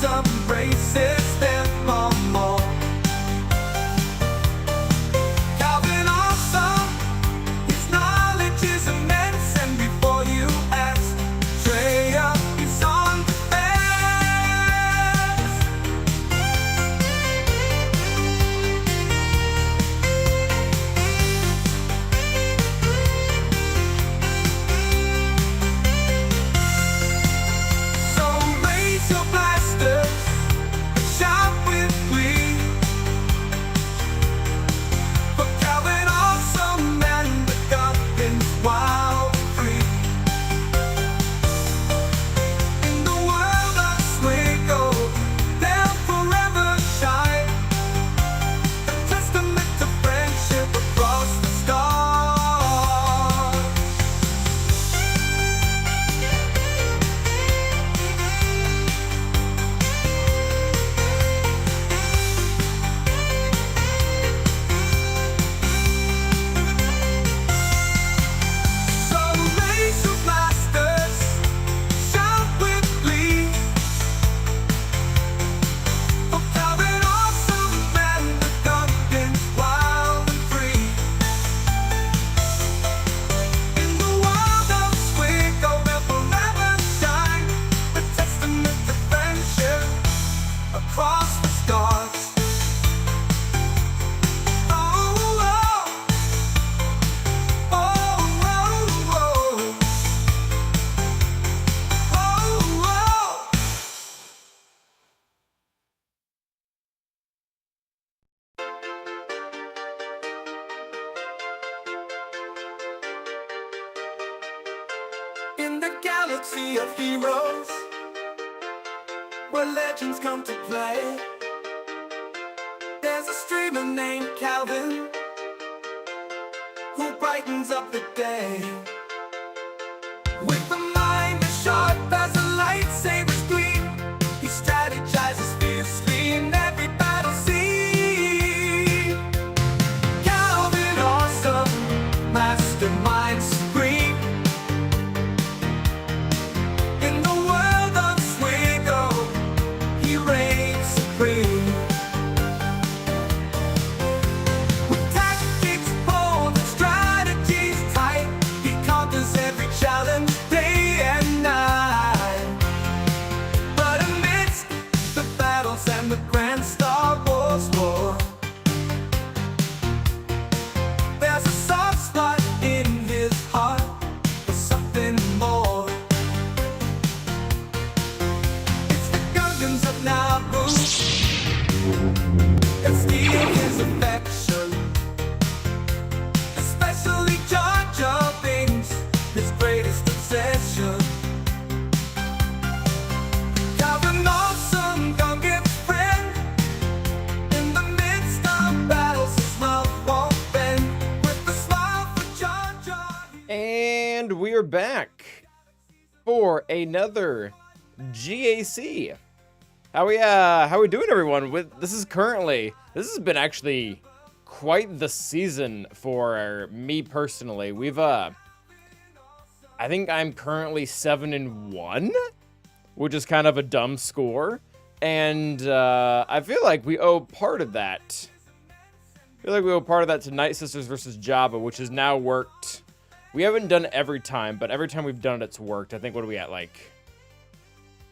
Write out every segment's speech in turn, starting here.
awesome, embraces them all more. Calvin awesome, his knowledge is immense, and before you ask, Treya is on the fence. So raise your blasters, shout with glee, for Calvin awesome and the Guardians wild and free. In the world of Sligo, they'll forever shine, a testament to friendship across the stars. So raise your blasters, shout with glee, for Calvin awesome and the Guardians wild and free. In the world of Sligo, they'll forever shine, a testament to friendship across the stars. Oh, oh, oh, oh, oh, oh, oh. In the galaxy of heroes, where legends come to play, there's a streamer named Calvin who brightens up the day. With a mind as sharp as a lightsaber's gleam, he strategizes fiercely in every battle scene. Calvin awesome, mastermind supreme. In the world of Sligo, he reigns supreme. With tactics bold and strategies tight, he conquers every challenge day and night. But amidst the battles and the grand Star Wars war, there's a soft spot in his heart for something more. It's the Gungans of Naboo that steal his affection, especially Jar Jar Binks, his greatest obsession. Calvin awesome, Gungan's friend, in the midst of battles his love won't bend, with a smile for Jar Jar. And we are back for another GAC. How we doing, everyone? This has been actually quite the season for me personally. I think I'm currently 7-1, which is kind of a dumb score, and I feel like we owe part of that. To Night Sisters versus Jabba, which has now worked. We haven't done it every time, but every time we've done it, it's worked. I think, what are we at, like?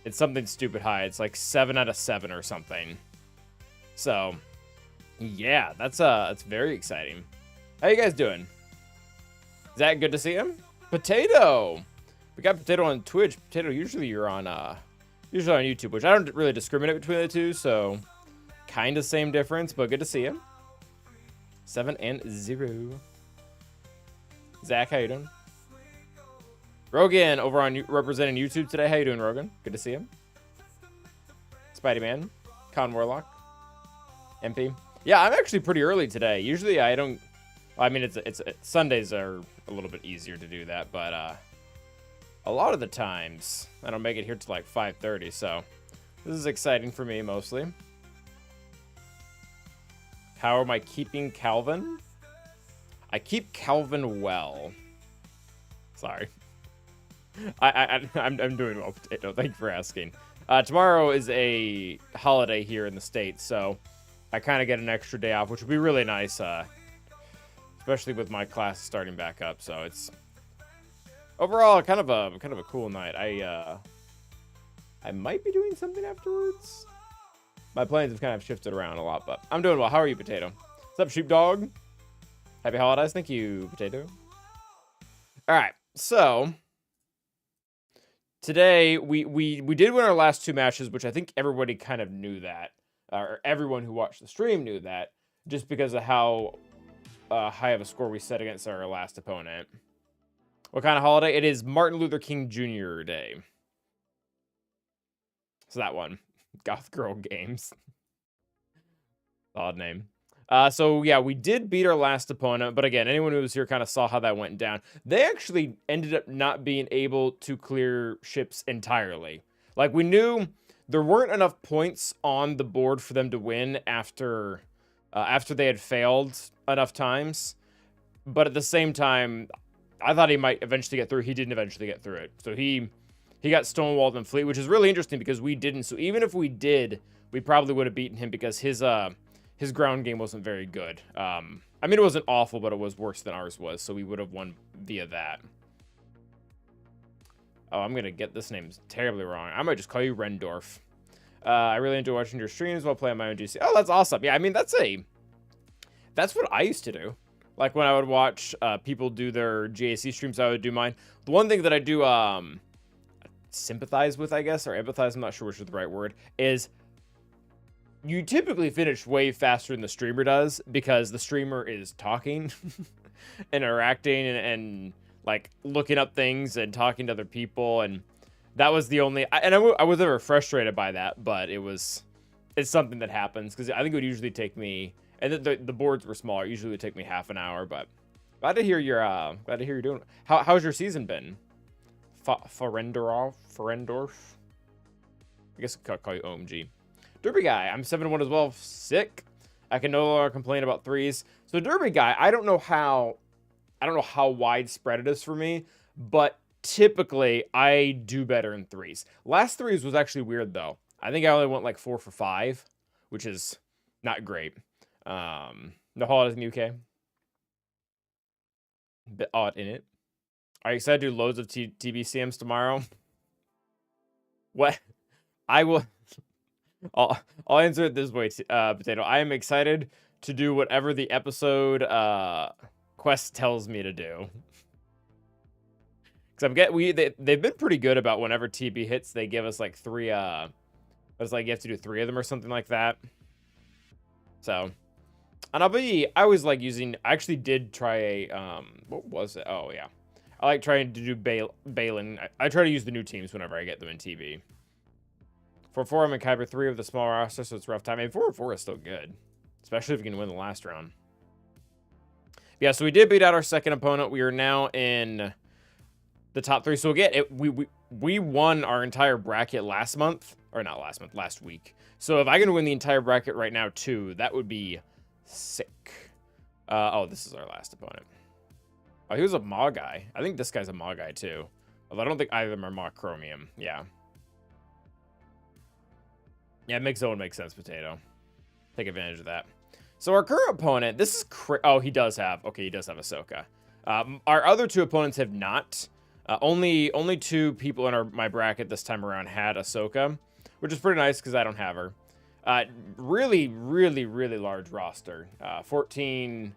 It's something stupid high. It's like 7 out of 7 or something. So, yeah, that's very exciting. How you guys doing? Is that good to see him? Potato! We got Potato on Twitch. Potato, usually you're on YouTube, which I don't really discriminate between the two, so kind of same difference, but good to see him. 7-0. Zach, how you doing? Rogan over on representing YouTube today. How you doing, Rogan? Good to see him. Spidey-Man, Con Warlock, MP. Yeah, I'm actually pretty early today. Usually I don't. I mean, it's Sundays are a little bit easier to do that, but a lot of the times I don't make it here till like 5:30. So this is exciting for me mostly. How am I keeping Calvin? I keep Calvin well. Sorry. I'm doing well, Potato. Thank you for asking. Tomorrow is a holiday here in the States, so I kind of get an extra day off, which would be really nice, especially with my class starting back up. So it's overall kind of a cool night. I might be doing something afterwards. My plans have kind of shifted around a lot, but I'm doing well. How are you, Potato? What's up, Sheepdog? Happy holidays. Thank you, Potato. All right, so today we did win our last 2 matches, which I think everybody kind of knew that, or everyone who watched the stream knew that, just because of how high of a score we set against our last opponent. What kind of holiday? It is Martin Luther King Jr. Day. So that one. Goth Girl Games. Odd name. So yeah, we did beat our last opponent, but again, anyone who was here kind of saw how that went down. They actually ended up not being able to clear ships entirely. Like, we knew there weren't enough points on the board for them to win after they had failed enough times. But at the same time, I thought he might eventually get through. He didn't eventually get through it. So he got stonewalled in fleet, which is really interesting because we didn't. So even if we did, we probably would have beaten him because his ground game wasn't very good. I mean, it wasn't awful, but it was worse than ours was. So we would have won via that. Oh, I'm going to get this name terribly wrong. I might just call you Rendorf. I really enjoy watching your streams while playing my own GC. Oh, that's awesome. Yeah, I mean, that's what I used to do. Like, when I would watch people do their GAC streams, I would do mine. The one thing that I do sympathize with, I guess, or empathize, I'm not sure which is the right word, is you typically finish way faster than the streamer does because the streamer is talking, interacting, and like looking up things and talking to other people. And that was the only, I was never frustrated by that, but it's something that happens because I think it would usually take me, and the boards were smaller. It usually would take me half an hour, but glad to hear you're doing. How's your season been? Ferendorf? I guess I could call you OMG. Derby Guy, I'm 7-1 as well. Sick. I can no longer complain about threes. So Derby Guy, I don't know how widespread it is for me, but typically I do better in threes. Last threes was actually weird though. I think I only went like 4 for 5, which is not great. No holidays in the UK. Bit odd in it. Are you excited to do loads of TBCMs tomorrow? What? I will. I'll answer it this way, Potato. I am excited to do whatever the episode quest tells me to do. Because they've been pretty good about whenever TB hits, they give us like 3. It's like you have to do 3 of them or something like that. So, and I always like using. I actually did try a what was it? Oh yeah. I like trying to do Balin. I try to use the new teams whenever I get them in TB. 4-4, I'm in Kyber 3 of the small roster, so it's a rough time. And 4-4 is still good, especially if you can win the last round. Yeah, so we did beat out our second opponent. We are now in the top 3. So again, we won our entire bracket last month, or not last month, last week. So if I can win the entire bracket right now too, that would be sick. Oh, this is our last opponent. Oh, he was a Maw guy. I think this guy's a Maw guy too. Although I don't think either of them are Maw Chromium. Yeah. Yeah, that would make sense, Potato. Take advantage of that. So our current opponent, this is oh, he does have Ahsoka. Our other 2 opponents have not. Only 2 people in my bracket this time around had Ahsoka, which is pretty nice because I don't have her. Really, really, really large roster. 14.4,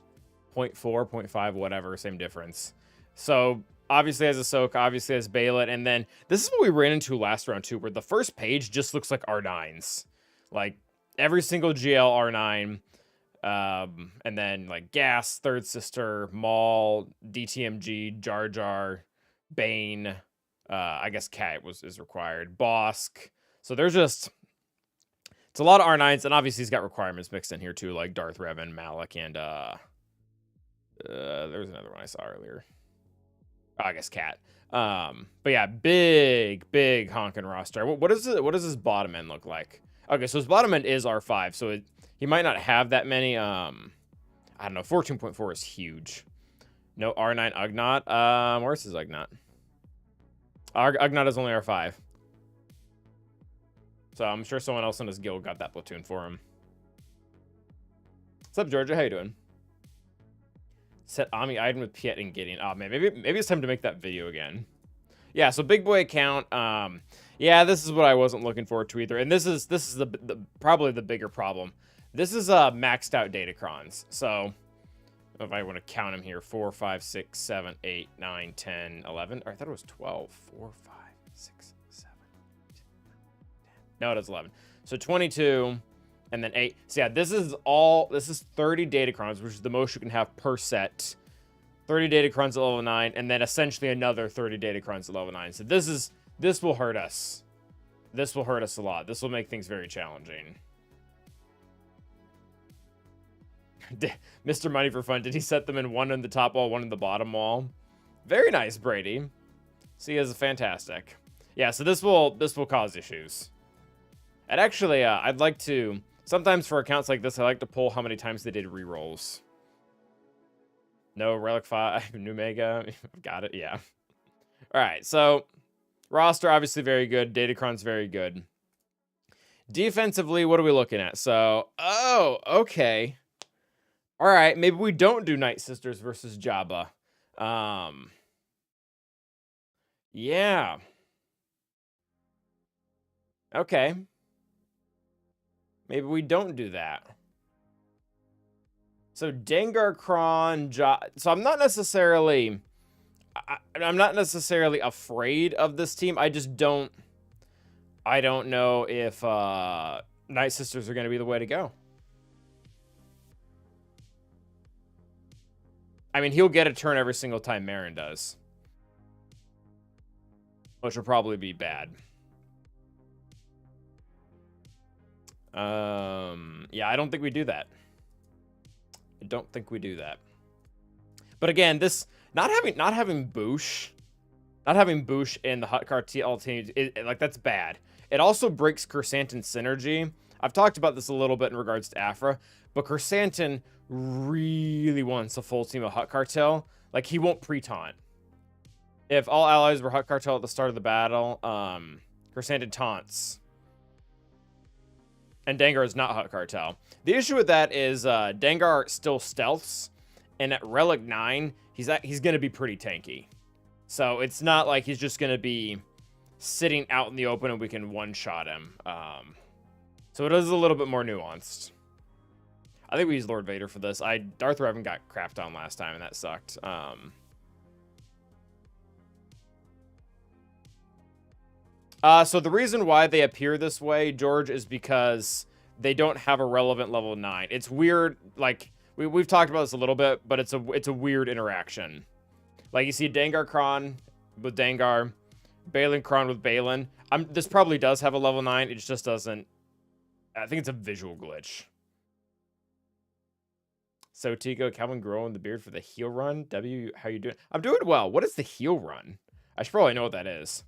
0.5, whatever, same difference. So obviously has Ahsoka, obviously has Baylet, and then this is what we ran into last round too, where the first page just looks like R9s. Like every single GL R9, and then like Gas, Third Sister, Maul, DTMG, Jar Jar, Bane, I guess Cat is required, Bosk. So there's just, it's a lot of R9s, and obviously he's got requirements mixed in here too, like Darth Revan, Malak, and there's another one I saw earlier. Oh, I guess Cat. But yeah, big honking roster. What does his bottom end look like? Okay, so his bottom end is R5, so he might not have that many. I don't know. 14.4 is huge. No R9 Ugnaught. Where's his Ugnaught? Ugnaught is only R5. So I'm sure someone else in his guild got that platoon for him. What's up, Georgia? How you doing? Set Ami Iden with Piet and Gideon. Oh man, maybe it's time to make that video again. Yeah, so big boy account. Yeah, this is what I wasn't looking forward to either. And this is the probably the bigger problem. This is maxed out datacrons. So if I want to count them here, 4, 5, 6, 7, 8, 9, 10, 11. Or I thought it was 12. 4, 5, 6, 7, 8, 10. No, it is 11. So 22. And then 8. So yeah, this is 30 datacrons, which is the most you can have per set. 30 datacrons at level 9, and then essentially another 30 datacrons at level 9. So this will hurt us. This will hurt us a lot. This will make things very challenging. Mr. Money for Fun, did he set them in one in the top wall, one in the bottom wall? Very nice, Brady. See, is fantastic. Yeah, so this will cause issues. And actually, I'd like to... Sometimes for accounts like this, I like to pull how many times they did rerolls. No, Relic 5, New Mega. Got it, yeah. All right, so roster obviously very good. Datacron's very good. Defensively, what are we looking at? So, oh, okay. All right, maybe we don't do Night Sisters versus Jabba. Yeah. Okay. Maybe we don't do that. So Dengar Kron, so I'm not necessarily afraid of this team. I just don't know if Night Sisters are going to be the way to go. I mean, he'll get a turn every single time Marin does, which will probably be bad. Yeah, I don't think we do that. I don't think we do that. But again, this not having Boosh in the Hutt cartel team, like that's bad. It also breaks Chrysanthem's synergy. I've talked about this a little bit in regards to Afra, but Chrysanthemum really wants a full team of Hutt cartel. Like he won't pre-taunt. If all allies were Hutt cartel at the start of the battle, Chrysanthemum taunts. And Dengar is not Hutt cartel. The issue with that is Dengar still stealths, and at Relic 9, he's going to be pretty tanky. So it's not like he's just going to be sitting out in the open and we can one-shot him. So it is a little bit more nuanced. I think we used Lord Vader for this. Darth Revan got crapped on last time, and that sucked. So the reason why they appear this way, George, is because they don't have a relevant level 9. It's weird, like, we've talked about this a little bit, but it's a weird interaction. Like, you see Dengar Kron with Dengar, Balin Kron with Balin. This probably does have a level 9, it just doesn't... I think it's a visual glitch. So, Tico, Calvin growing the beard for the heel run. W, how you doing? I'm doing well. What is the heel run? I should probably know what that is.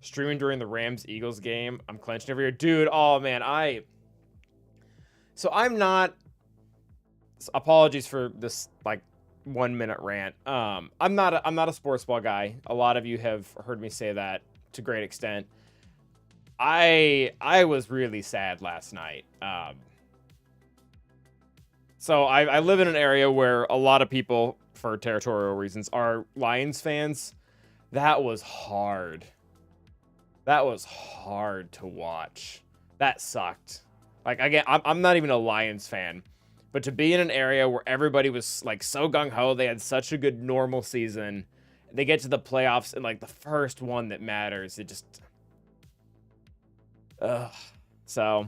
Streaming during the Rams-Eagles game. I'm clenching every year. Dude, oh, man, So, I'm not... Apologies for this, like, 1-minute rant. I'm not a sports ball guy. A lot of you have heard me say that to a great extent. I was really sad last night. So I live in an area where a lot of people, for territorial reasons, are Lions fans. That was hard. That was hard to watch. That sucked. Like, again, I'm not even a Lions fan. But to be in an area where everybody was, like, so gung-ho, they had such a good normal season, they get to the playoffs and, like, the first one that matters, it just... Ugh. So...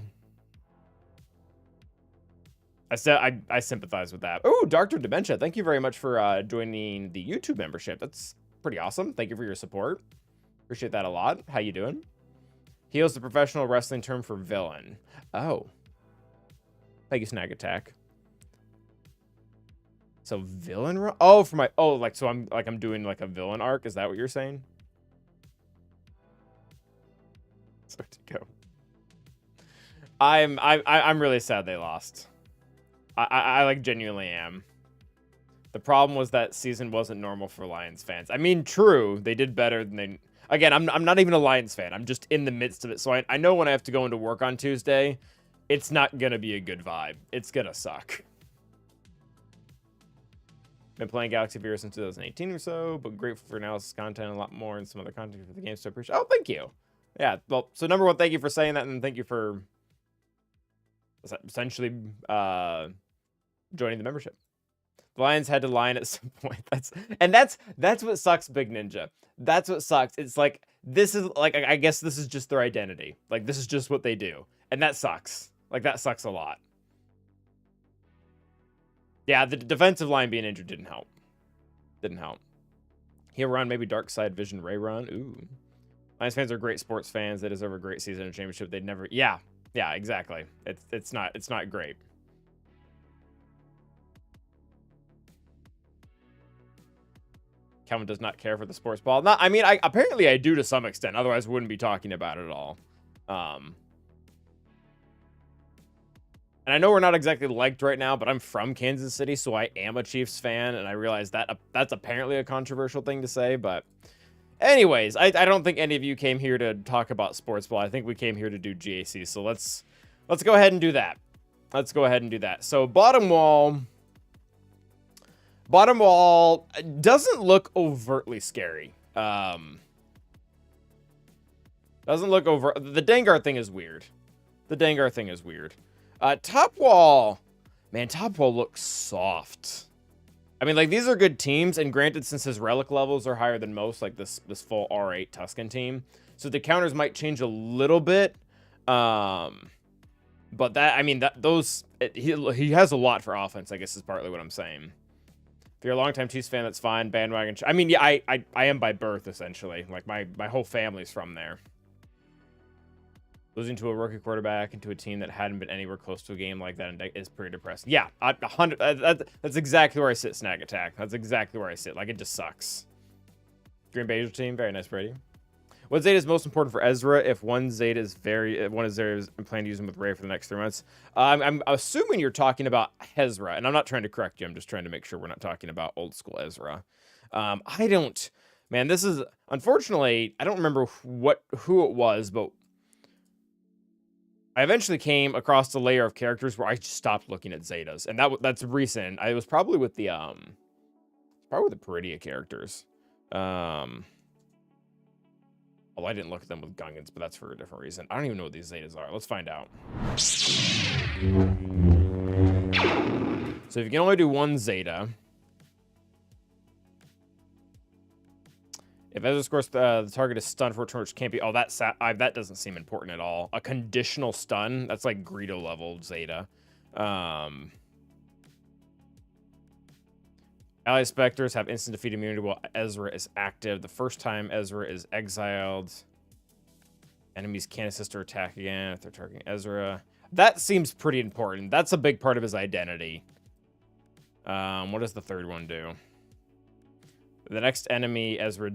I sympathize with that. Oh, Dr. Dementia, thank you very much for joining the YouTube membership. That's pretty awesome. Thank you for your support. Appreciate that a lot. How you doing? Heel is the professional wrestling term for villain. Oh. Thank you, Snag Attack. So villain? Oh, for my... Oh, like, so I'm doing, like, a villain arc? Is that what you're saying? So to go. I'm really sad they lost. I like genuinely am. The problem was that season wasn't normal for Lions fans. I mean, true, they did better than they... Again, I'm not even a Lions fan. I'm just in the midst of it. So I know when I have to go into work on Tuesday, it's not going to be a good vibe. It's going to suck. Been playing Galaxy Viewer since 2018 or so, but grateful for analysis content, a lot more, and some other content for the game, so appreciate. Oh, thank you. Yeah, well, so number one, thank you for saying that, and thank you for essentially joining the membership. The Lions had to line at some point. That's what sucks, Big Ninja. That's what sucks. It's like, this is like, I guess this is just their identity. Like, this is just what they do, and that sucks. Like, that sucks a lot. Yeah, the defensive line being injured didn't help. Didn't help. He'll run maybe Dark Side Vision Ray run. Ooh. Lions fans are great sports fans. They deserve a great season and championship. They'd never. Yeah, exactly. It's not great. Calvin does not care for the sports ball. Not. I mean, apparently I do to some extent. Otherwise, I wouldn't be talking about it at all. And I know we're not exactly liked right now, but I'm from Kansas City, so I am a Chiefs fan, and I realize that that's apparently a controversial thing to say, but anyways, I don't think any of you came here to talk about sports ball. I think we came here to do GAC, so let's go ahead and do that. Let's go ahead and do that. So bottom wall doesn't look overtly scary. Doesn't look over. The Dengar thing is weird. Top wall, man, top wall looks soft. I mean, like, these are good teams, and granted, since his relic levels are higher than most, like this full R8 Tuscan team, so the counters might change a little bit. But that, I mean, he has a lot for offense, I guess is partly what I'm saying. If you're a longtime Chiefs fan, that's fine. Bandwagon. I mean, yeah, I am by birth, essentially. Like, my whole family's from there. Losing to a rookie quarterback and to a team that hadn't been anywhere close to a game like that is pretty depressing. Yeah, 100. That's exactly where I sit, Snag Attack. That's exactly where I sit. Like, it just sucks. Green Bay's team, very nice, Brady. What Zeta is most important for Ezra? If one Zeta is I'm planning to use him with Ray for the next 3 months. I'm assuming you're talking about Ezra, and I'm not trying to correct you. I'm just trying to make sure we're not talking about old school Ezra. Man, this is, unfortunately, I don't remember who it was, but I eventually came across a layer of characters where I just stopped looking at Zetas, and that's recent. I was probably with the Peridia characters. Oh, I didn't look at them with Gungans, but that's for a different reason. I don't even know what these Zetas are. Let's find out. So if you can only do one Zeta, if Ezra scores, the target is stunned for a turn, which can't be. Oh, that doesn't seem important at all. A conditional stun, that's like Greedo level Zeta. Ally Spectres have instant defeat immunity while Ezra is active. The first time Ezra is exiled, enemies can't assist or attack again if they're targeting Ezra. That seems pretty important. That's a big part of his identity. What does the third one do? The next enemy Ezra...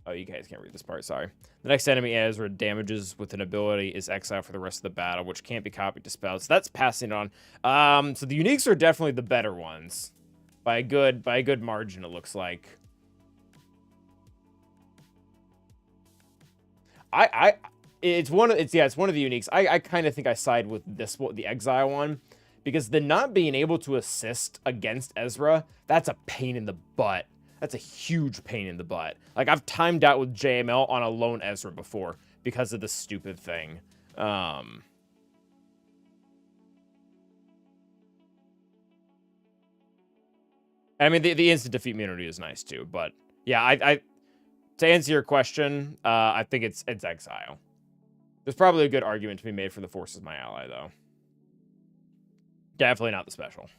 Oh, you guys can't read this part, sorry. The next enemy Ezra damages with an ability is exiled for the rest of the battle, which can't be copied, dispelled. So that's passing on. So the uniques are definitely the better ones. By a good margin, it looks like. It's one of the uniques. I kind of think I side with the exile one, because the not being able to assist against Ezra, that's a pain in the butt. That's a huge pain in the butt. Like, I've timed out with JML on a lone Ezra before because of this stupid thing. I mean, the instant defeat immunity is nice too, but yeah, to answer your question, I think it's exile. There's probably a good argument to be made for the Force as my ally, though. Definitely not the special.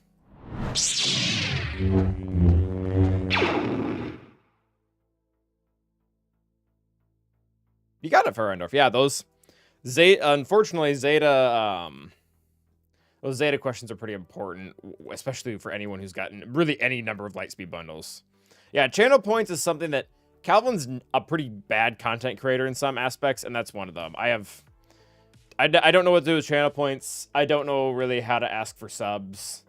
You got it, Ferrendorf. Yeah, those Zeta, unfortunately, Zeta, those Zeta questions are pretty important, especially for anyone who's gotten really any number of Lightspeed bundles. Yeah, channel points is something that Calvin's a pretty bad content creator in some aspects, and that's one of them. I don't know what to do with channel points. I don't know really how to ask for subs.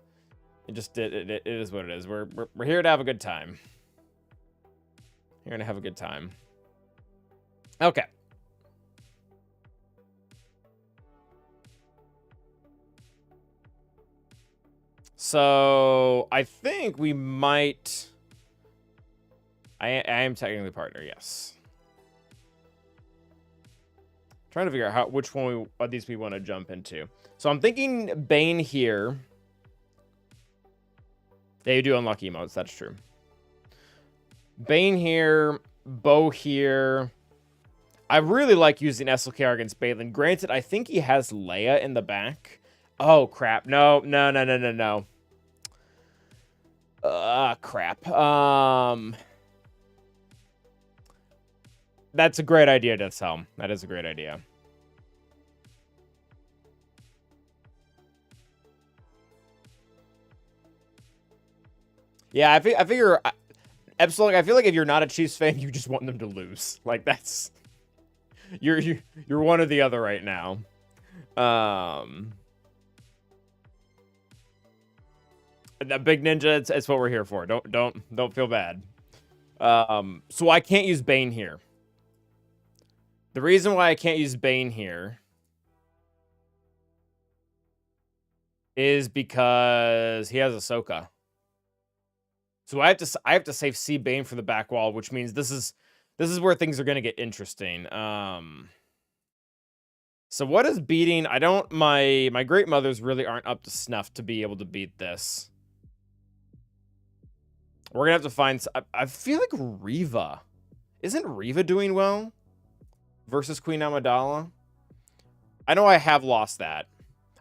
It is what it is. We're here to have a good time. Here to have a good time. Okay. So I think we might. I am technically partner, yes. Trying to figure out which one of these we want to jump into. So I'm thinking Bane here. They do unlock emotes, that's true. Bane here, Bo here. I really like using SLKR against Balin. Granted, I think he has Leia in the back. Oh, crap. No. Crap. That's a great idea, Deathhelm. That is a great idea. Yeah, I figure... Epsilon, I feel like if you're not a Chiefs fan, you just want them to lose. Like, that's... You're one or the other right now. The Big Ninja, it's what we're here for. Don't feel bad. So I can't use Bane here. The reason why I can't use Bane here is because he has Ahsoka. So I have to save C Bane for the back wall, which means this is where things are gonna get interesting. So what is beating? I don't my great mothers really aren't up to snuff to be able to beat this. We're gonna have to find. I feel like Reva. Isn't Reva doing well versus Queen Amidala? I know I have lost that.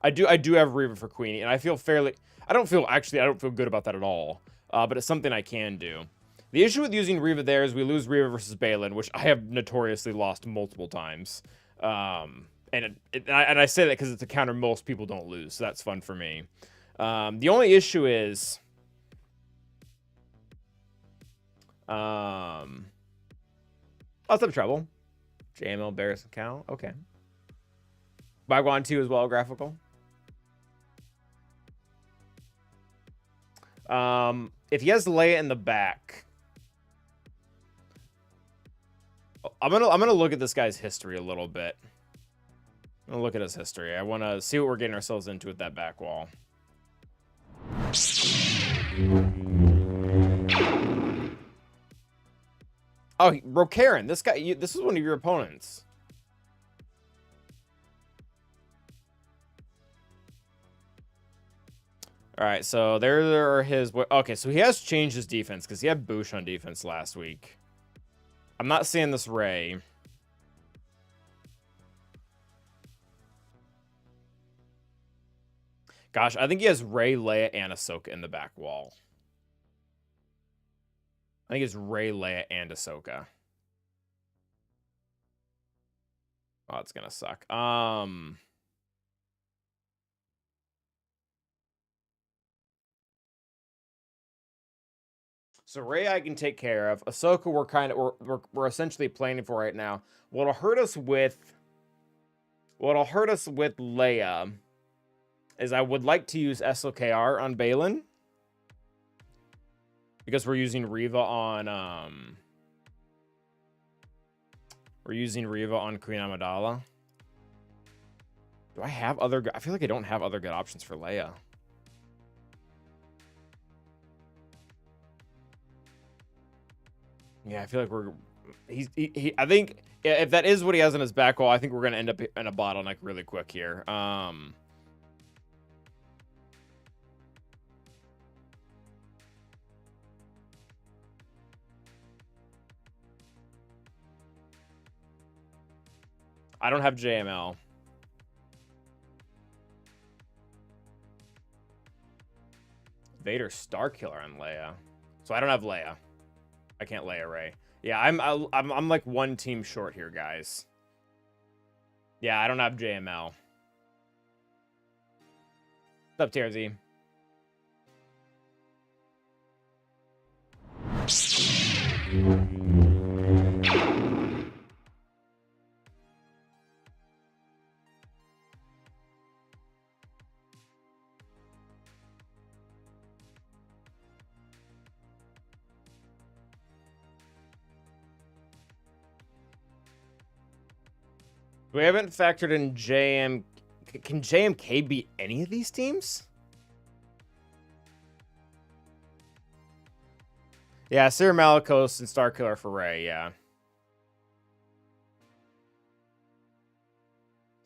I do have Reva for Queenie, and I feel fairly. I don't feel good about that at all. But it's something I can do. The issue with using Reva there is we lose Reva versus Balin, which I have notoriously lost multiple times. And I say that because it's a counter most people don't lose, so that's fun for me. The only issue is. What's up, Trouble? JML, Barris, and Cow. Okay. Bhagwan 2 as well, graphical. If he has Leia in the back, I'm gonna look at this guy's history a little bit. I'm gonna look at his history. I want to see what we're getting ourselves into with that back wall. Oh, Rokaran, this guy. This is one of your opponents. All right, so there are his... Okay, so he has changed his defense because he had Boosh on defense last week. I'm not seeing this Rey. Gosh, I think he has Rey, Leia, and Ahsoka in the back wall. I think it's Rey, Leia, and Ahsoka. Oh, it's gonna suck. So Rey I can take care of. Ahsoka we're essentially planning for right now. What'll hurt us with Leia is I would like to use SLKR on Balin. Because we're using Reva on Queen Amidala. Do I have other... I feel like I don't have other good options for Leia. Yeah, I feel like I think if that is what he has in his back wall, I think we're going to end up in a bottleneck really quick here. I don't have JML. Vader Starkiller on Leia. So I don't have Leia. I can't Leia Rey. Yeah, I'm like one team short here, guys. Yeah, I don't have JML. What's up, TRZ? We haven't factored in JM. Can JMK beat any of these teams? Yeah, Sir Malicos and Starkiller for Ray, yeah.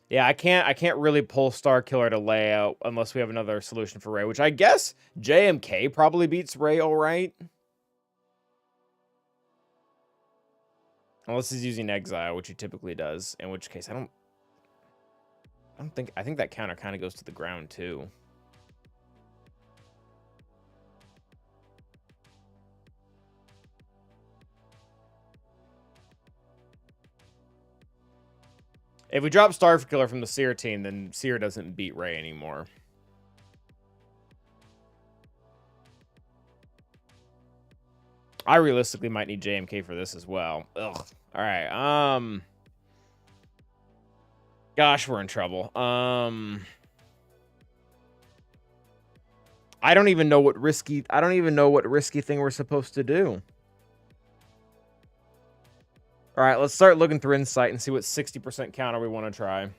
Yeah, I can't really pull Starkiller to layout unless we have another solution for Ray, which I guess JMK probably beats Ray all right. Unless he's using Exile, which he typically does, in which case I think that counter kind of goes to the ground too. If we drop Starkiller from the Seer team, then Seer doesn't beat Ray anymore. I realistically might need JMK for this as well. Ugh. All right. Gosh, we're in trouble. I don't even know what risky thing we're supposed to do. All right, let's start looking through Insight and see what 60% counter we want to try.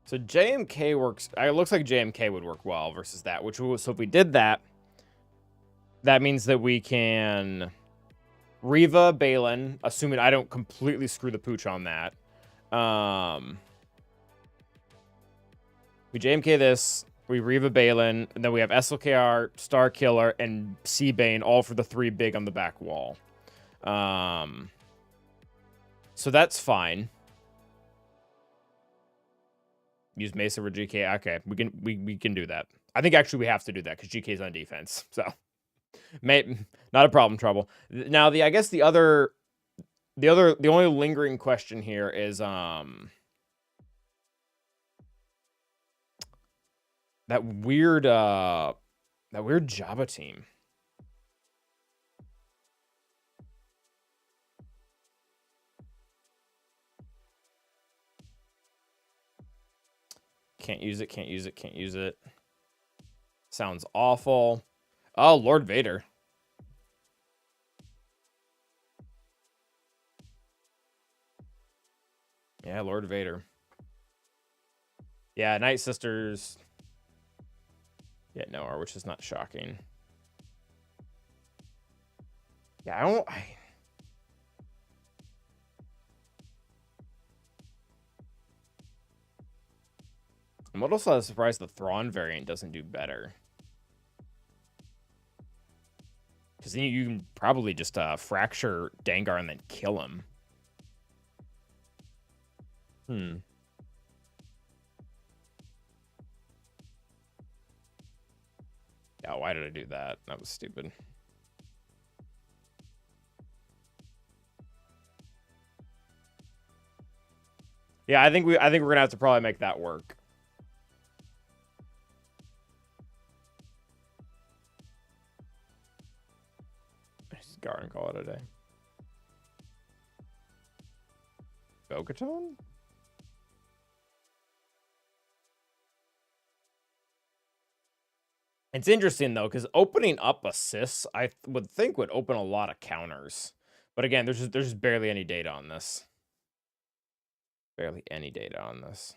So JMK works. It looks like JMK would work well versus that. So if we did that, that means that we can Riva Balin, assuming I don't completely screw the pooch on that. We JMK this. We Riva Balin, and then we have SLKR, Starkiller, and Seabane all for the 3 big on the back wall. So that's fine. Use Mesa for GK. Okay, we can do that. I think actually we have to do that because GK's on defense. So, not a problem. Trouble. Now I guess the only lingering question here is that weird Jabba team. Can't use it. Sounds awful. Oh, Lord Vader. Yeah, Lord Vader. Yeah, Night Sisters. Yeah, no, which is not shocking. Yeah, I'm also surprised the Thrawn variant doesn't do better. Because then you can probably just fracture Dengar and then kill him. Yeah, why did I do that? That was stupid. Yeah, I think we're gonna have to probably make that work. Gar and call it a day. Bo-Katan? It's interesting though, because opening up assists, I would think would open a lot of counters. But again, there's just barely any data on this. Barely any data on this.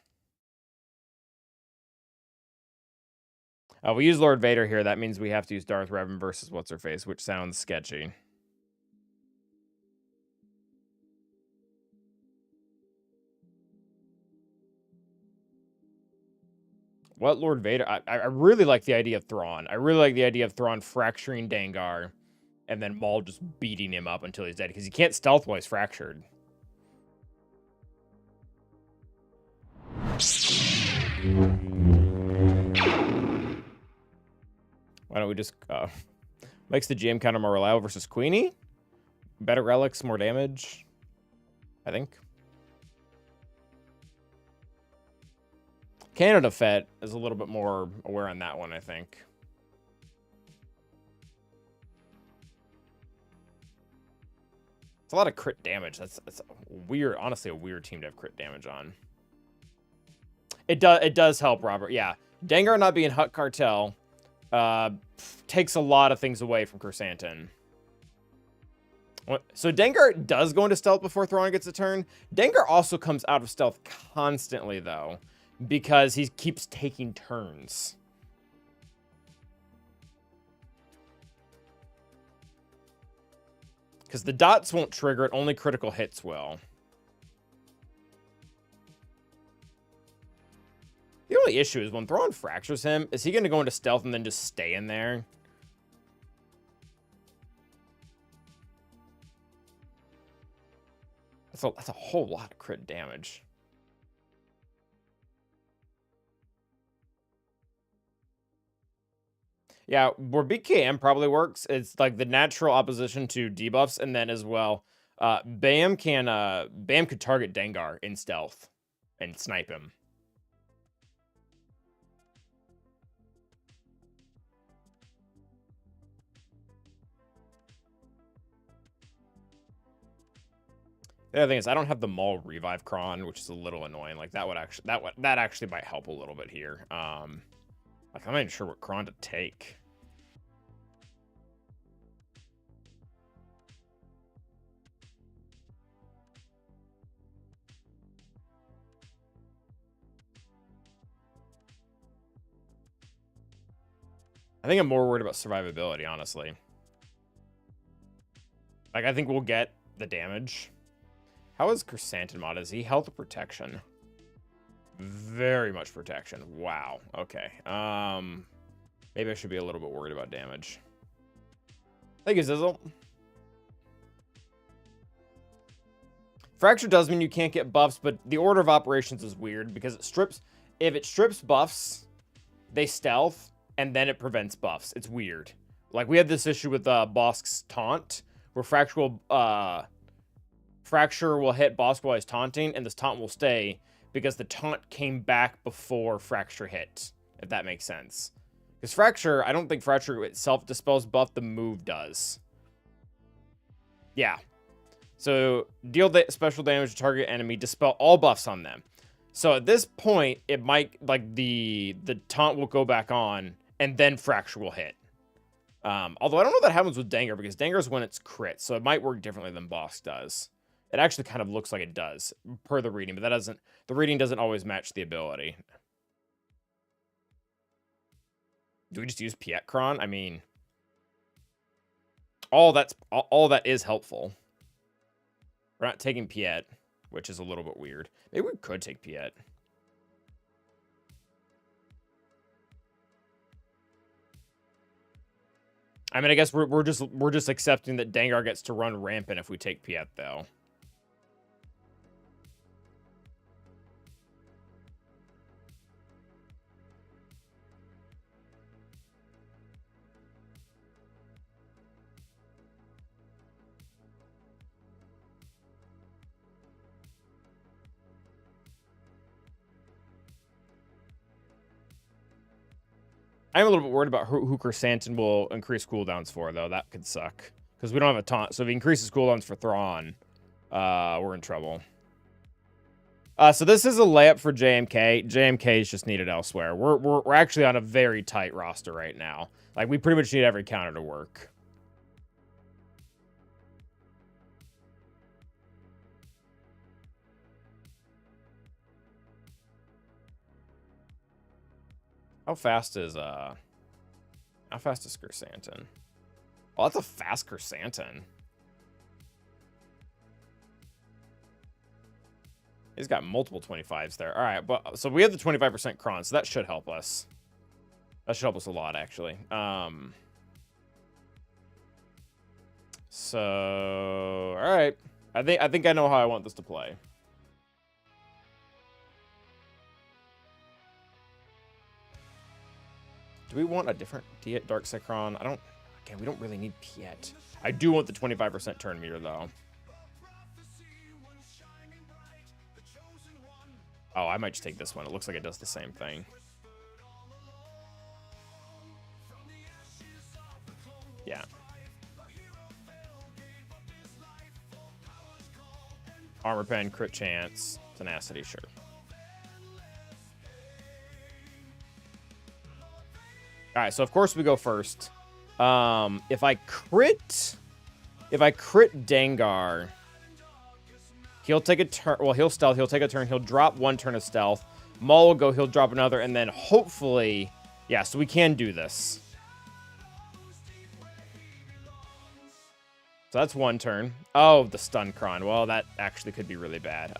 We use Lord Vader here. That means we have to use Darth Revan versus What's-Her-Face, which sounds sketchy. What Lord Vader? I really like the idea of Thrawn. I really like the idea of Thrawn fracturing Dengar and then Maul just beating him up until he's dead because he can't stealth while he's fractured. Why don't we just makes the GM counter more reliable versus Queenie? Better relics, more damage, I think. Canada Fett is a little bit more aware on that one, I think. It's a lot of crit damage. That's weird. Honestly, a weird team to have crit damage on. It does help, Robert. Yeah. Dengar not being Hutt Cartel takes a lot of things away from Chrysanthemum. So Dengar does go into stealth before Thrawn gets a turn. Dengar also comes out of stealth constantly, though, because he keeps taking turns. Because the dots won't trigger it, only critical hits will. The only issue is when Thrawn fractures him, is he going to go into stealth and then just stay in there? That's a whole lot of crit damage. Yeah, where BKM probably works, it's like the natural opposition to debuffs, and then as well, Bam could target Dengar in stealth and snipe him. The other thing is I don't have the Maul revive cron, which is a little annoying. Like that actually might help a little bit here. Like I'm not even sure what cron to take. I think I'm more worried about survivability, honestly. Like I think we'll get the damage. How is Chrysanthemum mod? Is he health or protection? Very much protection. Wow. Okay. Maybe I should be a little bit worried about damage. Thank you, Zizzle. Fracture does mean you can't get buffs, but the order of operations is weird because it strips. If it strips buffs, they stealth, and then it prevents buffs. It's weird. Like we had this issue with Bosk's taunt, where Fracture will hit Bosk while he's taunting, and this taunt will stay because the taunt came back before Fracture hit, if that makes sense. Because Fracture, I don't think Fracture itself dispels buff, the move does. Yeah. So, deal special damage to target enemy, dispel all buffs on them. So, at this point, it might, like, the taunt will go back on, and then Fracture will hit. Although, I don't know if that happens with Dengar, because Dengar's when it's crit, so it might work differently than Bosk does. It actually kind of looks like it does, per the reading, but the reading doesn't always match the ability. Do we just use Piet Cron? I mean, all that is helpful. We're not taking Piet, which is a little bit weird. Maybe we could take Piet. I mean, I guess we're just accepting that Dengar gets to run rampant if we take Piet, though. I'm a little bit worried about who Chrysanthemum will increase cooldowns for, though. That could suck. Because we don't have a taunt. So if he increases cooldowns for Thrawn, we're in trouble. So this is a layup for JMK. JMK is just needed elsewhere. We're actually on a very tight roster right now. Like, we pretty much need every counter to work. How fast is Chrysanthemum? Oh, that's a fast Chrysanthemum. He's got multiple 25s there. All right, but so we have the 25% cron, so that should help us. That should help us a lot, actually. So, all right. I think I know how I want this to play. Do we want a different Dark Secron? Again, we don't really need Piet. I do want the 25% turn meter, though. Oh, I might just take this one. It looks like it does the same thing. Yeah. Armor pen, crit chance, tenacity, sure. All right, so of course we go first. If I crit Dengar, he'll take a turn. Well, he'll stealth. He'll take a turn. He'll drop one turn of stealth. Maul will go. He'll drop another, and then hopefully, yeah. So we can do this. So that's one turn. Oh, the stun cron. Well, that actually could be really bad.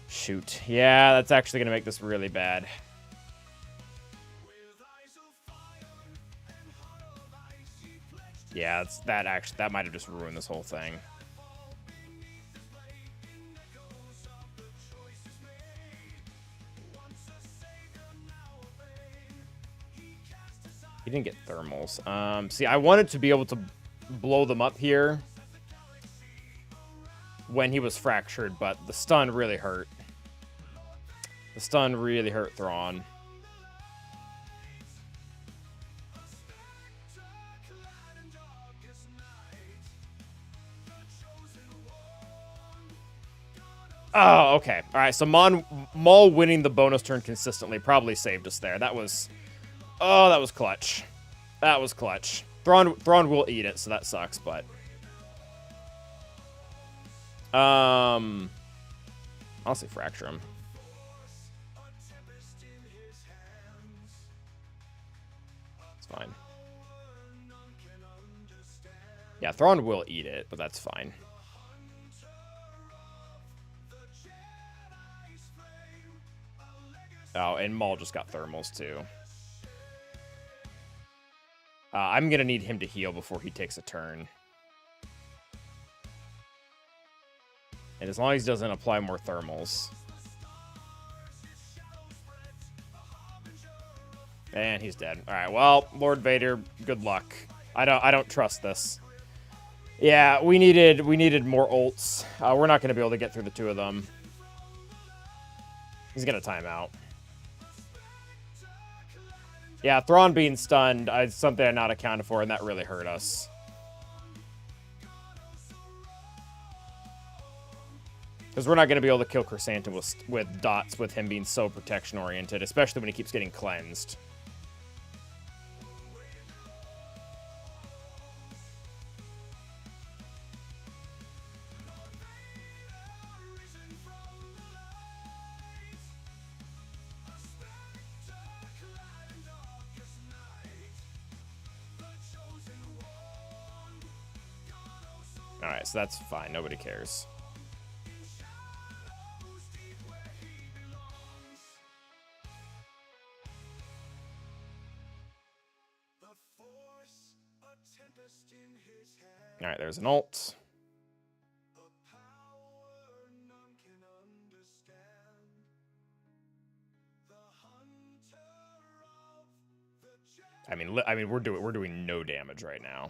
Shoot. Yeah, that's actually gonna make this really bad. Yeah, that might have just ruined this whole thing. He didn't get thermals. See, I wanted to be able to blow them up here when he was fractured, but the stun really hurt. The stun really hurt Thrawn. Oh, okay. All right, so Maul winning the bonus turn consistently probably saved us there. That was... Oh, that was clutch. That was clutch. Thrawn will eat it, so that sucks, but... I'll say fracture him. It's fine. Yeah, Thrawn will eat it, but that's fine. Oh, and Maul just got thermals, too. I'm going to need him to heal before he takes a turn. And as long as he doesn't apply more thermals. And he's dead. All right, well, Lord Vader, good luck. I don't trust this. Yeah, we needed more ults. We're not going to be able to get through the two of them. He's going to time out. Yeah, Thrawn being stunned is something I'm not accounted for, and that really hurt us. Because we're not going to be able to kill Chrysanthemum with dots with him being so protection-oriented, especially when he keeps getting cleansed. Alright, so that's fine. Nobody cares. Alright, there's an ult. I mean, we're doing no damage right now.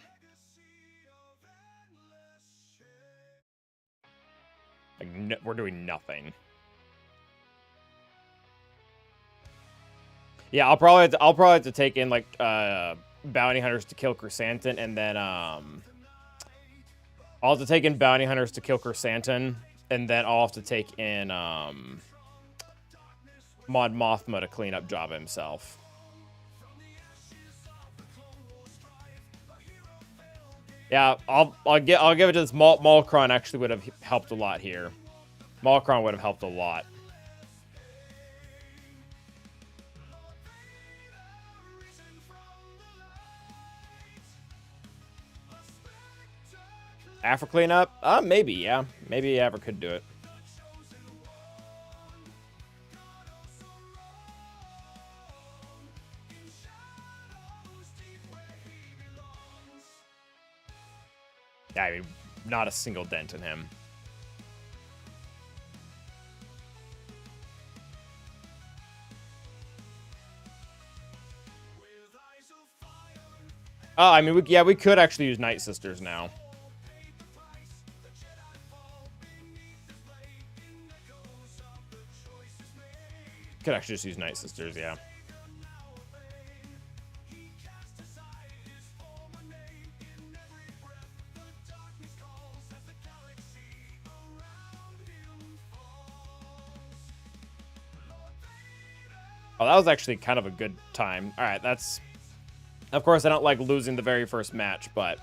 Like, we're doing nothing. Yeah, I'll probably have to take in like bounty hunters to kill Chrysanthemum, and then I'll have to take in bounty hunters to kill Chrysanthemum, and then I'll have to take in Mon Mothma to clean up Jabba himself. Yeah, I'll give it to this Maulcron. Actually, would have helped a lot here. Maulcron would have helped a lot. Afra cleanup? Maybe, yeah. Maybe Afra could do it. Yeah, I mean, not a single dent in him. Oh, I mean, we could actually use Night Sisters now. Could actually just use Night Sisters, yeah. Oh, that was actually kind of a good time. All right, that's... Of course, I don't like losing the very first match, but...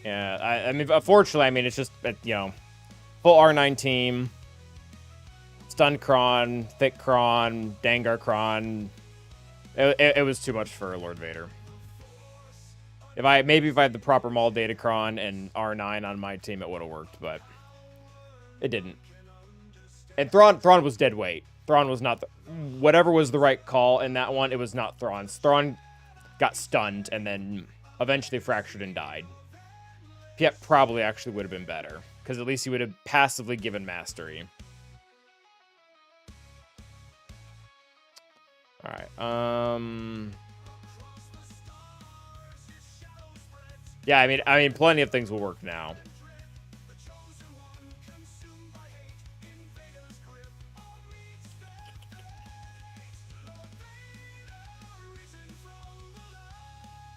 Yeah, I mean, unfortunately, I mean, it's just, you know, full R9 team, Stun Kron, Thick Kron, Dangar Kron. It was too much for Lord Vader. Maybe if I had the proper Maul Datacron and R9 on my team, it would have worked, but it didn't. And Thrawn was dead weight. Thrawn was not whatever was the right call in that one. It was not Thrawn's. Thrawn got stunned and then eventually fractured and died. Piet probably actually would have been better because at least he would have passively given mastery. All right. Yeah, I mean, plenty of things will work now.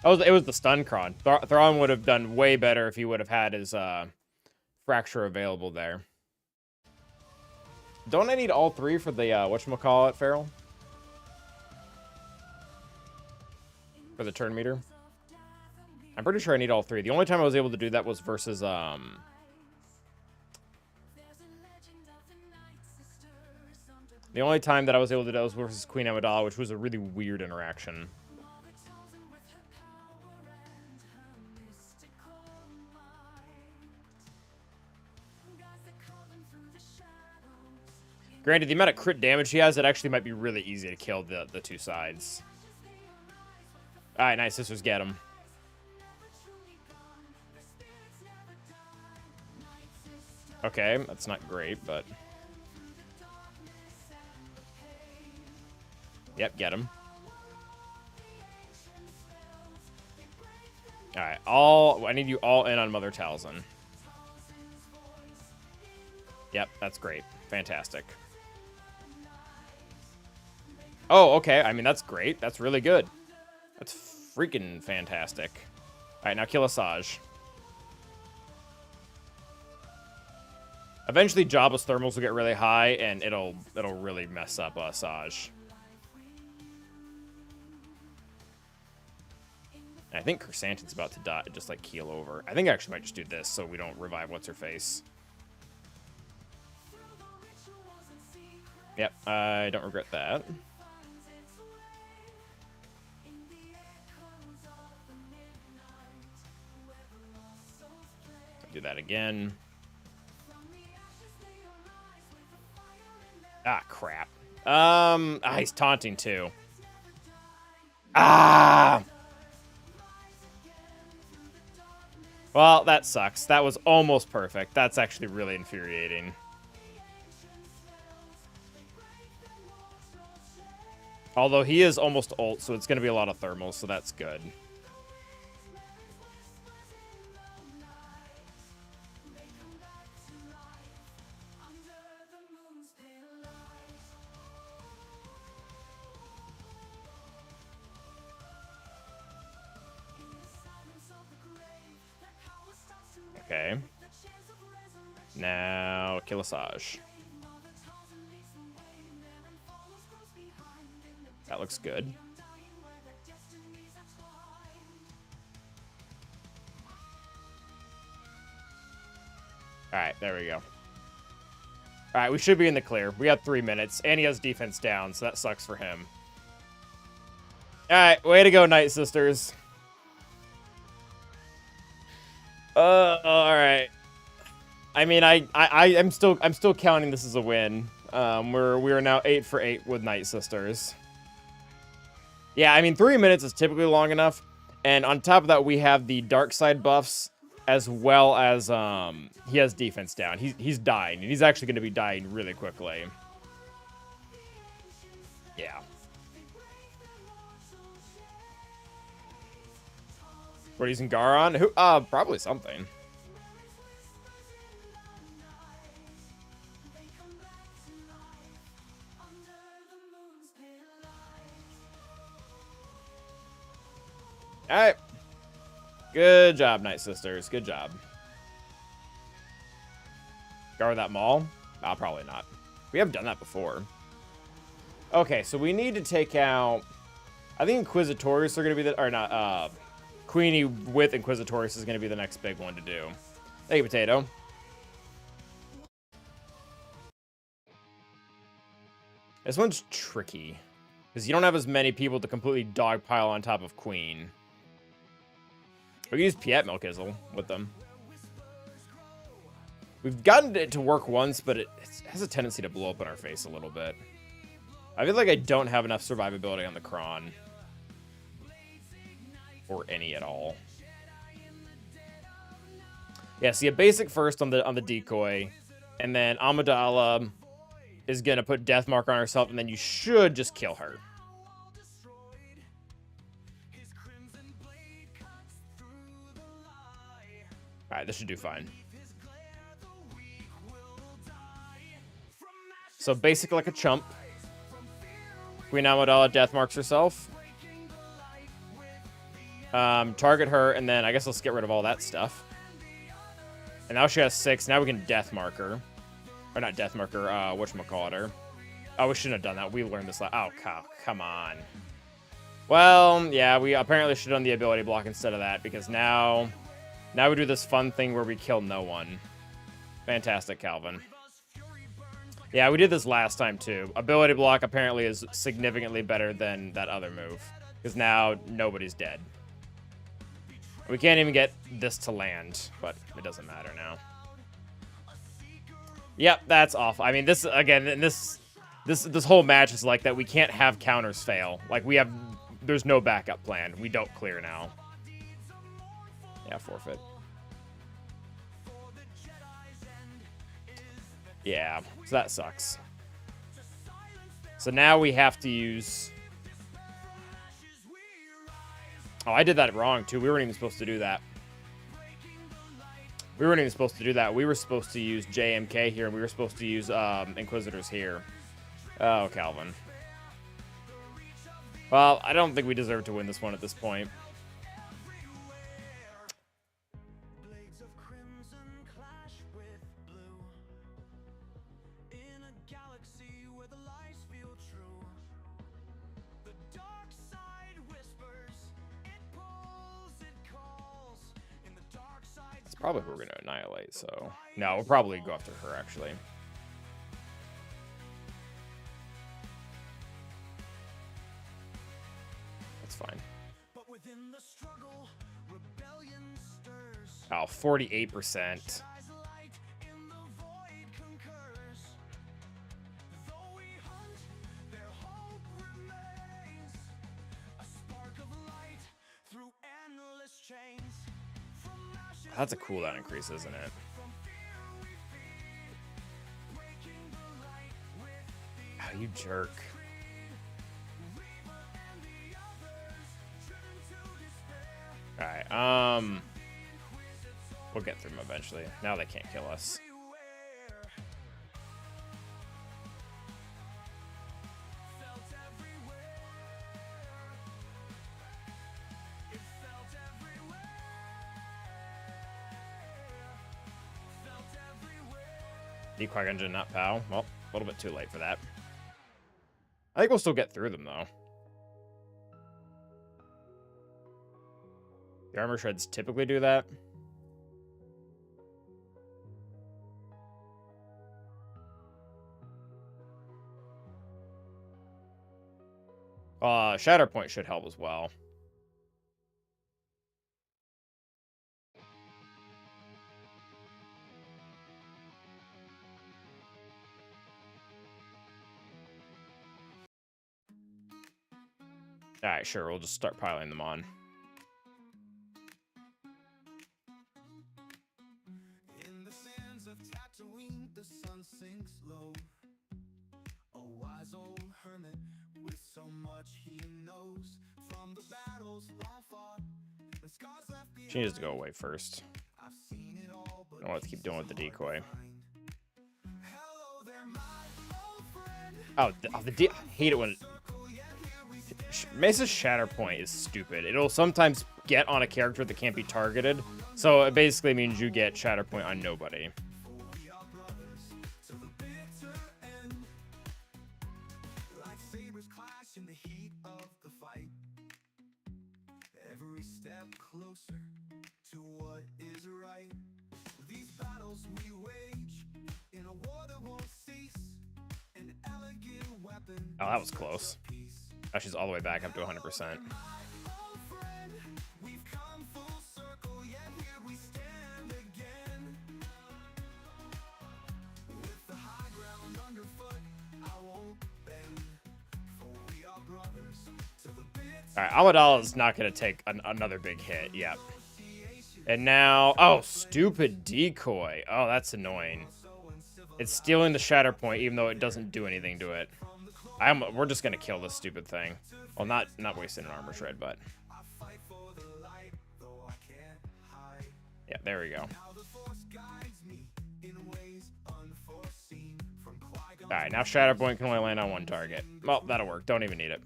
It was the stun Kron. Thrawn would have done way better if he would have had his fracture available there. Don't I need all three for the whatchamacallit, Farrell? For the turn meter? I'm pretty sure I need all three. The only time I was able to do that was versus the only time that I was able to do that was versus Queen Amidala, which was a really weird interaction. Granted, the amount of crit damage he has, it actually might be really easy to kill the two sides. Alright, nice. Sisters get him. Okay, that's not great, but... Yep, get him. Alright, I need you all in on Mother Talzin. Yep, that's great. Fantastic. Oh, okay. I mean, that's great. That's really good. That's freaking fantastic. Alright, now kill Asajj. Eventually, Jabba's thermals will get really high, and it'll really mess up Asajj. I think Chrysanthemum's about to die, just like keel over. I think I actually might just do this so we don't revive What's-Her-Face. Yep, I don't regret that. Do that again. Ah, crap. He's taunting too. Ah! Well, that sucks. That was almost perfect. That's actually really infuriating. Although he is almost ult, so it's going to be a lot of thermals, so that's good. Okay. Now, kill Asajj. That looks good. Alright, there we go. Alright, we should be in the clear. We have 3 minutes, and he has defense down, so that sucks for him. Alright, way to go, Night Sisters. Alright. I mean, I'm still counting this as a win. We are now 8 for 8 with Night Sisters. Yeah, I mean, 3 minutes is typically long enough. And on top of that, we have the dark side buffs, as well as he has defense down. He's dying, and he's actually going to be dying really quickly. Yeah. What, using Garon? Who? Probably something. Alright. Good job, Night Sisters. Good job. Guard that mall? Probably not. We have done that before. Okay, so we need to take out... I think Inquisitors are going to be the... Or not, Queenie with Inquisitors is going to be the next big one to do. Thank you, Potato. This one's tricky. Because you don't have as many people to completely dogpile on top of Queen. We can use Piet Milkizzle with them. We've gotten it to work once, but it has a tendency to blow up in our face a little bit. I feel like I don't have enough survivability on the Kron. Or any at all. Yeah, see a basic first on the decoy. And then Amidala is going to put Deathmark on herself, and then you should just kill her. Alright, this should do fine. So basic like a chump. Queen Amidala Deathmarks herself. Target her, and then I guess let's get rid of all that stuff. And now she has 6. Now we can Deathmark her. Or not Deathmark her, whatchamacallit her. Oh, we shouldn't have done that. We learned this. Oh, come on. Well, yeah, we apparently should have done the ability block instead of that, because now we do this fun thing where we kill no one. Fantastic, Calvin. Yeah, we did this last time, too. Ability block apparently is significantly better than that other move, because now nobody's dead. We can't even get this to land, but it doesn't matter now. Yep, that's awful. I mean, this, again, this whole match is like that. We can't have counters fail. Like, there's no backup plan. We don't clear now. Yeah, forfeit. Yeah, so that sucks. So now we have to use... Oh, I did that wrong, too. We weren't even supposed to do that. We weren't even supposed to do that. We were supposed to use JMK here, and we were supposed to use Inquisitors here. Oh, Calvin. Well, I don't think we deserve to win this one at this point. Probably who we're going to annihilate, so... No, we'll probably go after her, actually. That's fine. Oh, 48%. That's a cooldown increase, isn't it? Oh, you jerk. Alright, we'll get through them eventually. Now they can't kill us. Decoy Engine, not POW. Well, a little bit too late for that. I think we'll still get through them, though. The armor shreds typically do that. Shatterpoint should help as well. Alright, sure, we'll just start piling them on. In the sands of Tatooine, the sun sinks low. A wise old hermit with so much he knows from the battles long fought. The scars left behind. She needs to go away first. I've seen it all, but I don't want to keep doing with the decoy. Hello there, my old friend. I hate it when Mesa's Shatterpoint is stupid. It'll sometimes get on a character that can't be targeted. So it basically means you get Shatterpoint on nobody. Every step closer to what is right. These battles we wage in a war that won't cease. An elegant weapon. Oh, that was close. Oh, she's all the way back up to 100%. We've come full circle, yet here we stand again. With the high ground underfoot, I won't bend. For we are brothers to the bits. All right, Amidala's not going to take another big hit. Yep. And now, oh, stupid decoy. Oh, that's annoying. It's stealing the Shatterpoint, even though it doesn't do anything to it. We're just going to kill this stupid thing. Well, not wasting an armor shred, but. Yeah, there we go. All right, now Shatterpoint can only land on one target. Well, that'll work. Don't even need it.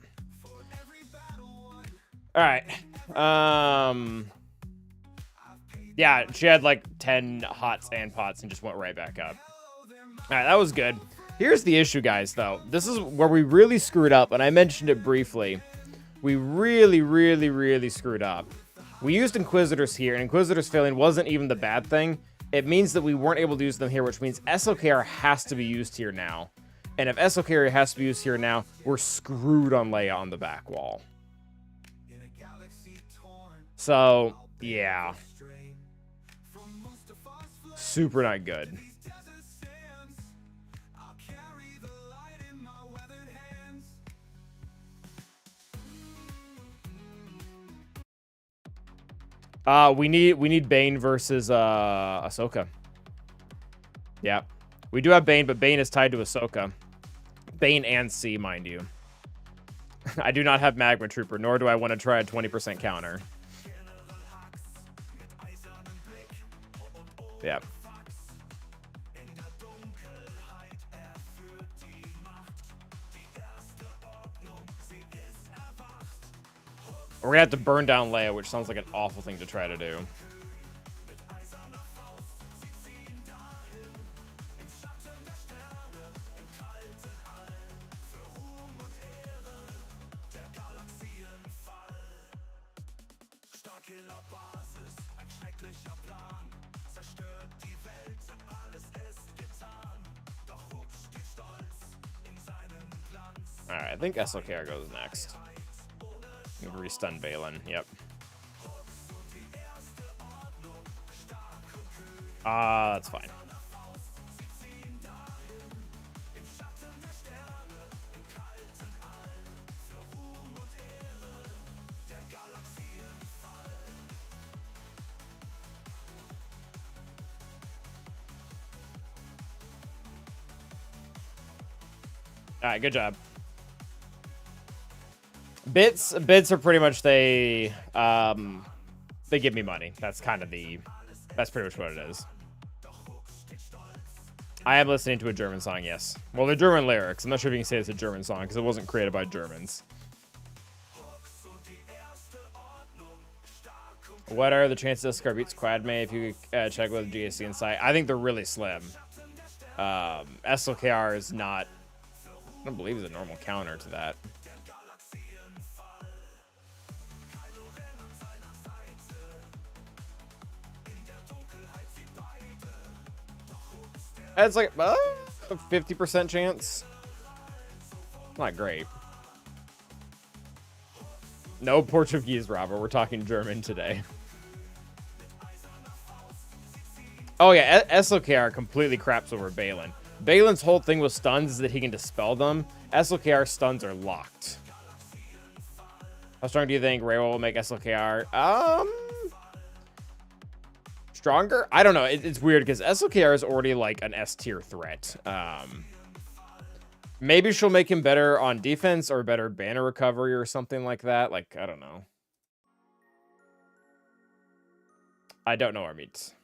All right. Yeah, she had like 10 hots and pots and just went right back up. All right, that was good. Here's the issue, guys, though. This is where we really screwed up, and I mentioned it briefly. We really screwed up. We used Inquisitors here, and Inquisitors failing wasn't even the bad thing. It means that we weren't able to use them here, which means SOKR has to be used here now. And if SOKR has to be used here now, we're screwed on Leia on the back wall. So, yeah. Super not good. We need Bane versus Ahsoka. Yeah. We do have Bane, but Bane is tied to Ahsoka. Bane and C, mind you. I do not have Magma Trooper, nor do I want to try a 20% counter. Yeah. We're gonna have to burn down Leia, which sounds like an awful thing to try to do. Alright, I think SLKR goes next. Restun Balin, yep. That's fine. Alright, good job. Bits are pretty much they give me money. That's kind of that's pretty much what it is. I am listening to a German song, yes. Well, they're German lyrics. I'm not sure if you can say it's a German song because it wasn't created by Germans. What are the chances of Scar beats Quadme if you check with the GAC inside? I think they're really slim. SLKR is not, I don't believe it's a normal counter to that. It's like a 50% chance. Not great. No Portuguese, Robert. We're talking German today. Oh yeah, SLKR completely craps over Balin. Balin's whole thing with stuns is that he can dispel them. SLKR stuns are locked. How strong do you think Rey will make SLKR? Stronger? I don't know. It's weird because SLKR is already like an S tier threat. Maybe she'll make him better on defense or better banner recovery or something like that. Like, I don't know. I don't know our meats.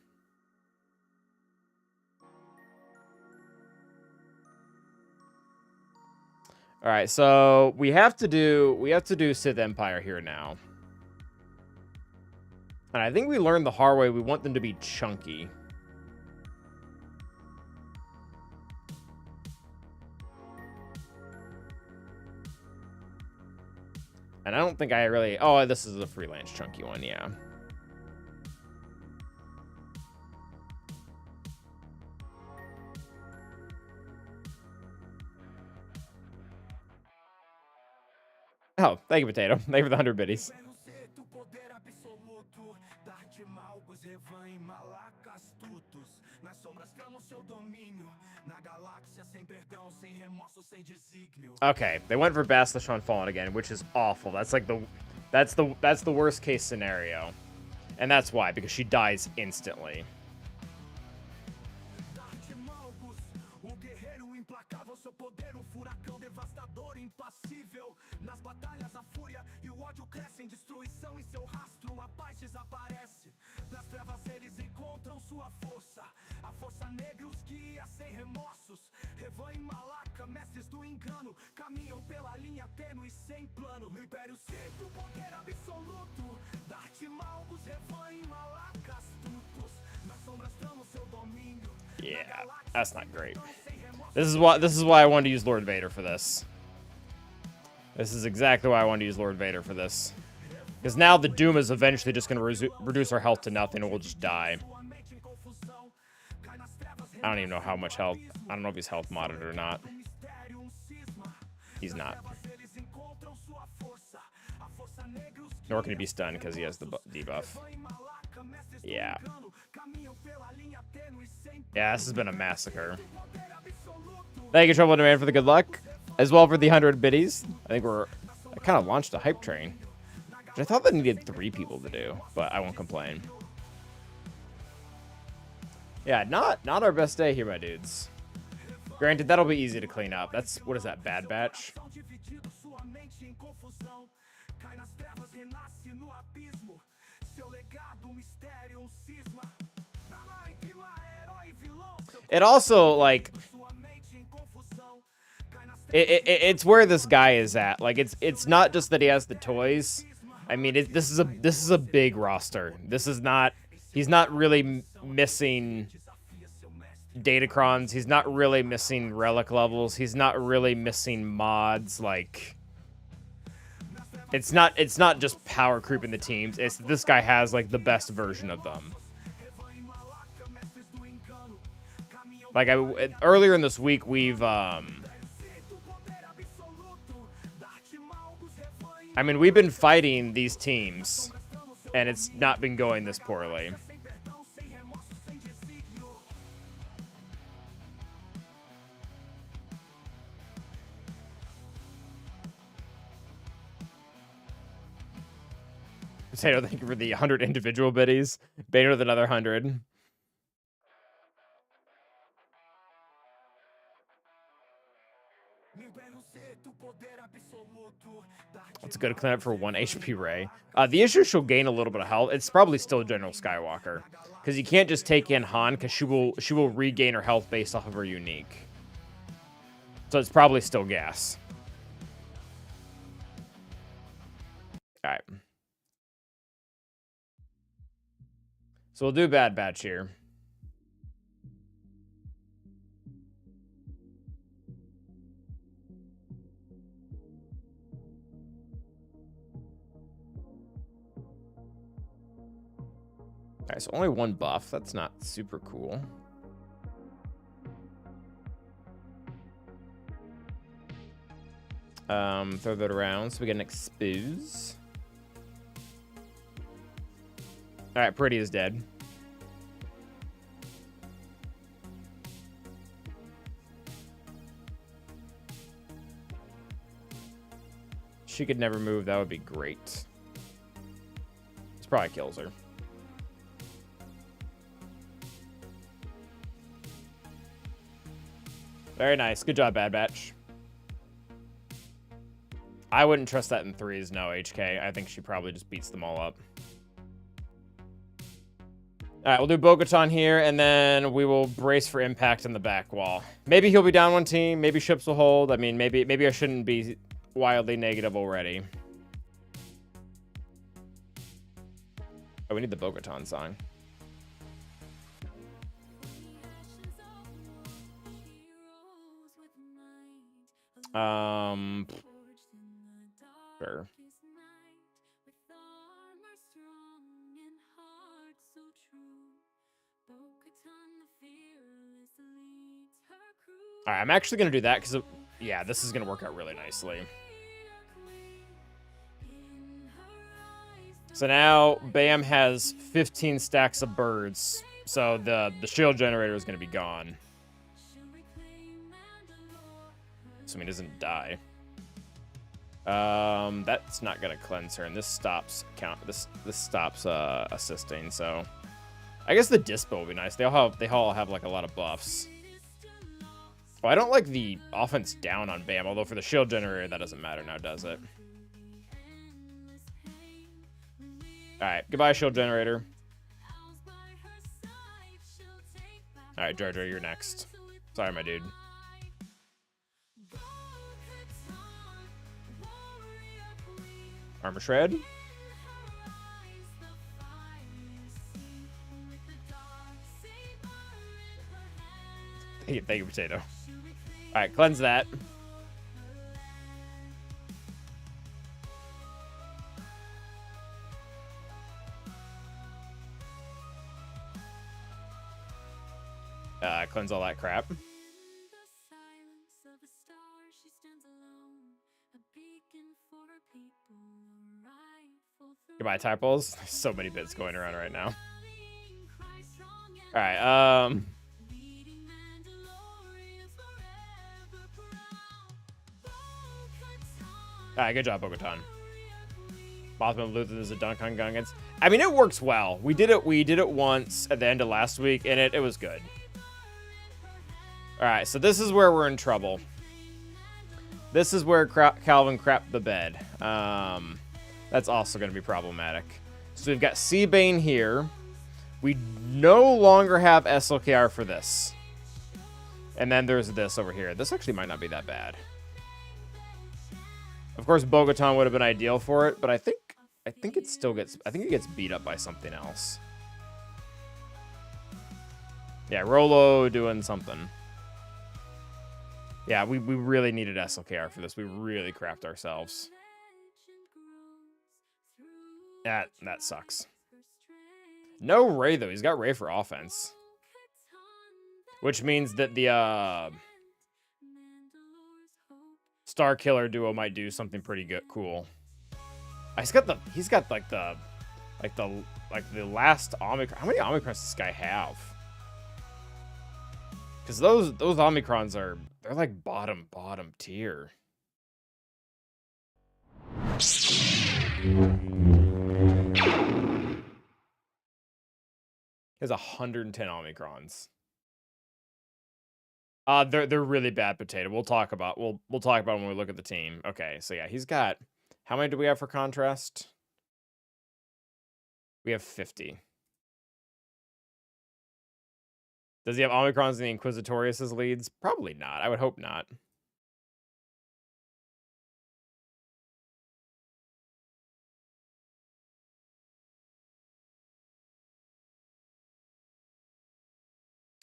All right, so we have to do Sith Empire here now. And I think we learned the hard way. We want them to be chunky. And I don't think I really... Oh, this is the freelance chunky one, yeah. Oh, thank you, Potato. Thank you for the 100 biddies. Okay, they went for Bastila Fallen again, which is awful. That's like that's the worst case scenario. And that's why, because she dies instantly. Yeah, that's not great. This is why I wanted to use Lord Vader for this. This is exactly why I wanted to use Lord Vader for this. Because now the Doom is eventually just going to reduce our health to nothing and we'll just die. I don't even know how much health. I don't know if he's health modded or not. He's not. Nor can he be stunned because he has the debuff. Yeah. Yeah, this has been a massacre. Thank you, Trouble Demand, for the good luck. As well for the 100 biddies. I kind of launched a hype train. Which I thought that needed 3 people to do, but I won't complain. Yeah, not our best day here, my dudes. Granted, that'll be easy to clean up. That's, what is that, Bad Batch? It also, like, it's where this guy is at. Like, it's not just that he has the toys. I mean, this is a big roster. This is not. He's not really missing Datacrons. He's not really missing relic levels. He's not really missing mods. Like, it's not just power creeping the teams. It's this guy has like the best version of them. Like earlier in this week, we've I mean, we've been fighting these teams, and it's not been going this poorly. Potato, thank you for the 100 individual biddies. Banner with another 100. It's a good cleanup for 1 HP Ray. The issue, she'll gain a little bit of health. It's probably still General Skywalker, because you can't just take in Han, because she will regain her health based off of her unique. So it's probably still gas. All right. So we'll do Bad Batch here. Alright, so only 1 buff. That's not super cool. Throw that around so we get an expose. Alright, Pretty is dead. She could never move. That would be great. This probably kills her. Very nice. Good job, Bad Batch. I wouldn't trust that in 3s, no, HK. I think she probably just beats them all up. Alright, we'll do Bo-Katan here, and then we will brace for impact in the back wall. Maybe he'll be down 1 team. Maybe ships will hold. I mean, maybe I shouldn't be wildly negative already. Oh, we need the Bo-Katan song. Sure. All right, I'm actually gonna do that because, yeah, this is gonna work out really nicely. So now Bam has 15 stacks of birds, so the shield generator is gonna be gone. So he doesn't die. That's not gonna cleanse her, and this stops this stops assisting. So I guess the Dispo will be nice. They all have like a lot of buffs. Oh, I don't like the offense down on Bam, although for the shield generator that doesn't matter now, does it? All right, goodbye shield generator. All right, Jar Jar, you're next. Sorry, my dude. Armor shred. Thank you, potato. All right, cleanse that. Cleanse all that crap. Goodbye, typos. There's so many bits going around right now. All right, all right, good job, Bo-Katan. Mothman Luther is a dunk on Gungans. I mean, it works well. We did it once at the end of last week, and it was good. All right, so this is where we're in trouble. This is where Calvin crapped the bed. That's also going to be problematic. So we've got Seabane here. We no longer have SLKR for this. And then there's this over here. This actually might not be that bad. Of course, Bo-Katan would have been ideal for it, but I think it still gets, I think it gets beat up by something else. Yeah, Rolo doing something. Yeah, we really needed SLKR for this. We really crapped ourselves. That sucks. No Ray, though. He's got Ray for offense. Which means that the Star Killer duo might do something pretty good, cool. He's got like the last Omicron. How many Omicrons does this guy have? Because those Omicrons they're like bottom tier. He has 110 Omicrons. They're really bad, potato. We'll talk about when we look at the team. Okay, so yeah, he's got, how many do we have for contrast? We have 50. Does he have Omicrons and the Inquisitorius as leads? Probably not. I would hope not.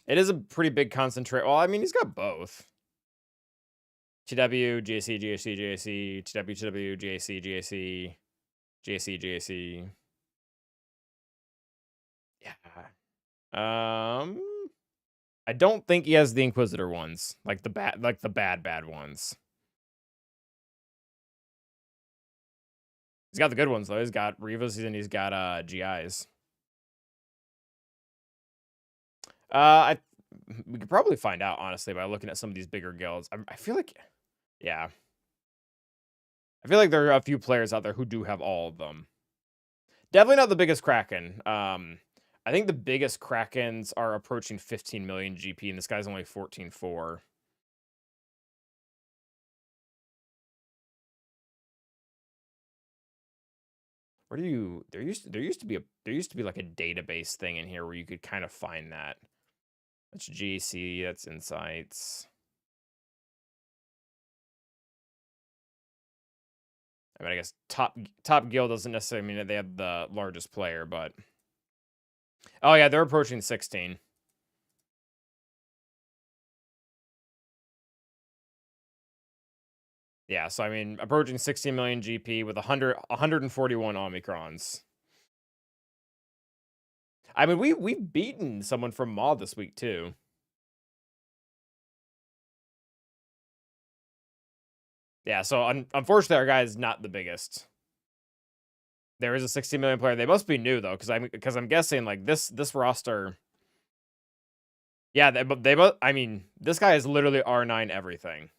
It is a pretty big concentrate. Well, I mean, he's got both. TW, GAC, GAC, GAC, TW, TW, GAC, GAC, GAC, GAC. Yeah. I don't think he has the Inquisitor ones, like the bad ones. He's got the good ones though. He's got Rivas and he's got GIs. We could probably find out, honestly, by looking at some of these bigger guilds. I feel like, yeah. I feel like there are a few players out there who do have all of them. Definitely not the biggest Kraken. I think the biggest Krakens are approaching 15 million GP, and this guy's only 14.4. Where do you? There used to be like a database thing in here where you could kind of find that. That's GC. That's insights. I mean, I guess top guild doesn't necessarily mean that they have the largest player, but Oh, yeah, they're approaching 16. Yeah, so I mean, approaching 16 million GP with 141 Omicrons. I mean, we've beaten someone from Maw this week too. Yeah, so unfortunately, our guy is not the biggest. There is a 60 million player. They must be new though, because I'm guessing like this roster. Yeah, they I mean, this guy is literally R9 everything.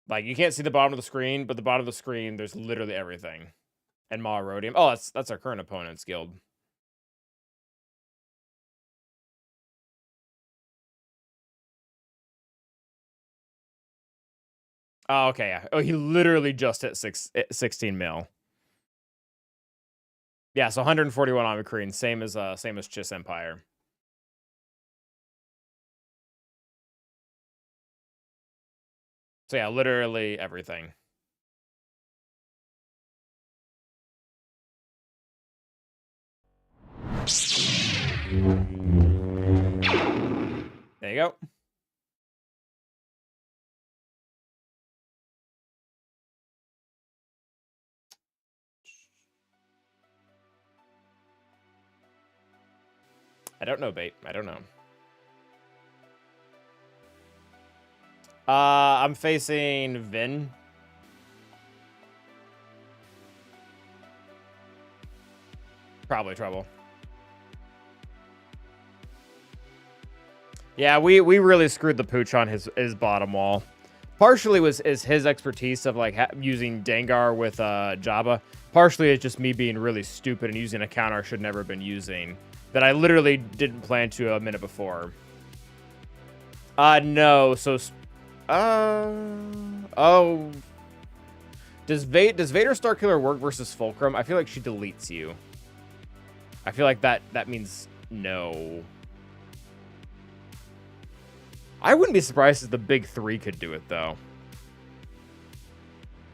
Like, you can't see the bottom of the screen, but the bottom of the screen, there's literally everything. And Maw Rhodium. Oh, that's our current opponent's guild. Oh, okay, yeah. Oh, he literally just hit 16 mil. Yeah, so 141 Omicrene, same as Chiss Empire. So yeah, literally everything. There you go. I don't know, Bait. I don't know. I'm facing Vin. Probably trouble. Yeah, we really screwed the pooch on his bottom wall. Partially is his expertise of like using Dengar with Jabba. Partially it's just me being really stupid and using a counter I should never have been using that I literally didn't plan to a minute before. No. So, oh, does Vader Starkiller work versus Fulcrum? I feel like she deletes you. I feel like that means no. I wouldn't be surprised if the big three could do it, though.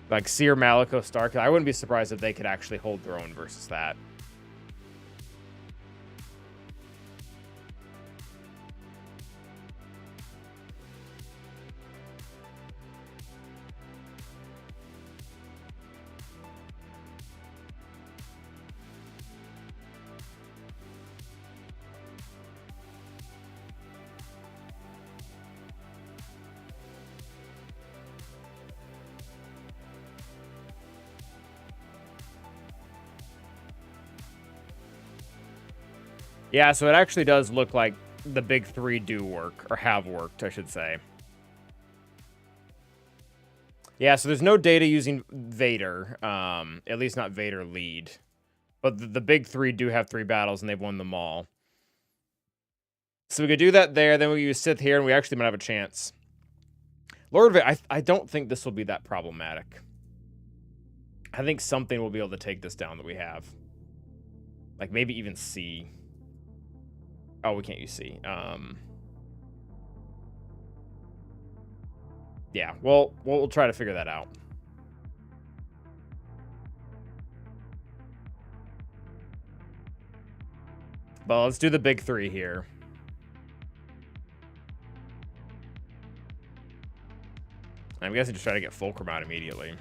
Like Seer, Maliko, Starkiller. I wouldn't be surprised if they could actually hold their own versus that. Yeah, so it actually does look like the big three do work, or have worked, I should say. Yeah, so there's no data using Vader, at least not Vader lead. But the big three do have 3 battles, and they've won them all. So we could do that there, then we use Sith here, and we actually might have a chance. Lord Vader, I don't think this will be that problematic. I think something will be able to take this down that we have. Like, maybe even C. Oh, we can't use C. Yeah, well, we'll try to figure that out. But let's do the big three here. I'm guessing just try to get Fulcrum out immediately.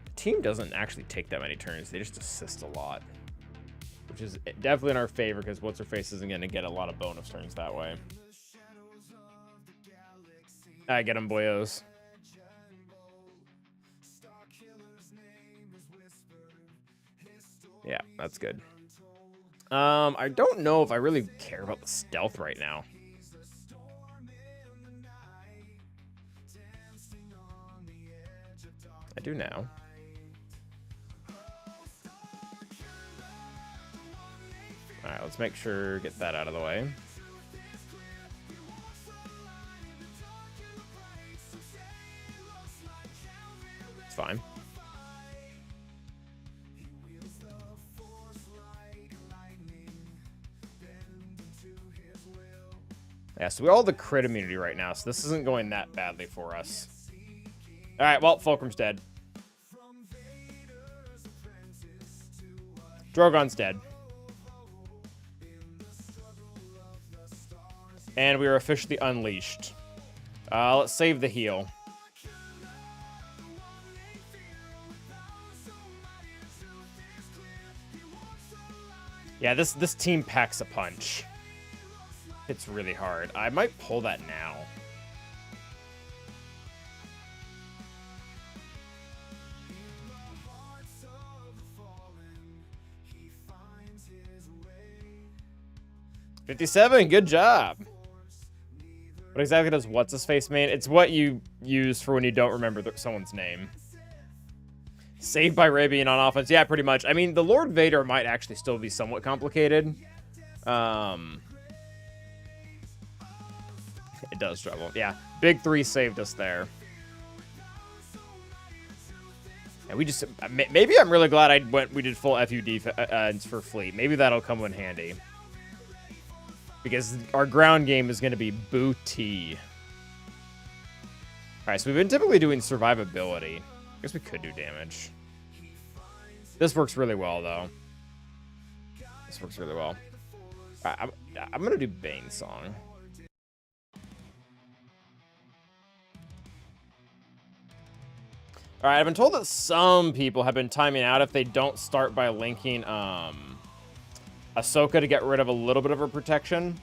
The team doesn't actually take that many turns. They just assist a lot. Which is definitely in our favor, because What's-Her-Face isn't going to get a lot of bonus turns that way. I get him, boyos. Yeah, that's good. I don't know if I really care about the stealth right now. I do now. Alright, let's make sure, get that out of the way. It's fine. Yeah, so we all have the crit immunity right now, so this isn't going that badly for us. Alright, well, Fulcrum's dead. Drogon's dead. And we are officially unleashed. Let's save the heal. Yeah, this team packs a punch. It's really hard. I might pull that now. $57, good job. What exactly does what's-his-face mean? It's what you use for when you don't remember someone's name. Saved by Ray being on offense. Yeah, pretty much. I mean, the Lord Vader might actually still be somewhat complicated. It does struggle. Yeah, Big 3 saved us there. And we just... Maybe I'm really glad we did full FU defense for Fleet. Maybe that'll come in handy. Because our ground game is going to be booty. Alright, so we've been typically doing survivability. I guess we could do damage. This works really well, though. This works really well. Alright, I'm going to do Bane Song. Alright, I've been told that some people have been timing out if they don't start by linking Ahsoka to get rid of a little bit of her protection.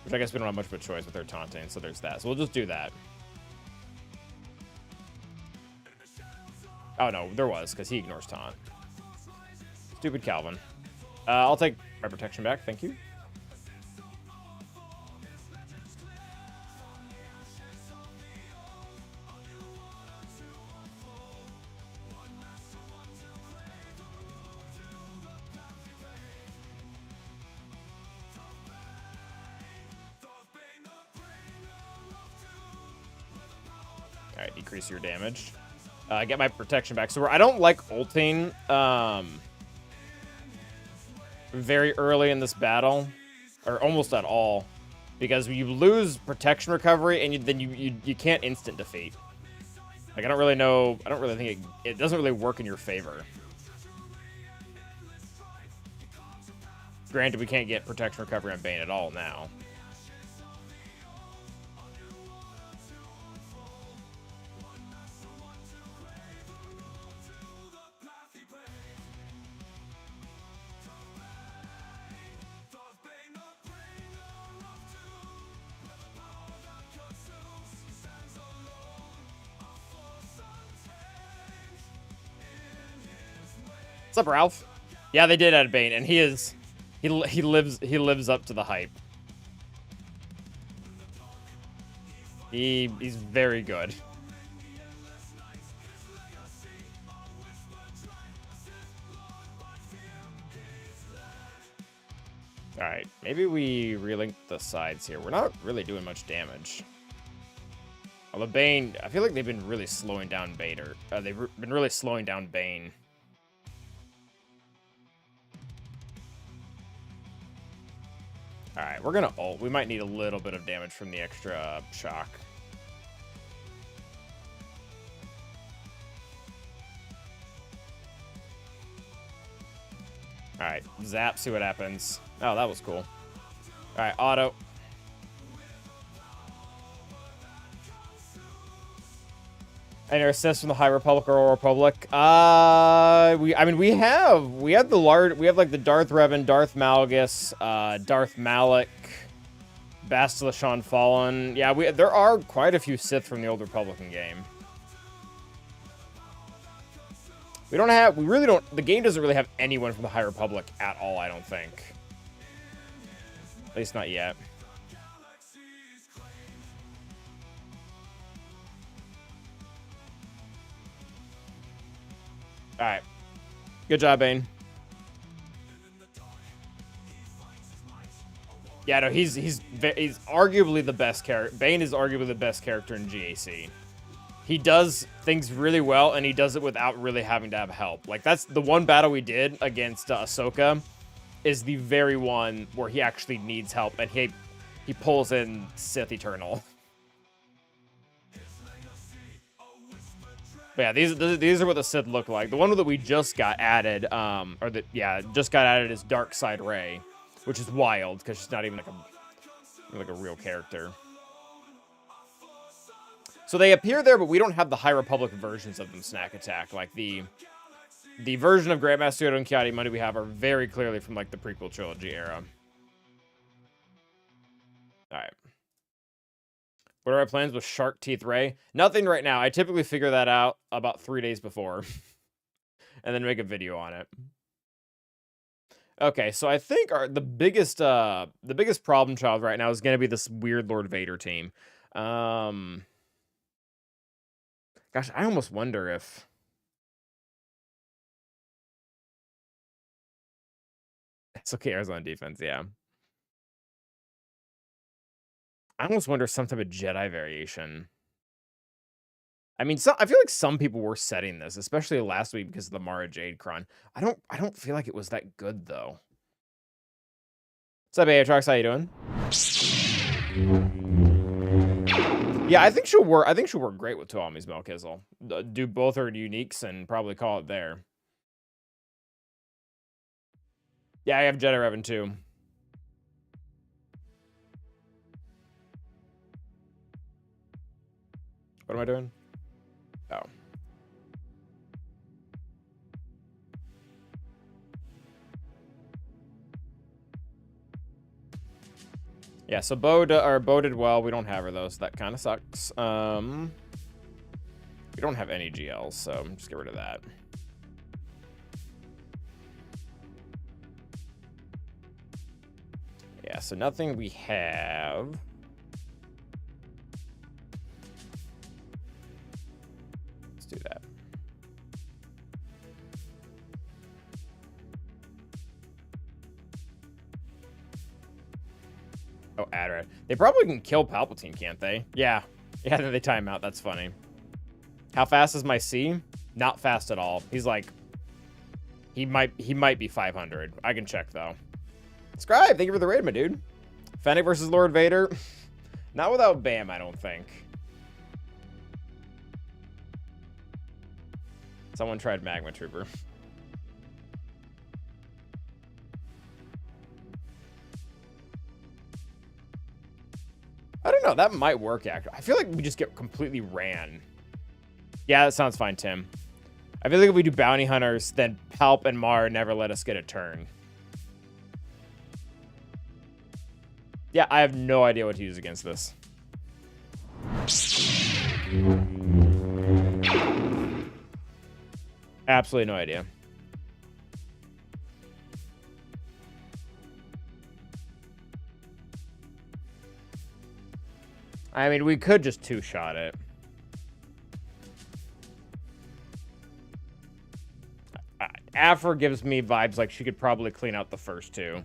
Which I guess we don't have much of a choice with her taunting, so there's that. So we'll just do that. Oh, no, there was, because he ignores taunt. Stupid Calvin. I'll take my protection back, thank you. Alright, decrease your damage. Get my protection back. So I don't like ulting very early in this battle, or almost at all, because you lose protection recovery and then you can't instant defeat. Like, I don't really know. I don't really think it doesn't really work in your favor. Granted, we can't get protection recovery on Bane at all now. What's up, Ralph? Yeah, they did add Bane, and he lives up to the hype. He's very good. All right, maybe we relink the sides here. We're not really doing much damage. Although Bane, I feel like they've been really slowing down Vader. They've been really slowing down Bane. Alright, we're gonna ult. We might need a little bit of damage from the extra shock. Alright, zap, see what happens. Oh, that was cool. Alright, auto. Any assist from the High Republic or Old Republic? We have like the Darth Revan, Darth Malgus, Darth Malak, Bastila Fallen. Yeah, there are quite a few Sith from the Old Republican game. We really don't, the game doesn't really have anyone from the High Republic at all, I don't think. At least not yet. Alright. Good job, Bane. Yeah, no, he's arguably the best character. Bane is arguably the best character in GAC. He does things really well, and he does it without really having to have help. Like, that's the one battle we did against Ahsoka is the very one where he actually needs help, and he pulls in Sith Eternal. But yeah, these are what the Sith look like. The one that we just got added, just got added is Dark Side Rey, which is wild because she's not even like a real character. So they appear there, but we don't have the High Republic versions of them. Snack Attack, like the version of Grandmaster Yoda and Ki-Adi-Mundi we have are very clearly from like the prequel trilogy era. All right. What are our plans with Shark Teeth Rey? Nothing right now. I typically figure that out about 3 days before, and then make a video on it. Okay, so I think the biggest problem child right now is going to be this weird Lord Vader team. Gosh, I almost wonder if it's okay. Arizona defense, yeah. I almost wonder some type of Jedi variation. I mean, I feel like some people were setting this, especially last week because of the Mara Jade Cron. I don't feel like it was that good though. What's up, Atrox? How you doing? Yeah, I think she'll work. I think she'll work great with Tuami's Melkizzle. Do both her uniques and probably call it there. Yeah, I have Jedi Revan too. What am I doing? Oh. Yeah, so Bo did well. We don't have her though, so that kind of sucks. We don't have any GLs, so just get rid of that. Yeah, so nothing we have. Let's do that. Oh, Adred. They probably can kill Palpatine, can't they? Yeah. Yeah, then they time out. That's funny. How fast is my C? Not fast at all. He's like... He might be 500. I can check, though. Scribe, thank you for the raid, my dude. Fennec versus Lord Vader. Not without Bam, I don't think. Someone tried Magma Trooper. I don't know. That might work, actually. I feel like we just get completely ran. Yeah, that sounds fine, Tim. I feel like if we do Bounty Hunters, then Palp and Mar never let us get a turn. Yeah, I have no idea what to use against this. Absolutely no idea. I mean, we could just two-shot it. Afra gives me vibes like she could probably clean out the first two.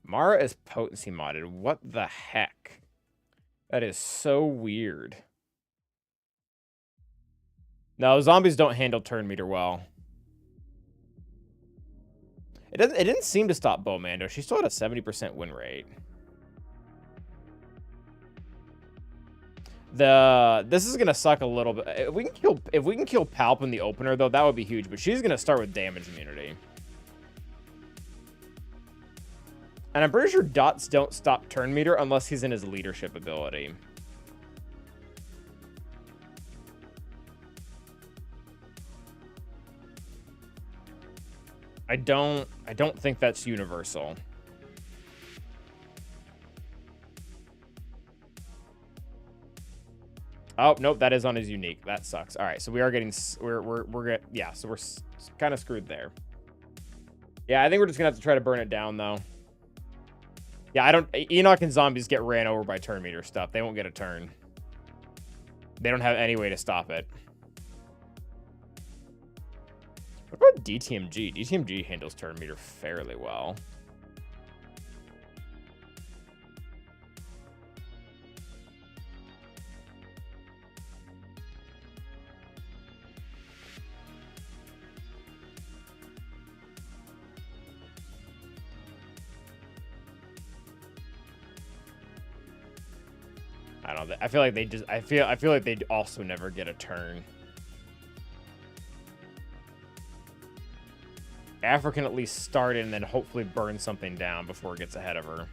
Mara is potency modded. What the heck? That is so weird. No, zombies don't handle turn meter well. It didn't seem to stop Bomando. She still had a 70% win rate. This is gonna suck a little bit. If we can kill Palp in the opener though, that would be huge. But she's gonna start with damage immunity. And I'm pretty sure dots don't stop turn meter unless he's in his leadership ability. I don't think that's universal. Oh, nope, that is on his unique. That sucks. All right, so we are getting yeah, so we're kind of screwed there. Yeah, I think we're just going to have to try to burn it down though. Yeah, Enoch and zombies get ran over by turn meter stuff. They won't get a turn. They don't have any way to stop it. What about DTMG? DTMG handles turn meter fairly well. I don't know. I feel like they just. I feel like they'd also never get a turn. Afra can at least start it and then hopefully burn something down before it gets ahead of her.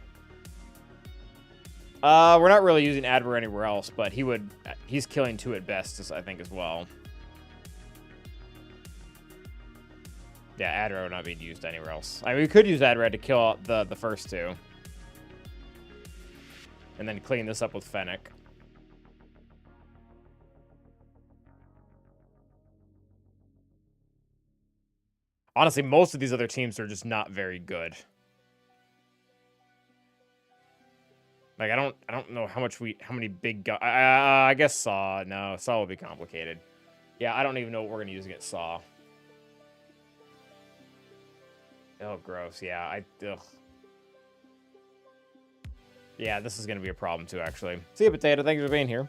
We're not really using Adver anywhere else, but he's killing 2 at best, I think, as well. Yeah, Adver not being used anywhere else. I mean, we could use Adver to kill the first 2. And then clean this up with Fennec. Honestly, most of these other teams are just not very good. Like, I don't know how many big guns. I guess Saw. No, Saw will be complicated. Yeah, I don't even know what we're gonna use against Saw. Oh, gross. Yeah, ugh. Yeah, this is gonna be a problem too, actually. See you, Potato. Thanks for being here.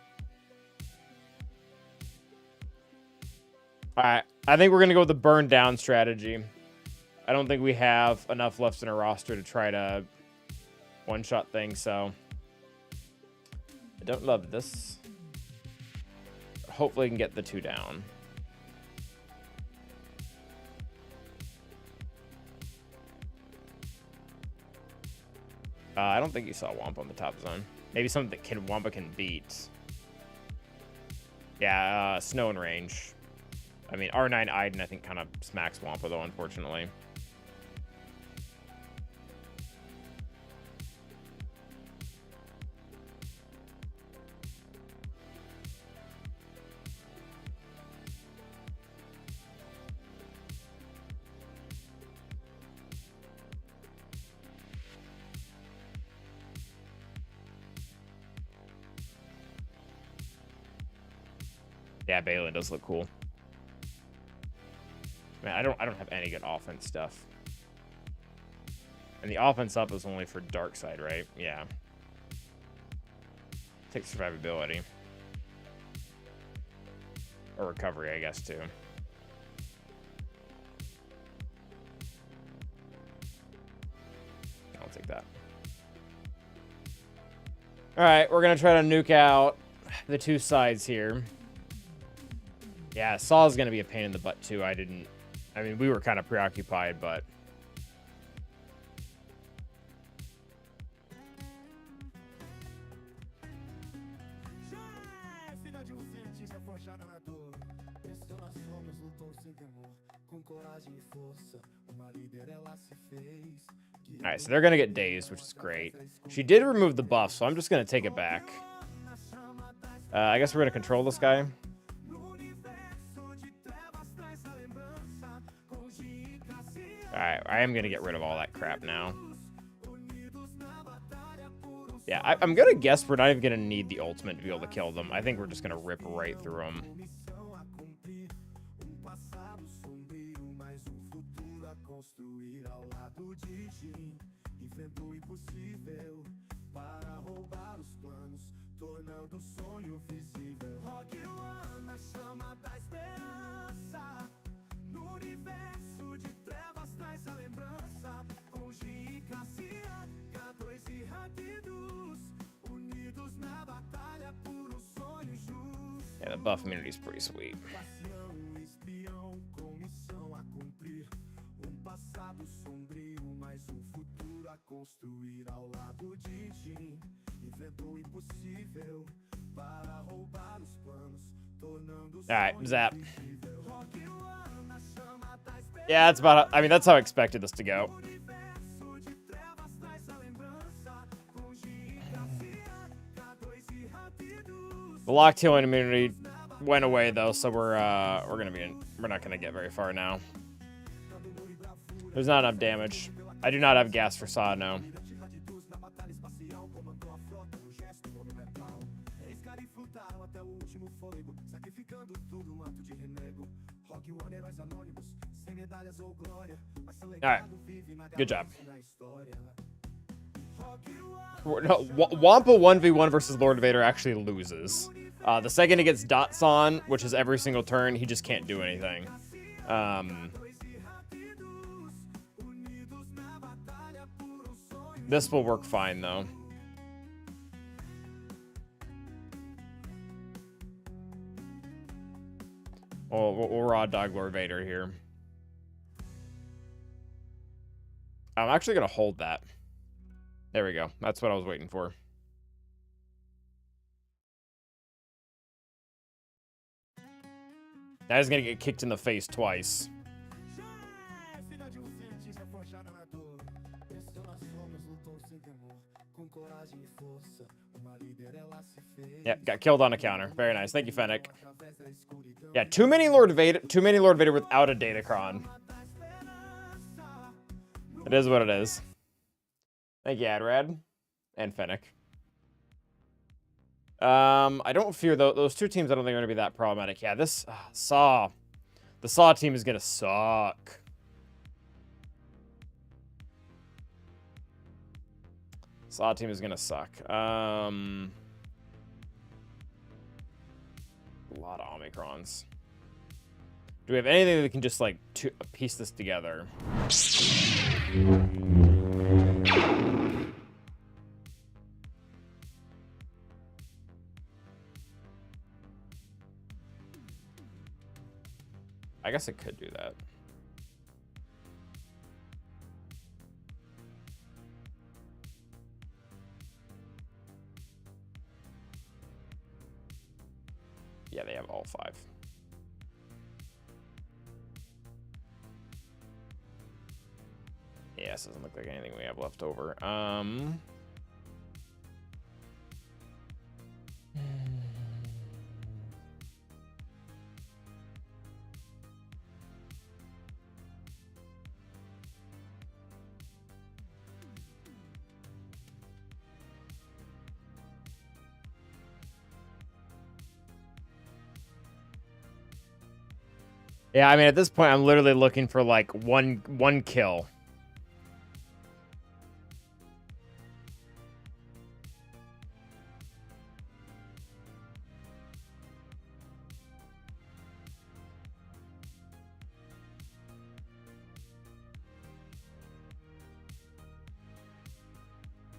All right, I think we're gonna go with the burn down strategy. I don't think we have enough left in our roster to try to one-shot things, so I don't love this. Hopefully, we can get the 2 down. I don't think you saw Wampa on the top zone. Maybe something that Wampa can beat. Yeah, Snow and Range. I mean, R9 Iden, I think, kind of smacks Wampa, though, unfortunately. Yeah, Balin does look cool. Man, I don't have any good offense stuff. And the offense up is only for dark side, right? Yeah. Take survivability. Or recovery, I guess, too. I'll take that. Alright, we're gonna try to nuke out the 2 sides here. Yeah, Saw's gonna be a pain in the butt, too. I mean, we were kind of preoccupied, but... Alright, so they're gonna get dazed, which is great. She did remove the buff, so I'm just gonna take it back. I guess we're gonna control this guy. Alright, I am gonna get rid of all that crap now. Yeah, I'm gonna guess we're not even gonna need the ultimate to be able to kill them. I think we're just gonna rip right through them. Yeah, the buff immunity is pretty sweet. Alright, zap. Yeah, that's about, I mean, that's how I expected this to go. The locked healing immunity went away though, so we're not gonna get very far now. There's not enough damage. I do not have gas for Saw, no. Alright. Good job. No, Wampa 1v1 versus Lord Vader actually loses. The second he gets dots on, which is every single turn, he just can't do anything. This will work fine, though. We'll raw dog Lord Vader here. I'm actually going to hold that. There we go. That's what I was waiting for. Now he's going to get kicked in the face twice. Yep, got killed on a counter. Very nice. Thank you, Fennec. Yeah, too many Lord Vader without a Datacron. It is what it is. Thank you, Adrad. And Fennec. I don't fear those two teams. I don't think are going to be that problematic. Yeah, this Saw. The Saw team is going to suck. Saw team is going to suck. A lot of Omicrons. Do we have anything that can just, like, piece this together? I guess it could do that. Yeah, they have all 5. Yeah, this doesn't look like anything we have left over. Yeah, I mean, at this point, I'm literally looking for, like, one kill.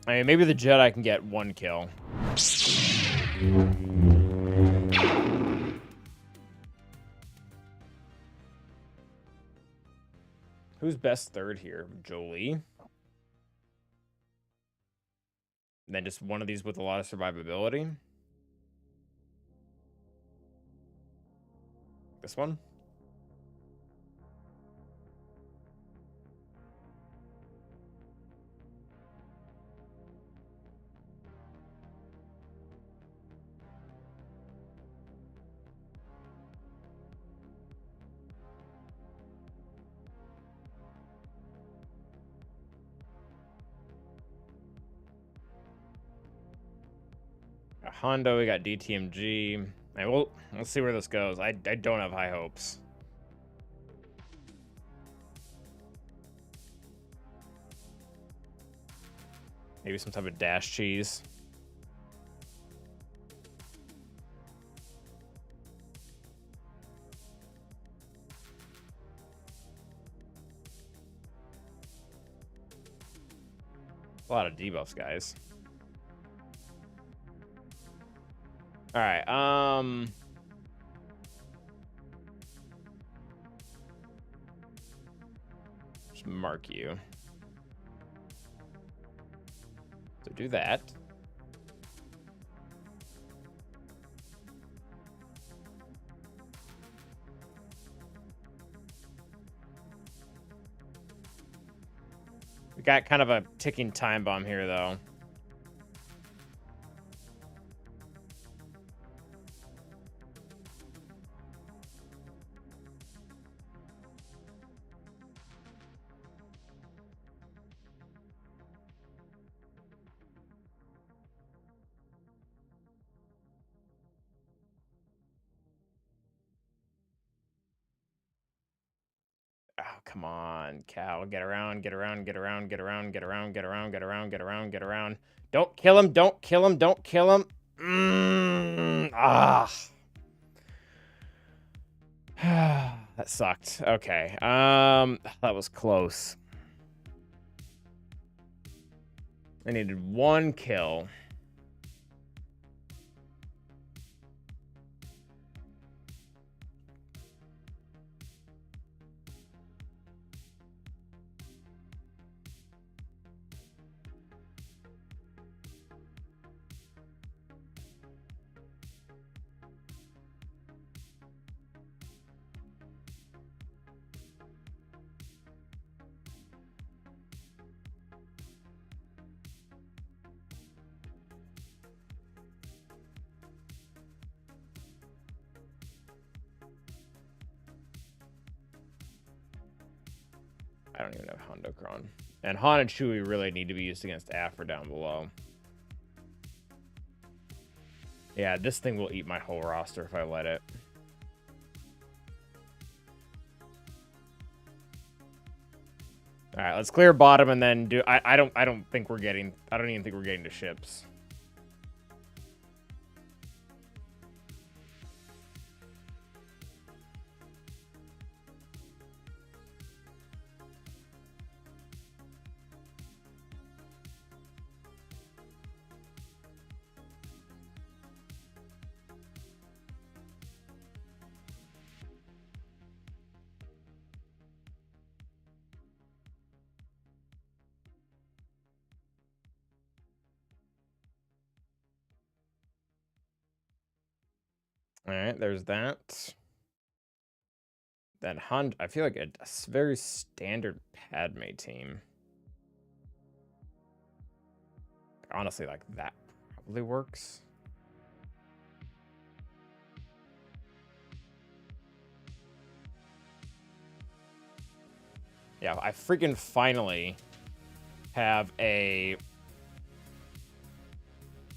I mean, maybe the Jedi can get 1 kill. Who's best third here? Jolie. And then just one of these with a lot of survivability. This one. Got Hondo, we got DTMG. And we'll see where this goes. I don't have high hopes. Maybe some type of dash cheese. A lot of debuffs, guys. All right, just mark you. So do that. We got kind of a ticking time bomb here, though. Oh, come on, Cal. Get around, get around, get around, get around, get around, get around, get around, get around, get around. Don't kill him, don't kill him, don't kill him. That sucked. Okay. That was close. I needed 1 kill. I don't even know Hondokron. And Han and Chewie really need to be used against Afra down below. Yeah, this thing will eat my whole roster if I let it. All right, let's clear bottom and then do. I don't even think we're getting to ships. All right, there's that. Then Han, I feel like a very standard Padme team. Honestly, like that probably works. Yeah, I freaking finally have a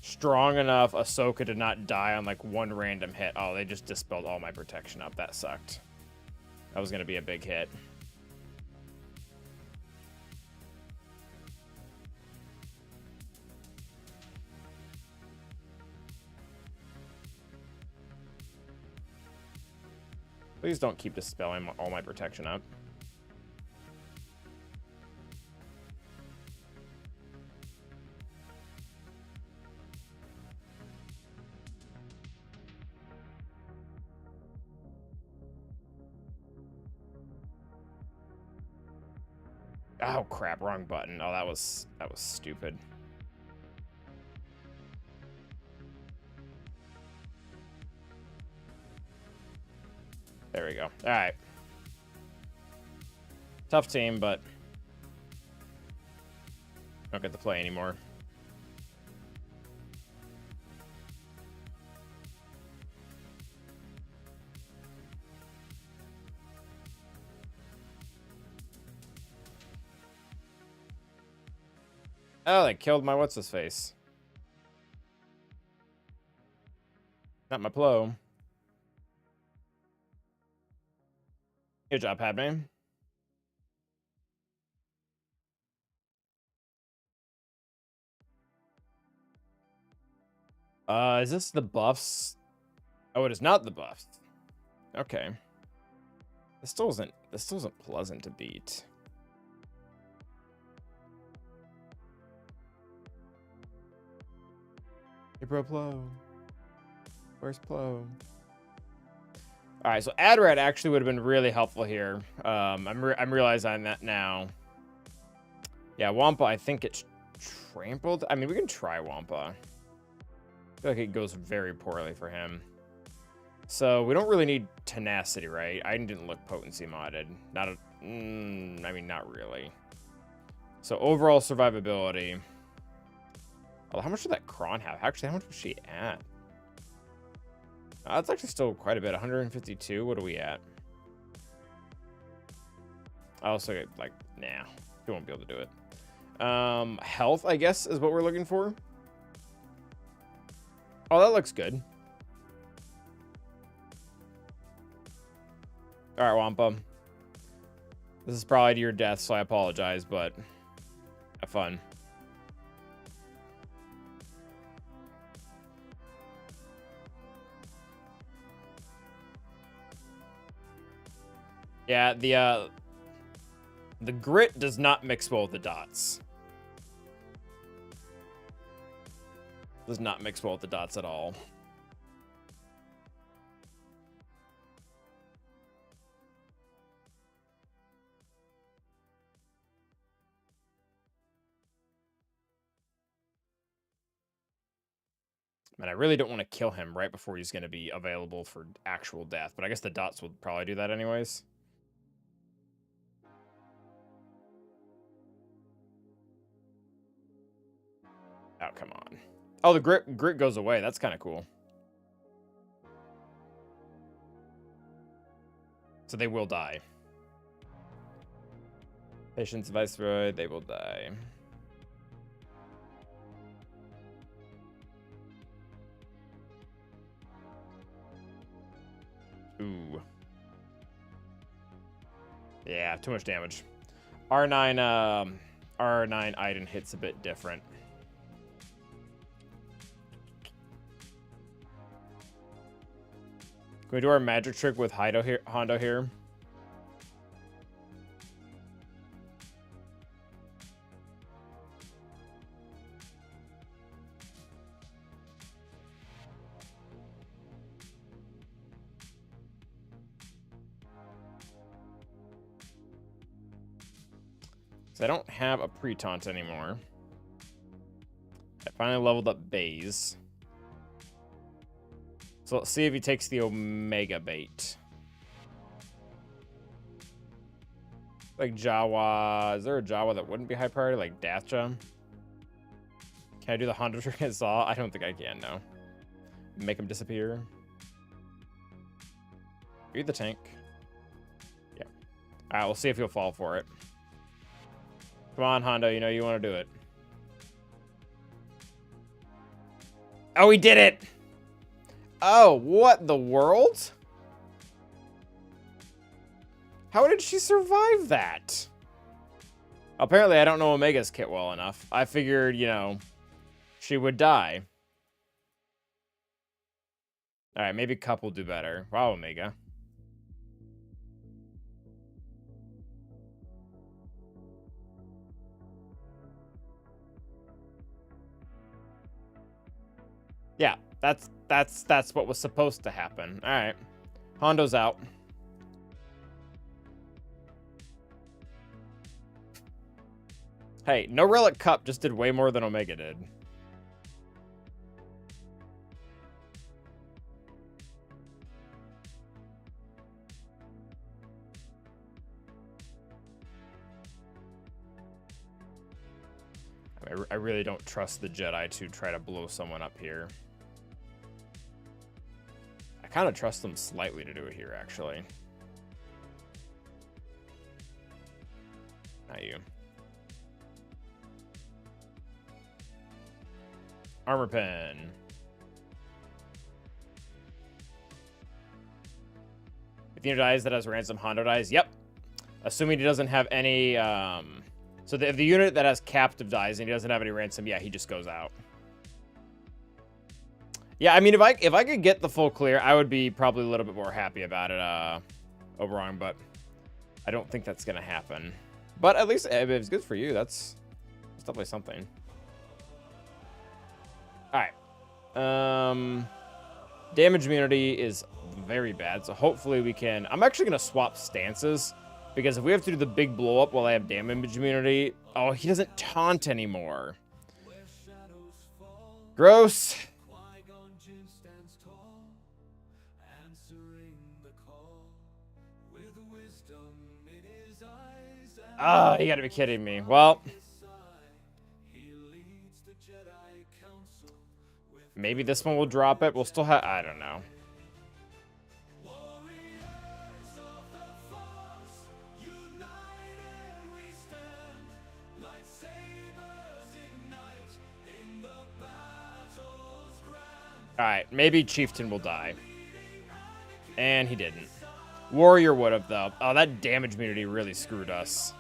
strong enough Ahsoka to not die on like one random hit. Oh, they just dispelled all my protection up. That sucked. That was going to be a big hit. Please don't keep dispelling all my protection up. Oh crap, wrong button. Oh, that was stupid. There we go. All right. Tough team, but don't get to play anymore. Oh, they killed my what's-his-face. Not my Plo. Good job, Padme. Is this the buffs? Oh, it is not the buffs. Okay. This still isn't pleasant to beat. Hey, bro, Plo. Where's Plo? All right, so Adrat actually would have been really helpful here. I'm realizing that now. Yeah, Wampa, I think it's trampled. I mean, we can try Wampa. I feel like it goes very poorly for him. So we don't really need tenacity, right? I didn't look potency modded. I mean, not really. So overall survivability. Oh, how much did that Kron have? Actually, how much was she at? That's actually still quite a bit. 152. What are we at? I also get like, nah, you won't be able to do it. Health, I guess, is what we're looking for. Oh, that looks good. All right, Wampa. This is probably to your death, so I apologize, but have fun. Yeah, the grit does not mix well with the dots. Does not mix well with the dots at all. Man, I really don't want to kill him right before he's going to be available for actual death, but I guess the dots will probably do that anyways. Oh, come on. Oh, the grit goes away. That's kind of cool. So they will die. Patience, Viceroy, they will die. Ooh. Yeah, too much damage. R9 Iden hits a bit different. Can we do our magic trick with Hondo here? I don't have a pre-taunt anymore. I finally leveled up Baze. So let's see if he takes the Omega bait. Like Jawa. Is there a Jawa that wouldn't be high priority? Like Dacha? Can I do the Honda trick I saw? I don't think I can, no. Make him disappear. Are you the tank? Yeah. Alright, we'll see if he'll fall for it. Come on, Hondo, you know you want to do it. Oh, he did it! Oh, what the world? How did she survive that? Apparently, I don't know Omega's kit well enough. I figured, you know, she would die. Alright, maybe Cup will do better. Wow, Omega. Yeah, that's what was supposed to happen. All right, Hondo's out. Hey, no Relic Cup just did way more than Omega did. I really don't trust the Jedi to try to blow someone up here. I kind of trust them slightly to do it here, actually. Not you. Armor pen. If Athena dies, that has ransom. Hondo dies. Yep. Assuming he doesn't have any... So if the unit that has captive dies and he doesn't have any ransom, yeah, he just goes out. Yeah, I mean, if I could get the full clear, I would be probably a little bit more happy about it, Oberon, but I don't think that's gonna happen. But at least if it's good for you, that's definitely something. All right. Damage immunity is very bad, so hopefully we can... I'm actually gonna swap stances. Because if we have to do the big blow up while I have damage immunity... Oh, he doesn't taunt anymore. Gross. Ah, you gotta be kidding me. Well... Maybe this one will drop it. We'll still have... I don't know. Alright, maybe Chieftain will die. And he didn't. Warrior would have, though. Oh, that damage immunity really screwed us.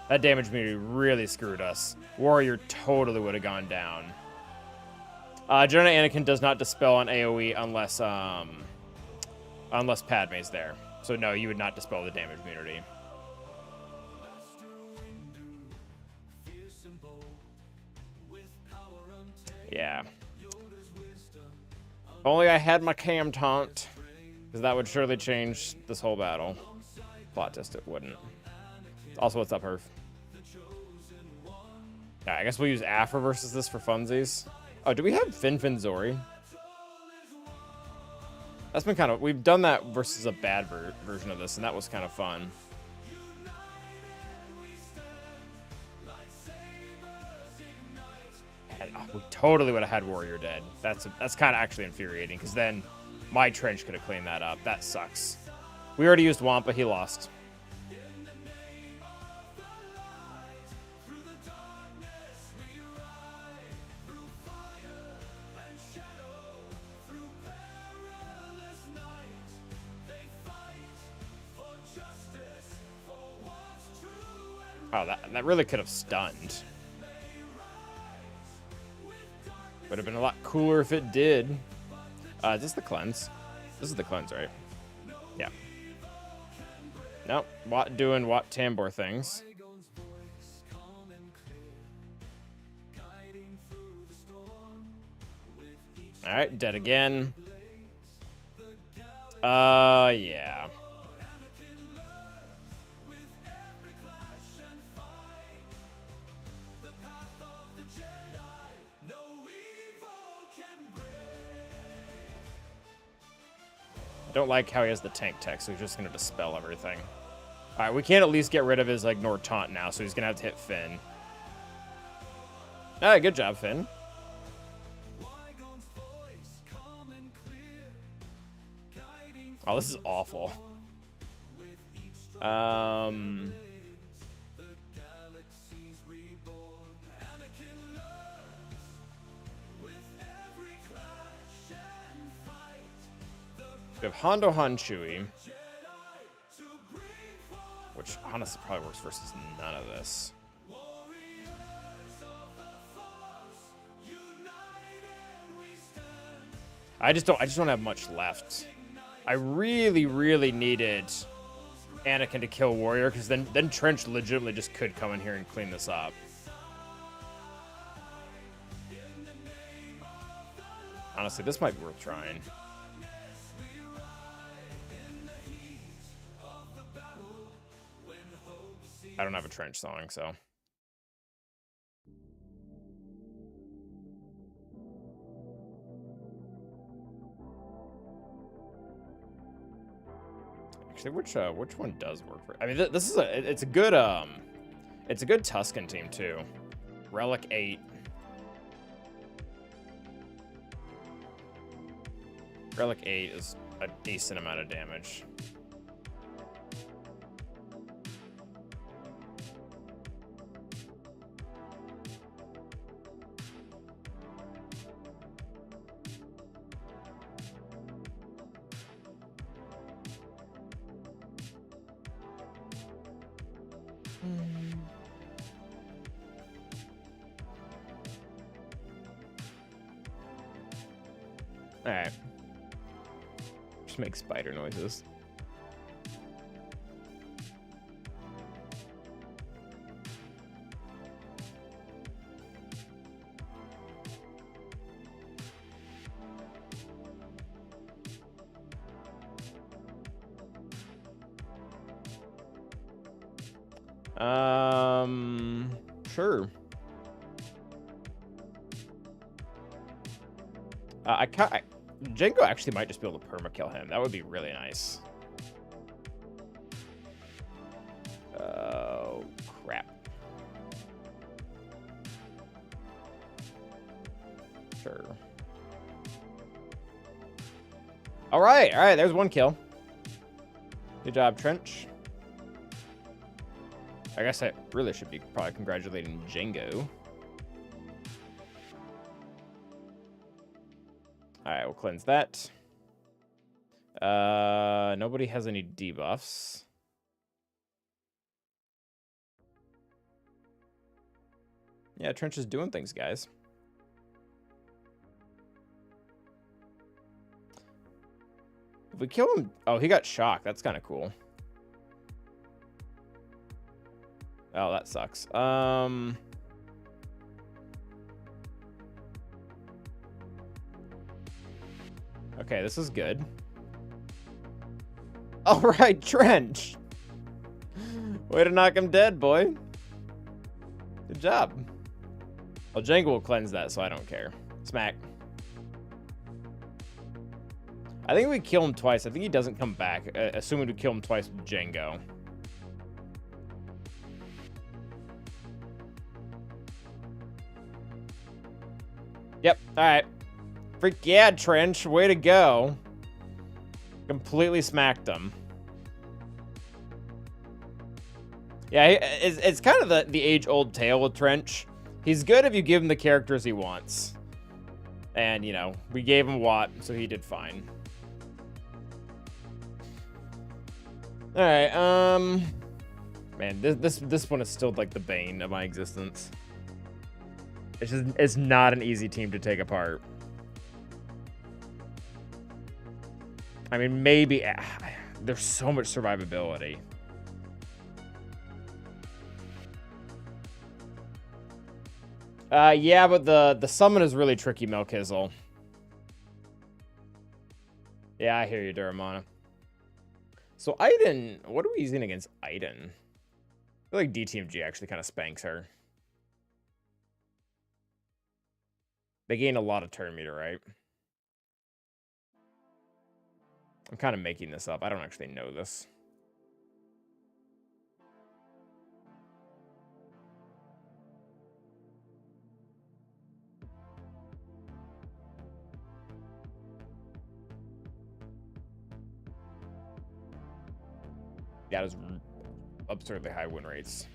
That damage immunity really screwed us. Warrior totally would have gone down. Jedi Anakin does not dispel on AoE unless Padme's there. So no, you would not dispel the damage immunity. Yeah. If only I had my cam taunt, because that would surely change this whole battle. Plot twist, it wouldn't. Also, what's up, Herf? Yeah, I guess we'll use Afra versus this for funsies. Oh, do we have Fin Zori? That's been kind of... We've done that versus a bad version of this, and that was kind of fun. And, oh, we totally would have had Warrior dead. That's kind of actually infuriating, because then my trench could have cleaned that up. That sucks. We already used Wampa. He lost. Oh, that really could have stunned. Would have been a lot cooler if it did. Is this the cleanse? This is the cleanse, right? Yeah. Nope. Watt doing Watt Tambor things. Alright, dead again. Yeah. Don't like how he has the tank tech, so he's just gonna dispel everything. Alright, we can't at least get rid of his, like, Nord taunt now, so he's gonna have to hit Finn. Alright, good job, Finn. Oh, this is awful. We have Hondo Hanshui, which honestly probably works versus none of this. I just don't have much left. I really needed Anakin to kill Warrior, because then Trench legitimately just could come in here and clean this up. Honestly, this might be worth trying. I don't have a Trench song, so. Actually, which one does work for? I mean, this is it's a good Tusken team too. Relic 8. Relic 8 is a decent amount of damage. Alright. Just make spider noises. Sure. Jango actually might just be able to permakill him. That would be really nice. Oh, crap. Sure. All right, there's one kill. Good job, Trench. I guess I really should be probably congratulating Jango. Alright, we'll cleanse that. Nobody has any debuffs. Yeah, Trench is doing things, guys. If we kill him... Oh, he got shocked. That's kind of cool. Oh, that sucks. Okay, this is good. All right, Trench. Way to knock him dead, boy. Good job. Well, Jango will cleanse that, so I don't care. Smack. I think we kill him twice. I think he doesn't come back, assuming we kill him twice with Jango. Yep, all right. Freak yeah, Trench. Way to go. Completely smacked him. Yeah, it's kind of the age-old tale with Trench. He's good if you give him the characters he wants. And, you know, we gave him Watt, so he did fine. Alright, Man, this one is still like the bane of my existence. It's not an easy team to take apart. I mean, maybe there's so much survivability. Yeah, but the summon is really tricky, Melkizzle. Yeah, I hear you, Duramana. So Aiden, what are we using against Aiden? I feel like DTMG actually kind of spanks her. They gain a lot of turn meter, right? I'm kind of making this up. I don't actually know this. Yeah, there's absurdly high win rates.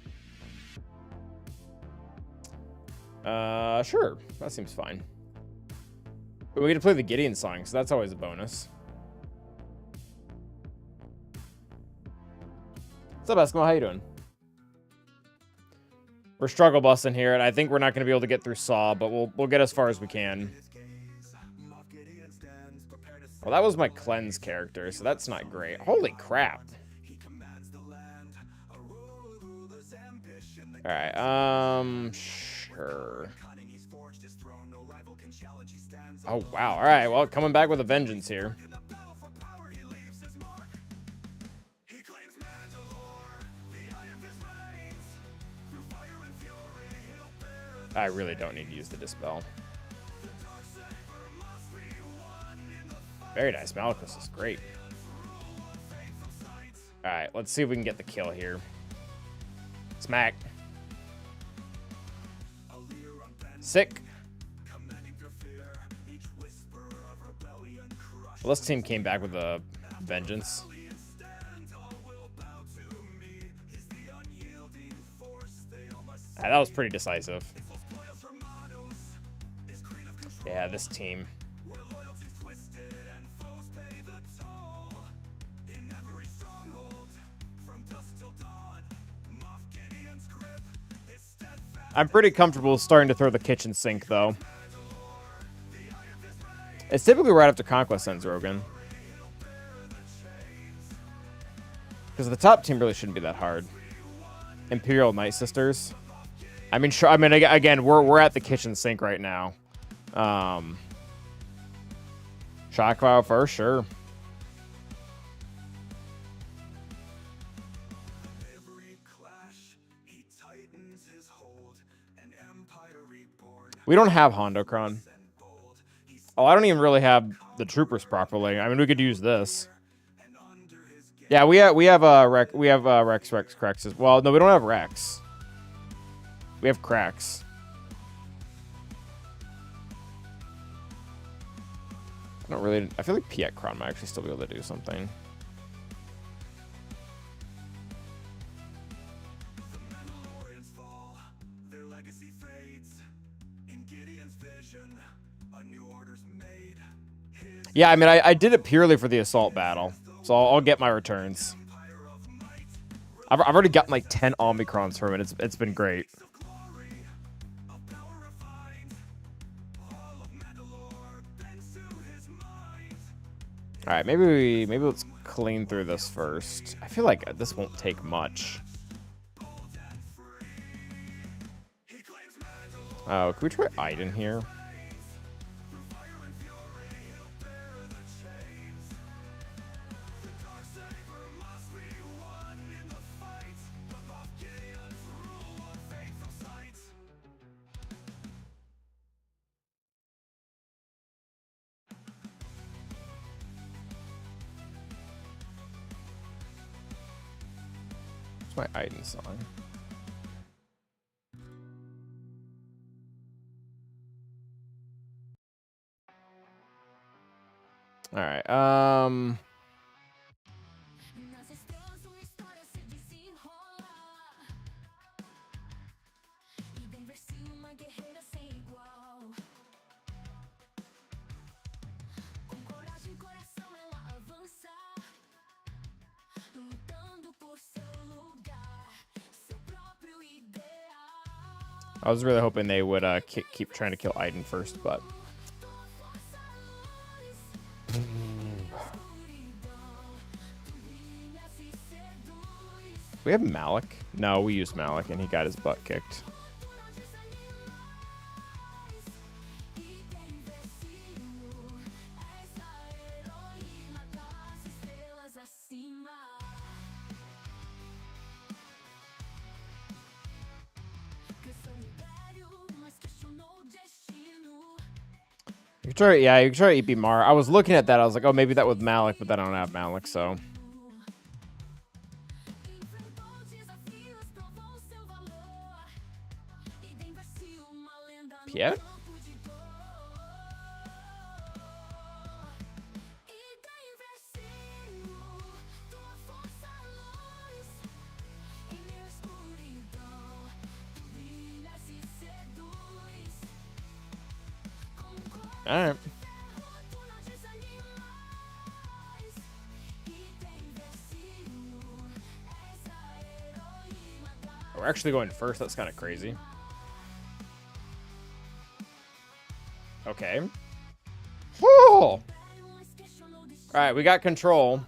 Sure. That seems fine. But we get to play the Gideon song, so that's always a bonus. What's up, Eskimo? How you doing? We're struggle busting here, and I think we're not going to be able to get through Saw, but we'll get as far as we can. Well, that was my cleanse character, so that's not great. Holy crap. Alright, sure. Oh, wow. Alright, well, coming back with a vengeance here. I really don't need to use the Dispel. Very nice. Malicus is great. Alright, let's see if we can get the kill here. Smack. Sick. Well, this team came back with a vengeance. That was pretty decisive. Yeah, this team. I'm pretty comfortable starting to throw the kitchen sink, though. It's typically right after Conquest ends, Rogan. Because the top team really shouldn't be that hard. Imperial Night Sisters. I mean, sure. I mean, again, we're at the kitchen sink right now. Shock Vial first, sure. We don't have Hondokron. Oh, I don't even really have the troopers properly. I mean, we could use this. Yeah, we have Rex Cracks as well. No, we don't have Rex. We have Cracks. I don't really. I feel like Pietcron might actually still be able to do something. Yeah, I mean, I did it purely for the assault battle, so I'll get my returns. I've already gotten like 10 Omicrons from it. It's been great. All right, maybe let's clean through this first. I feel like this won't take much. Oh, can we try Aiden here? My Aiden song. All right. I was really hoping they would keep trying to kill Aiden first, but... We have Malik? No, we used Malik, and he got his butt kicked. You can try, yeah, you can try EP Mar. I was looking at that. I was like, oh, maybe that with Malik, but then I don't have Malik, so. Yeah. All right. We're actually going first. That's kind of crazy. Okay. Woo! All right, we got control.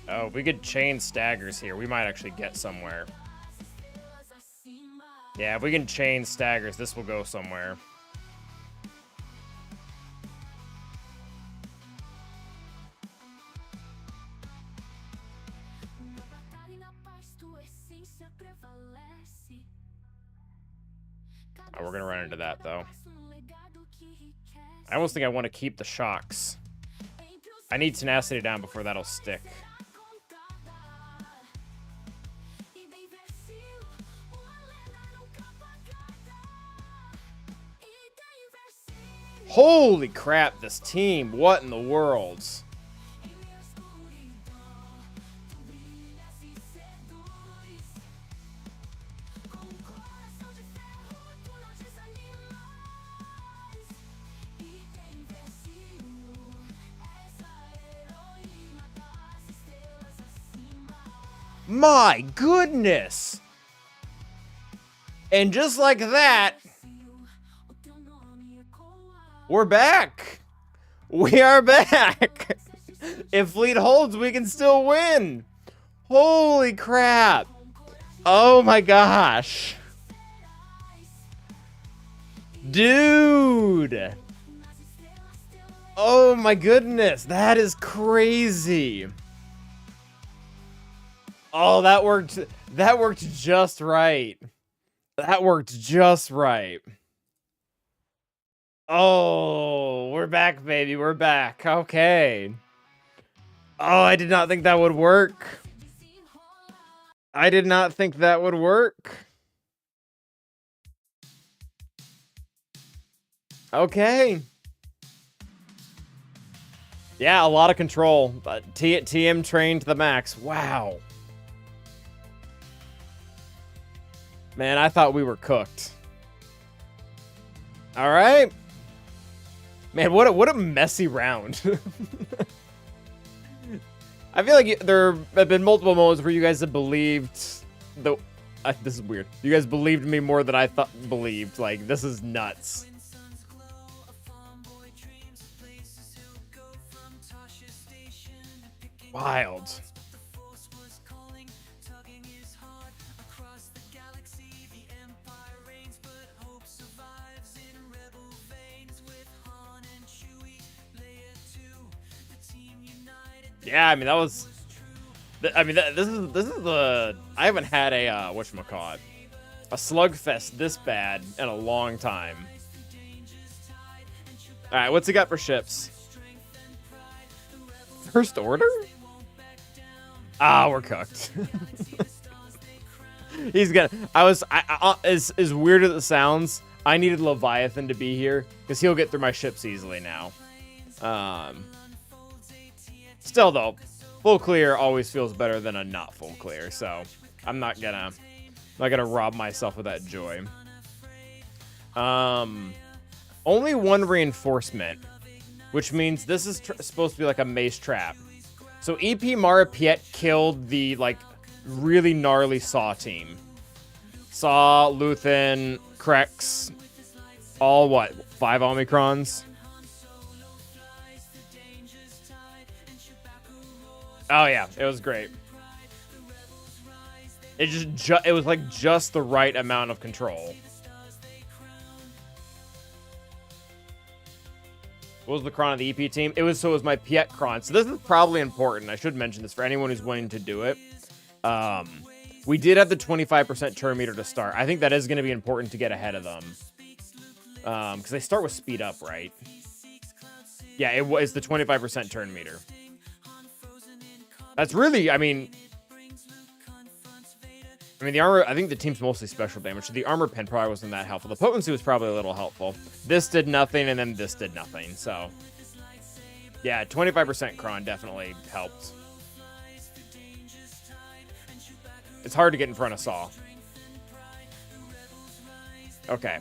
Oh, we could chain staggers here. We might actually get somewhere. Yeah, if we can chain staggers, this will go somewhere. Oh, we're gonna run into that, though. I almost think I want to keep the shocks. I need tenacity down before that'll stick. Holy crap, this team. What in the world? My goodness. And just like that, we're back. We are back. If Fleet holds, we can still win. Holy crap. Oh my gosh. Dude. Oh my goodness. That is crazy. Oh, that worked. That worked just right. That worked just right. Oh, we're back, baby. We're back. Okay. Oh, I did not think that would work. I did not think that would work. Okay. Yeah, a lot of control. TM trained to the max. Wow. Man, I thought we were cooked. All right. Man, what a messy round. I feel like there have been multiple moments where you guys have believed this is weird. You guys believed me more than I believed. Like, this is nuts. Wild. Yeah, I mean, that was... I mean, this is the... I haven't had a, whatchamacallit, a slugfest this bad in a long time. Alright, what's he got for ships? First order? Ah, we're cooked. He's gonna. As weird as it sounds, I needed Leviathan to be here because he'll get through my ships easily now. Still though, full clear always feels better than a not full clear, so I'm not gonna rob myself of that joy. Only one reinforcement, which means this is supposed to be like a mace trap. So EP Marapiet killed the like really gnarly Saw team. Saw, Luthen, Krex, all what, 5 Omicrons? Oh yeah, it was great. It was like just the right amount of control. What was the Cron of the EP team? It was my Piet Cron. So this is probably important. I should mention this for anyone who's willing to do it. We did have the 25% turn meter to start. I think that is going to be important to get ahead of them. Because they start with speed up, right? Yeah, it was the 25% turn meter. That's really, I mean, the armor, I think the team's mostly special damage, so the armor pen probably wasn't that helpful. The potency was probably a little helpful. This did nothing, and then this did nothing, so. Yeah, 25% Cron definitely helped. It's hard to get in front of Saw. Okay,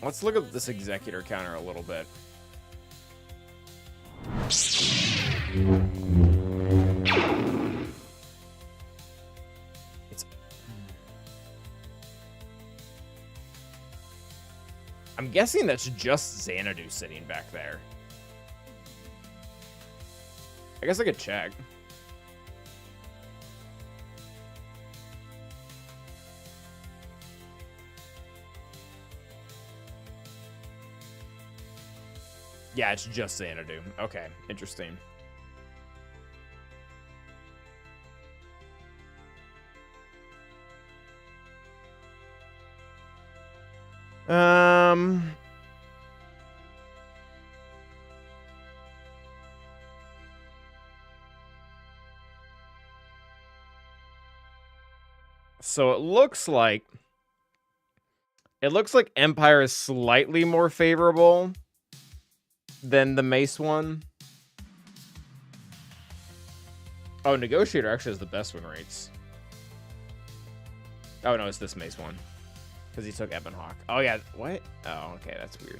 let's look at this Executor counter a little bit. I'm guessing that's just Xanadu sitting back there. I guess I could check. Yeah, it's just Xanadu. Okay, interesting. So it looks like Empire is slightly more favorable than the Mace one. Oh, Negotiator actually has the best win rates. Oh no, it's this Mace one. Because he took Ebon Hawk. Oh yeah, what? Oh, okay, that's weird.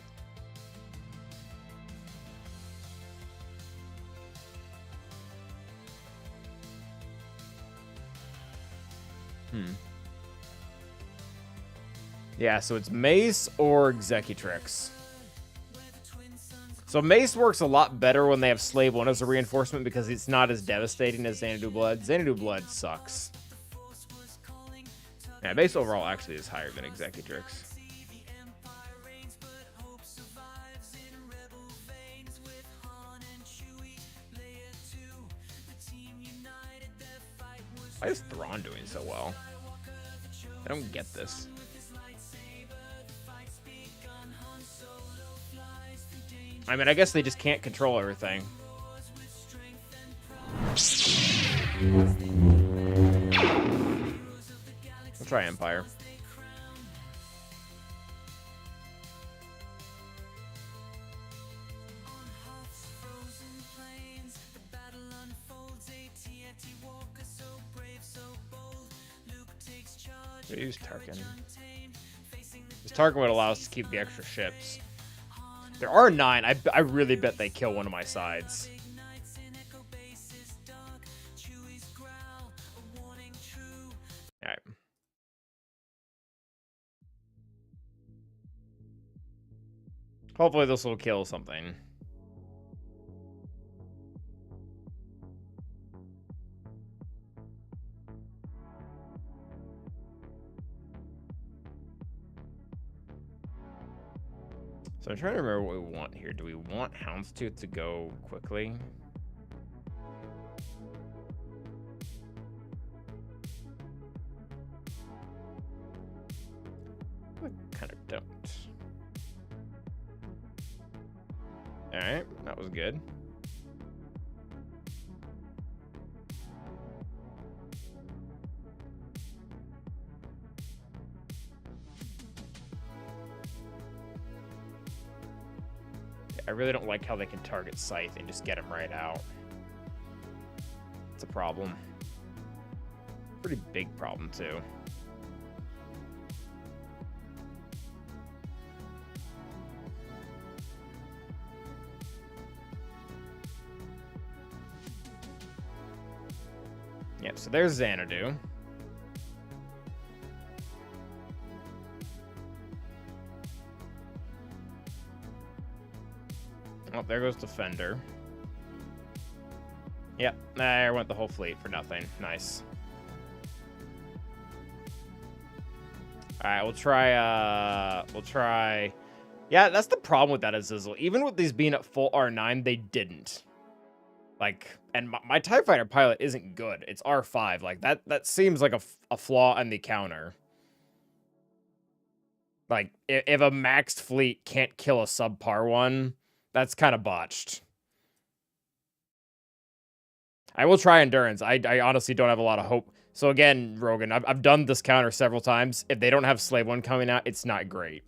Yeah, so it's Mace or Executrix. So Mace works a lot better when they have Slave 1 as a reinforcement because it's not as devastating as Xanadu Blood. Xanadu Blood sucks. Yeah, Mace overall actually is higher than Executrix. Why is Thrawn doing so well? I don't get this. I mean, I guess they just can't control everything. We'll try Empire. Use Tarkin. This Tarkin would allow us to keep the extra ships. There are 9. I really bet they kill one of my sides. Alright. Hopefully this will kill something. So I'm trying to remember what we want here. Do we want Houndstooth to go quickly? I kind of don't. Alright, that was good. really don't like how they can target Scythe and just get him right out. It's a problem. Pretty big problem, too. Yep, so there's Xanadu. Oh, there goes Defender. Yep, there went the whole fleet for nothing. Nice. Alright, we'll try, yeah, that's the problem with that Azazel. Even with these being at full R9, they didn't. Like, and my TIE Fighter pilot isn't good. It's R5. Like, that seems like a flaw in the counter. Like, if a maxed fleet can't kill a subpar one, that's kind of botched. I will try Endurance. I honestly don't have a lot of hope. So again, Rogan, I've done this counter several times. If they don't have Slave 1 coming out, it's not great.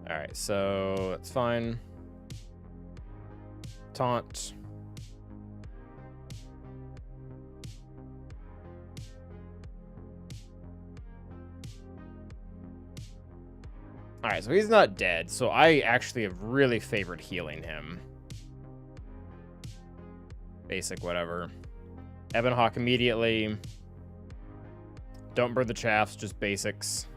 All right, so that's fine. Taunt. All right, so he's not dead. So I actually have really favored healing him. Basic, whatever. Ebon Hawk immediately. Don't burn the chaffs, just basics.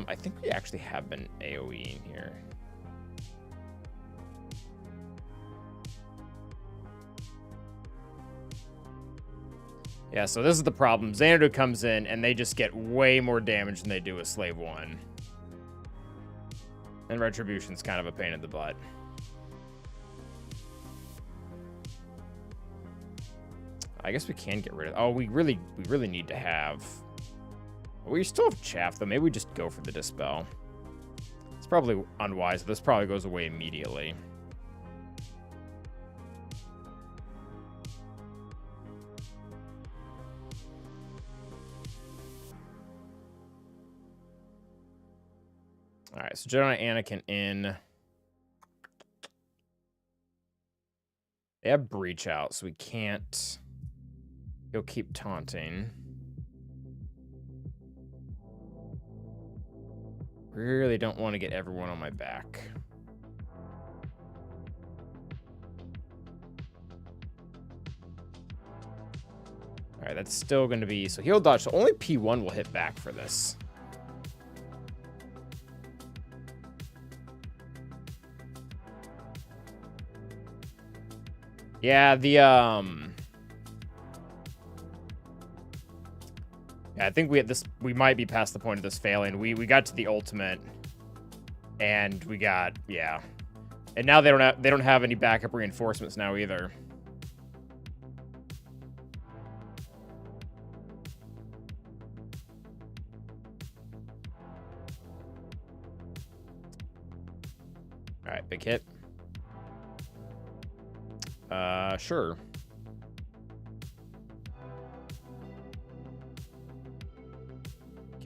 I think we actually have been AoEing here. Yeah, so this is the problem. Xanadu comes in, and they just get way more damage than they do with Slave 1. And Retribution's kind of a pain in the butt. I guess we can get rid of... Oh, we really need to have... We still have Chaff, though. Maybe we just go for the Dispel. It's probably unwise. This probably goes away immediately. All right, so Jedi Anakin in. They have Breach out, so we can't... He'll keep taunting. Really don't want to get everyone on my back. All right, that's still going to be... So he'll dodge. So only P1 will hit back for this. Yeah, the... Yeah, I think we might be past the point of this failing. We got to the ultimate, and we got, yeah, and now they don't have any backup reinforcements now either. All right, big hit. Sure.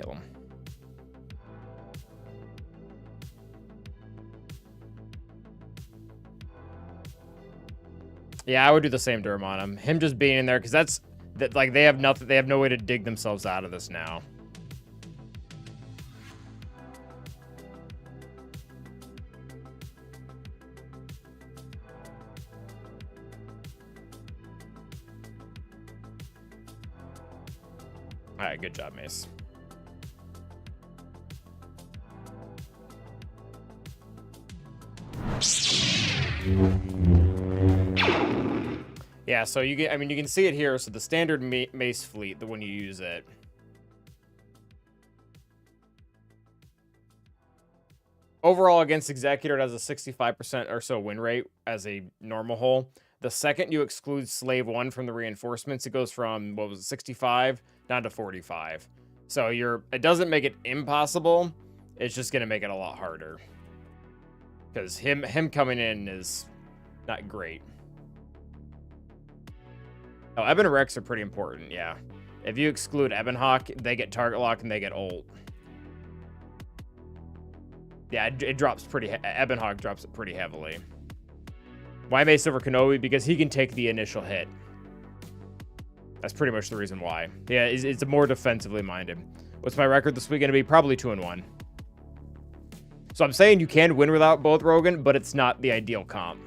Kill him. Yeah, I would do the same Durham on him. Him just being in there, because that's like they have nothing. They have no way to dig themselves out of this now. All right, good job, Mace. Yeah, so you get, I mean, you can see it here. So the standard Mace fleet, the when you use it. Overall, against Executor, it has a 65% or so win rate as a normal hull. The second you exclude Slave 1 from the reinforcements, it goes from, what was it, 65 down to 45. So it doesn't make it impossible. It's just going to make it a lot harder. Because him coming in is not great. Oh, Ebon Rex are pretty important, yeah. If you exclude Ebonhawk, they get target lock and they get ult. Yeah, it drops pretty... Ebonhawk drops it pretty heavily. Why Mace over Kenobi? Because he can take the initial hit. That's pretty much the reason why. Yeah, it's more defensively minded. What's my record this week going to be? Probably 2-1. So I'm saying you can win without both Rogan, but it's not the ideal comp.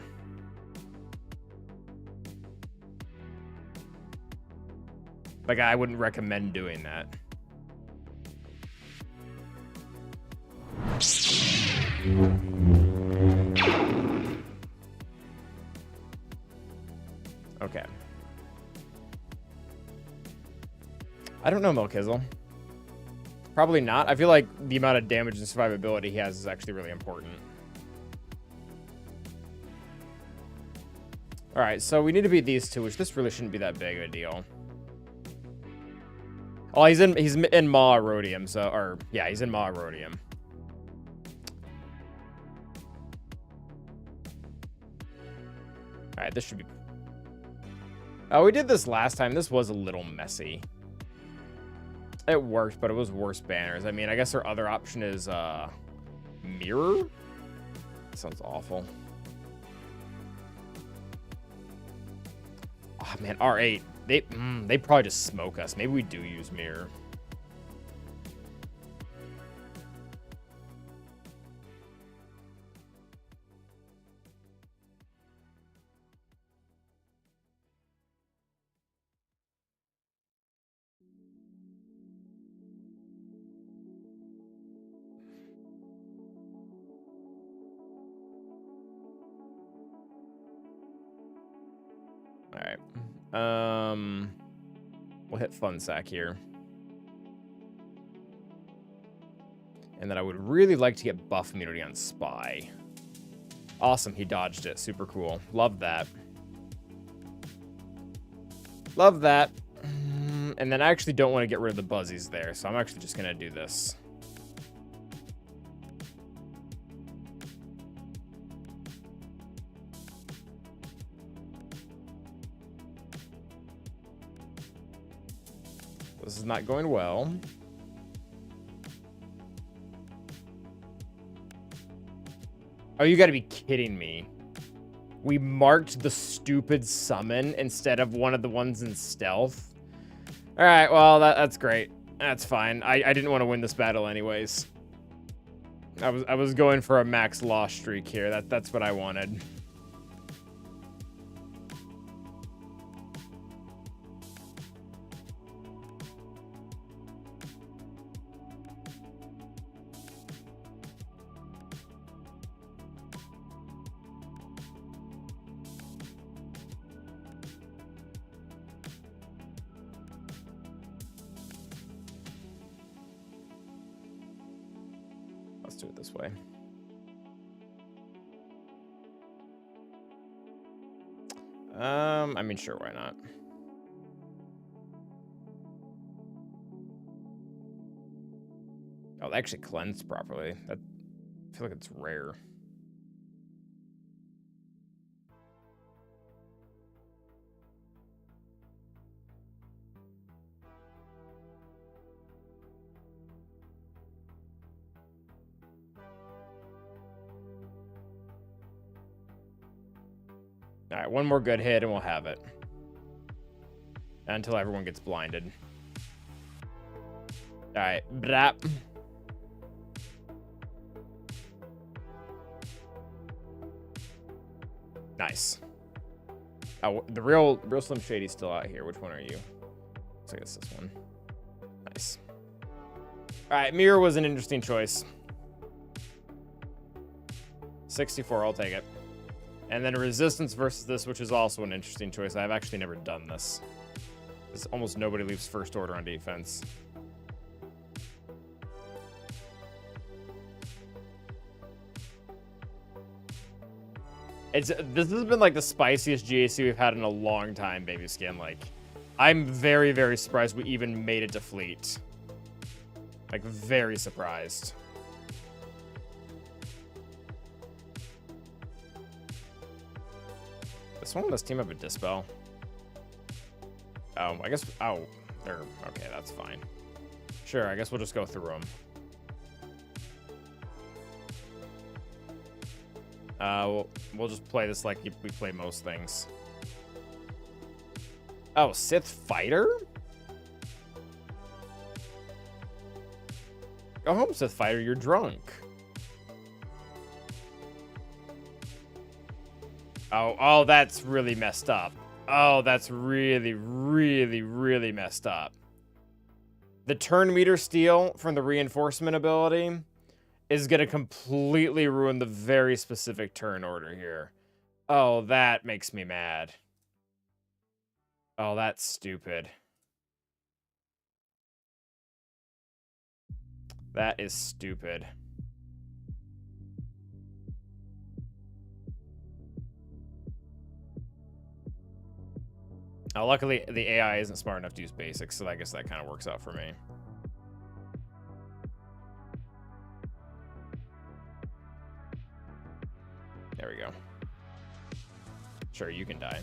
Like, I wouldn't recommend doing that. Okay. I don't know, Melkizzle. Probably not. I feel like the amount of damage and survivability he has is actually really important. Alright, so we need to beat these two, which this really shouldn't be that big of a deal. Oh, he's in Maw Rhodium, so... Or, yeah, he's in Maw Rhodium. Alright, this should be... Oh, we did this last time. This was a little messy. It worked, but it was worse banners. I mean, I guess our other option is, Mirror? That sounds awful. Oh, man, R8. They probably just smoke us. Maybe we do use Mirror. We'll hit Fun Sack here. And then I would really like to get buff immunity on Spy. Awesome, he dodged it. Super cool. Love that. Love that. And then I actually don't want to get rid of the Buzzies there, so I'm actually just going to do this. This is not going well. Oh, you gotta be kidding me. We marked the stupid summon instead of one of the ones in stealth. All right, well, that's great. That's fine. I didn't want to win this battle anyways. I was going for a max loss streak here. That's what I wanted. Do it this way. I mean, sure, why not? Oh, they actually cleansed properly. I feel like it's rare. All right, one more good hit and we'll have it. Until everyone gets blinded. All right, brap. Nice. Oh, the real Slim Shady's still out here. Which one are you? Looks like it's this one. Nice. All right, Mirror was an interesting choice. 64, I'll take it. And then Resistance versus this, which is also an interesting choice. I've actually never done this. Because almost nobody leaves first order on defense. This has been like the spiciest GAC we've had in a long time, baby skin. Like, I'm very, very surprised we even made it to fleet. Like, very surprised. Does someone on this team have a dispel? Oh, I guess. Oh, they're okay. That's fine. Sure, I guess we'll just go through them. We'll just play this like we play most things. Oh, Sith Fighter? Go home, Sith Fighter. You're drunk. Oh, that's really messed up. Oh, that's really, really, really messed up. The turn meter steal from the reinforcement ability is going to completely ruin the very specific turn order here. Oh, that makes me mad. Oh, that's stupid. That is stupid. Luckily, the AI isn't smart enough to use basics, so I guess that kind of works out for me. There we go. Sure, you can die.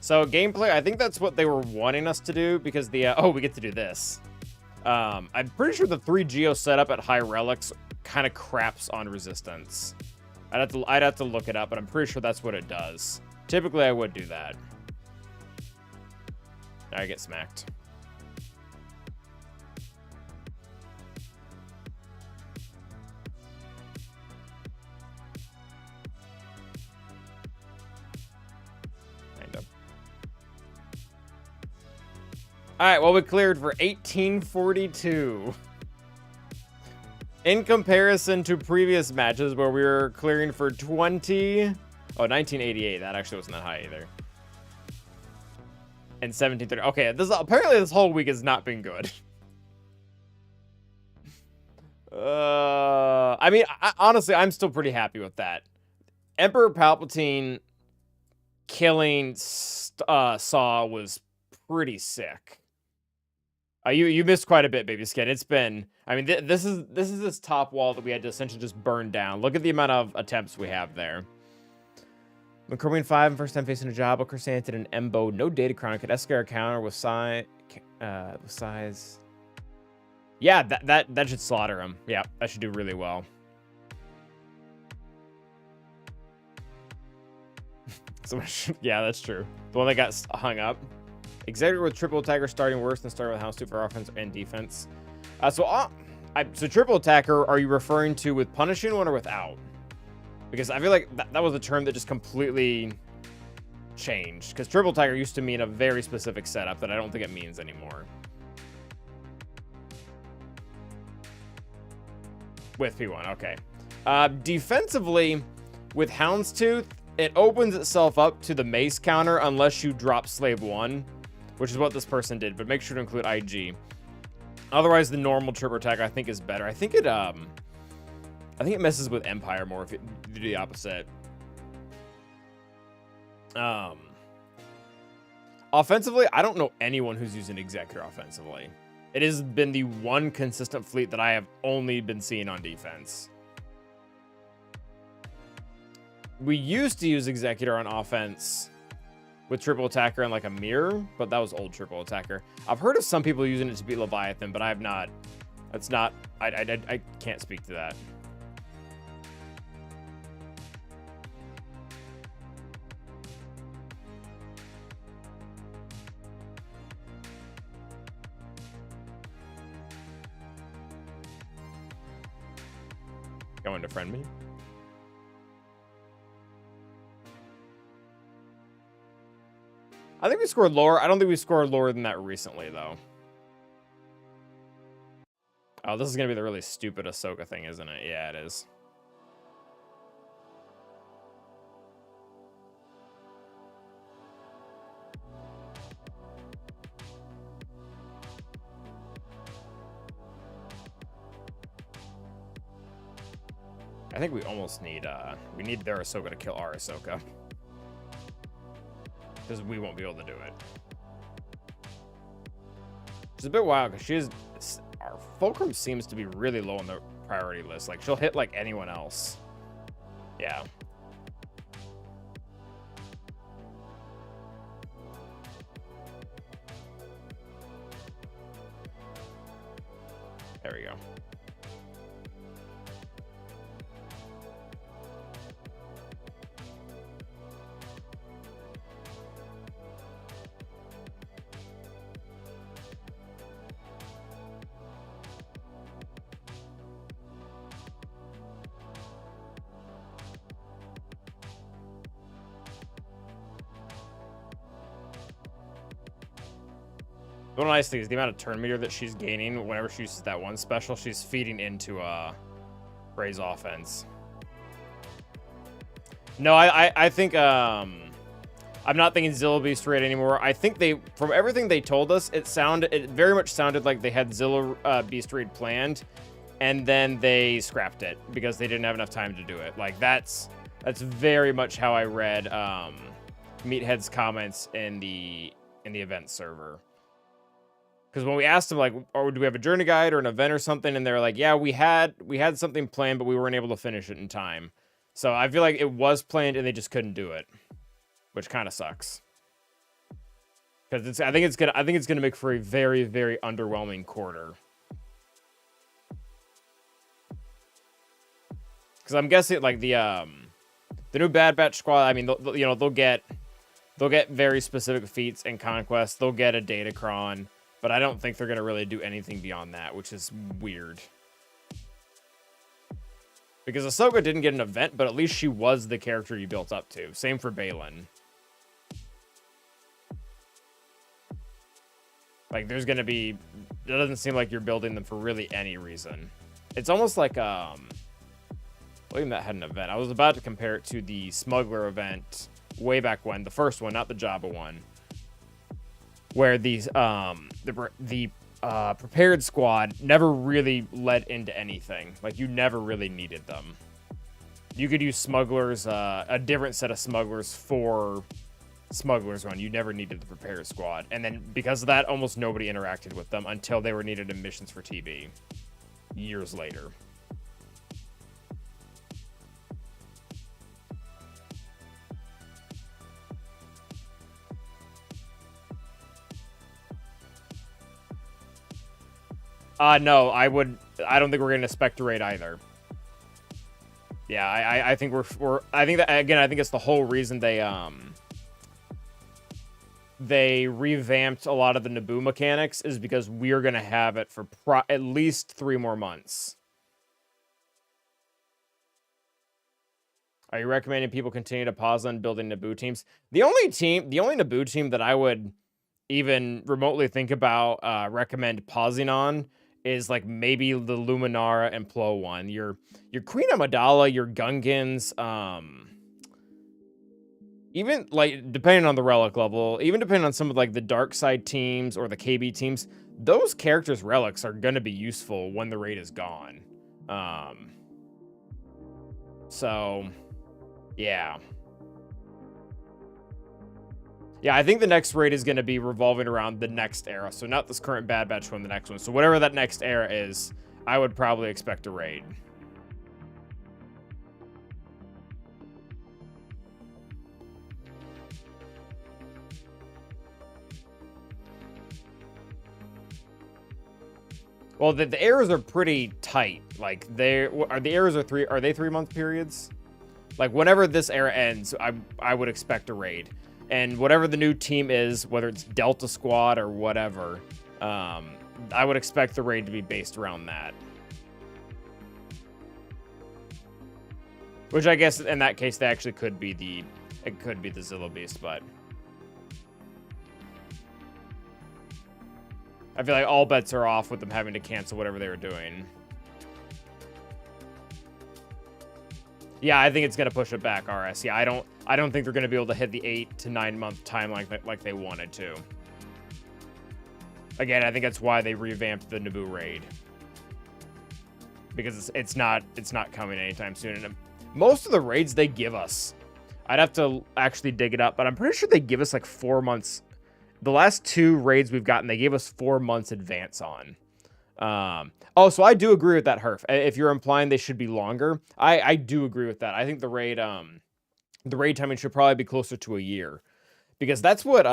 So gameplay, I think that's what they were wanting us to do because the oh, we get to do this. I'm pretty sure the 3 Geo setup at high relics kind of craps on resistance. I'd have to look it up, but I'm pretty sure that's what it does. Typically, I would do that. I get smacked. All right, well, we cleared for 1842. In comparison to previous matches where we were clearing for 1988. That actually wasn't that high either. And 1730. Okay, apparently this whole week has not been good. I mean, honestly, I'm still pretty happy with that. Emperor Palpatine killing Saw was pretty sick. You missed quite a bit, baby skin. It's been, I mean, this is this top wall that we had to essentially just burn down. Look at the amount of attempts we have there. McCormick 5, first time facing a Jabba, Chrysanthid, and Embo. No data crown. Could escalate counter with size. Yeah, that should slaughter him. Yeah, that should do really well. Yeah, that's true. The one that got hung up. Executor with triple attacker starting worse than starting with Houndstooth for offense and defense. So triple attacker, are you referring to with punishing one or without? Because I feel like that was a term that just completely changed. Because triple attacker used to mean a very specific setup that I don't think it means anymore. With P1, okay. Defensively, with Houndstooth, it opens itself up to the mace counter unless you drop Slave 1. Which is what this person did, but make sure to include IG. Otherwise, the normal triple attack I think is better. I think it messes with Empire more if you do the opposite. Offensively, I don't know anyone who's using Executor offensively. It has been the one consistent fleet that I have only been seeing on defense. We used to use Executor on offense with triple attacker and like a mirror, but that was old triple attacker. I've heard of some people using it to beat Leviathan, but I have not. That's not. I can't speak to that. Going to friend me. I think we scored lower. I don't think we scored lower than that recently, though. Oh, this is gonna be the really stupid Ahsoka thing, isn't it? Yeah, it is. I think we almost need, we need their Ahsoka to kill our Ahsoka. Because we won't be able to do it. It's a bit wild, because she is, our Fulcrum seems to be really low on the priority list. Like, she'll hit, like, anyone else. Yeah. There we go. One nice thing is the amount of turn meter that she's gaining whenever she uses that one special. She's feeding into Rey's offense. No, I think I'm not thinking Zilla Beast Raid anymore. I think they, from everything they told us, it very much sounded like they had Zilla Beast Raid planned, and then they scrapped it because they didn't have enough time to do it. Like that's very much how I read Meathead's comments in the event server. Because when we asked them, like, oh, do we have a journey guide or an event or something? And they're like, yeah, we had something planned, but we weren't able to finish it in time. So I feel like it was planned and they just couldn't do it, which kind of sucks. Because I think it's gonna make for a very, very underwhelming quarter. Because I'm guessing like the new Bad Batch squad. I mean, they'll get very specific feats and conquests. They'll get a Datacron. But I don't think they're going to really do anything beyond that, which is weird. Because Ahsoka didn't get an event, but at least she was the character you built up to. Same for Baylan. Like, there's going to be... It doesn't seem like you're building them for really any reason. It's almost like, William that had an event. I was about to compare it to the Smuggler event way back when. The first one, not the Jabba one. Where these the prepared squad never really led into anything. Like, you never really needed them. You could use smugglers, a different set of smugglers for smugglers run. You never needed the prepared squad. And then because of that, almost nobody interacted with them until they were needed in missions for TB years later. No, I don't think we're getting a Spectre raid either. Yeah, I think I think that, again, I think it's the whole reason they revamped a lot of the Naboo mechanics is because we're going to have it for at least 3 more months. Are you recommending people continue to pause on building Naboo teams? The only Naboo team that I would even remotely think about recommend pausing on is like maybe the Luminara and Plo one. Your Queen Amidala, your Gungans, even like depending on the relic level, even depending on some of like the dark side teams or the KB teams, those characters' relics are gonna be useful when the raid is gone. So yeah. Yeah, I think the next raid is going to be revolving around the next era. So not this current Bad Batch one, the next one. So whatever that next era is, I would probably expect a raid. Well, the eras are pretty tight. Like the eras are 3-month periods? Like whenever this era ends, I would expect a raid. And whatever the new team is, whether it's Delta Squad or whatever, I would expect the raid to be based around that. Which I guess in that case, they actually could be the Zilla Beast, but I feel like all bets are off with them having to cancel whatever they were doing. Yeah, I think it's gonna push it back, RS. Yeah, I don't think they're gonna be able to hit the 8 to 9 month timeline like they wanted to. Again, I think that's why they revamped the Naboo raid, because it's not coming anytime soon. And most of the raids they give us, I'd have to actually dig it up, but I'm pretty sure they give us like 4 months. The last 2 raids we've gotten, they gave us 4 months advance on. Oh, so I do agree with that, Herf. If you're implying they should be longer, I do agree with that. I think the raid timing should probably be closer to a year, because that's what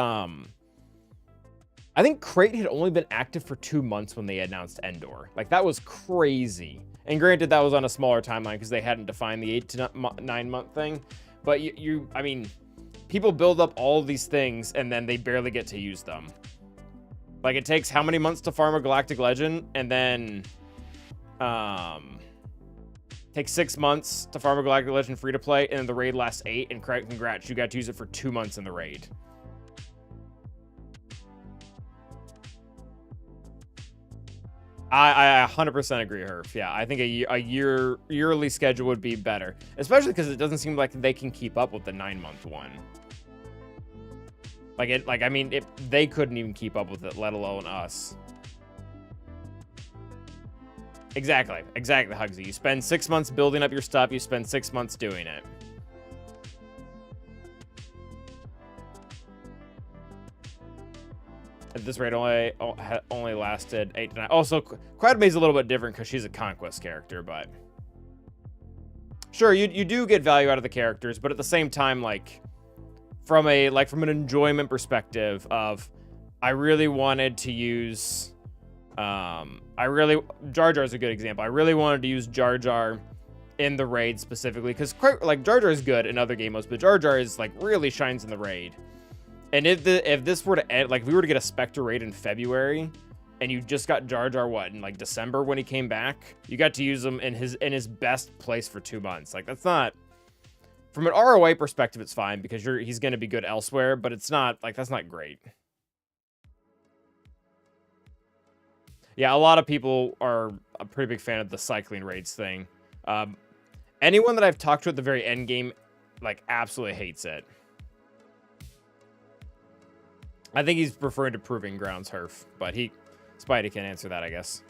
I think Crate had only been active for 2 months when they announced Endor. Like, that was crazy. And granted, that was on a smaller timeline because they hadn't defined the 8 to 9 month thing. But I mean, people build up all of these things and then they barely get to use them. Like, it takes how many months to farm a Galactic Legend, and then takes 6 months to farm a Galactic Legend free to play, and then the raid lasts 8, and congrats, you got to use it for 2 months in the raid. I 100% agree, Herf. Yeah, I think a yearly schedule would be better, especially because it doesn't seem like they can keep up with the 9-month one. I mean, they couldn't even keep up with it, let alone us. Exactly, Hugsy. You spend 6 months building up your stuff, you spend 6 months doing it. At this rate, only lasted 8 to 9. Also, Quadmay's a little bit different because she's a conquest character, but sure, you do get value out of the characters, but at the same time, like from an enjoyment perspective of, I really wanted to use, Jar Jar's a good example. I really wanted to use Jar Jar in the raid specifically because like Jar Jar is good in other game modes, but Jar Jar is like really shines in the raid. And if this were to end, like if we were to get a Spectre raid in February, and you just got Jar Jar in like December when he came back, you got to use him in his best place for 2 months. Like, that's not, from an ROA perspective, it's fine because he's going to be good elsewhere, but it's not like, that's not great. Yeah, a lot of people are a pretty big fan of the cycling raids thing. Anyone that I've talked to at the very end game, like, absolutely hates it. I think he's referring to Proving Grounds, Herf, but Spidey can answer that, I guess.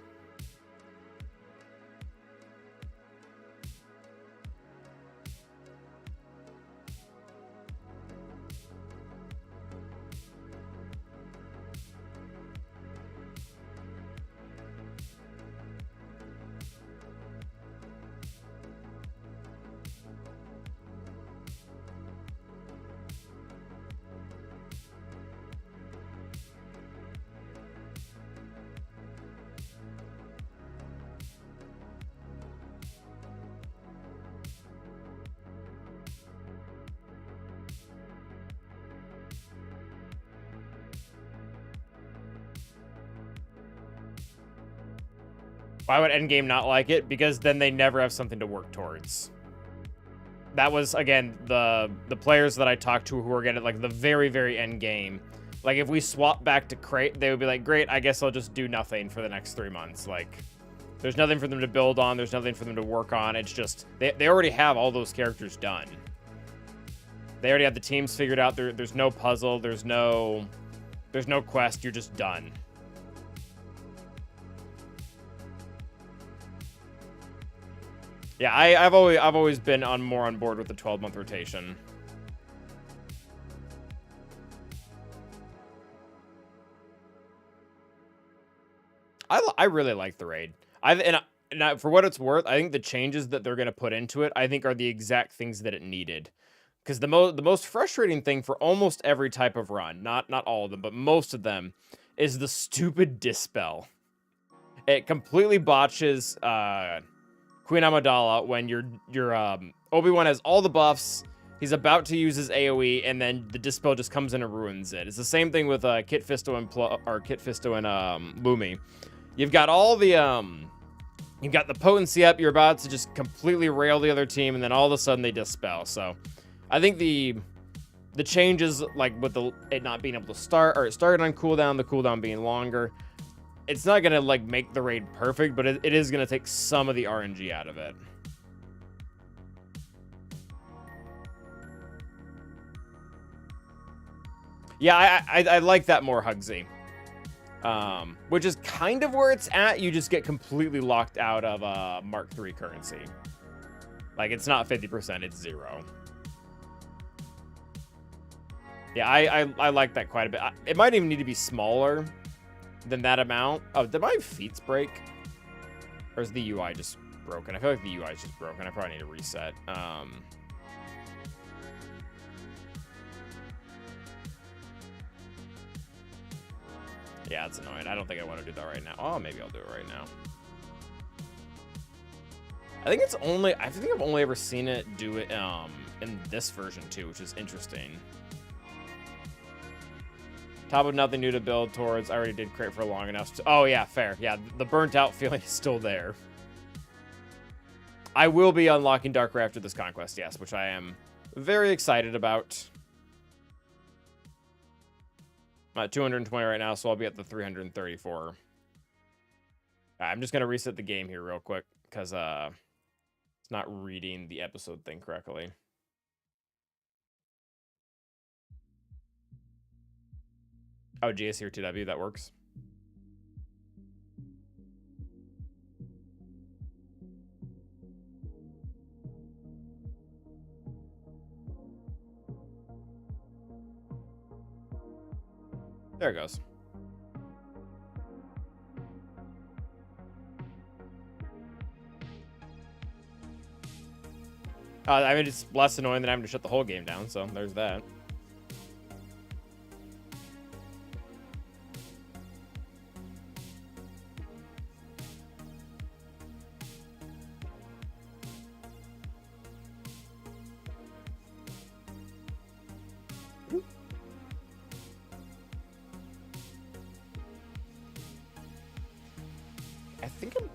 Why would Endgame not like it? Because then they never have something to work towards. That was, again, the players that I talked to who were getting like the very, very end game. Like, if we swap back to Crate, they would be like, great, I guess I'll just do nothing for the next 3 months. Like, there's nothing for them to build on. There's nothing for them to work on. It's just, they already have all those characters done. They already have the teams figured out. There's no puzzle. There's no quest. You're just done. Yeah, I've always been more on board with the 12-month rotation. I really like the raid. For what it's worth, I think the changes that they're going to put into it, I think, are the exact things that it needed. Because the most frustrating thing for almost every type of run, not all of them, but most of them, is the stupid dispel. It completely botches Queen Amidala when your Obi-Wan has all the buffs, he's about to use his AoE, and then the dispel just comes in and ruins it. It's the same thing with Kit Fisto and Lumi. You've got all the you've got the potency up, you're about to just completely rail the other team, and then all of a sudden they dispel. So I think the changes, like with it not being able to start, or it started on cooldown, the cooldown being longer, it's not gonna like make the raid perfect, but it is gonna take some of the RNG out of it. Yeah, I like that more, Hugsy. Which is kind of where it's at. You just get completely locked out of Mark III currency. Like, it's not 50%, it's 0. Yeah, I like that quite a bit. It might even need to be smaller than that amount. Oh, did my feats break? Or is the UI just broken? I feel like the UI is just broken. I probably need to reset. Yeah, it's annoying. I don't think I want to do that right now. Oh, maybe I'll do it right now. I think I've only ever seen it do it in this version too, which is interesting. Top of nothing new to build towards. I already did crate for long enough to, oh yeah, fair. Yeah, the burnt out feeling is still there. I will be unlocking Darker after this conquest, yes, which I am very excited about. I'm at 220 right now, so I'll be at the 334. I'm just going to reset the game here real quick, because it's not reading the episode thing correctly. Oh, GS here 2W, that works. There it goes. I mean, it's less annoying than having to shut the whole game down, so there's that.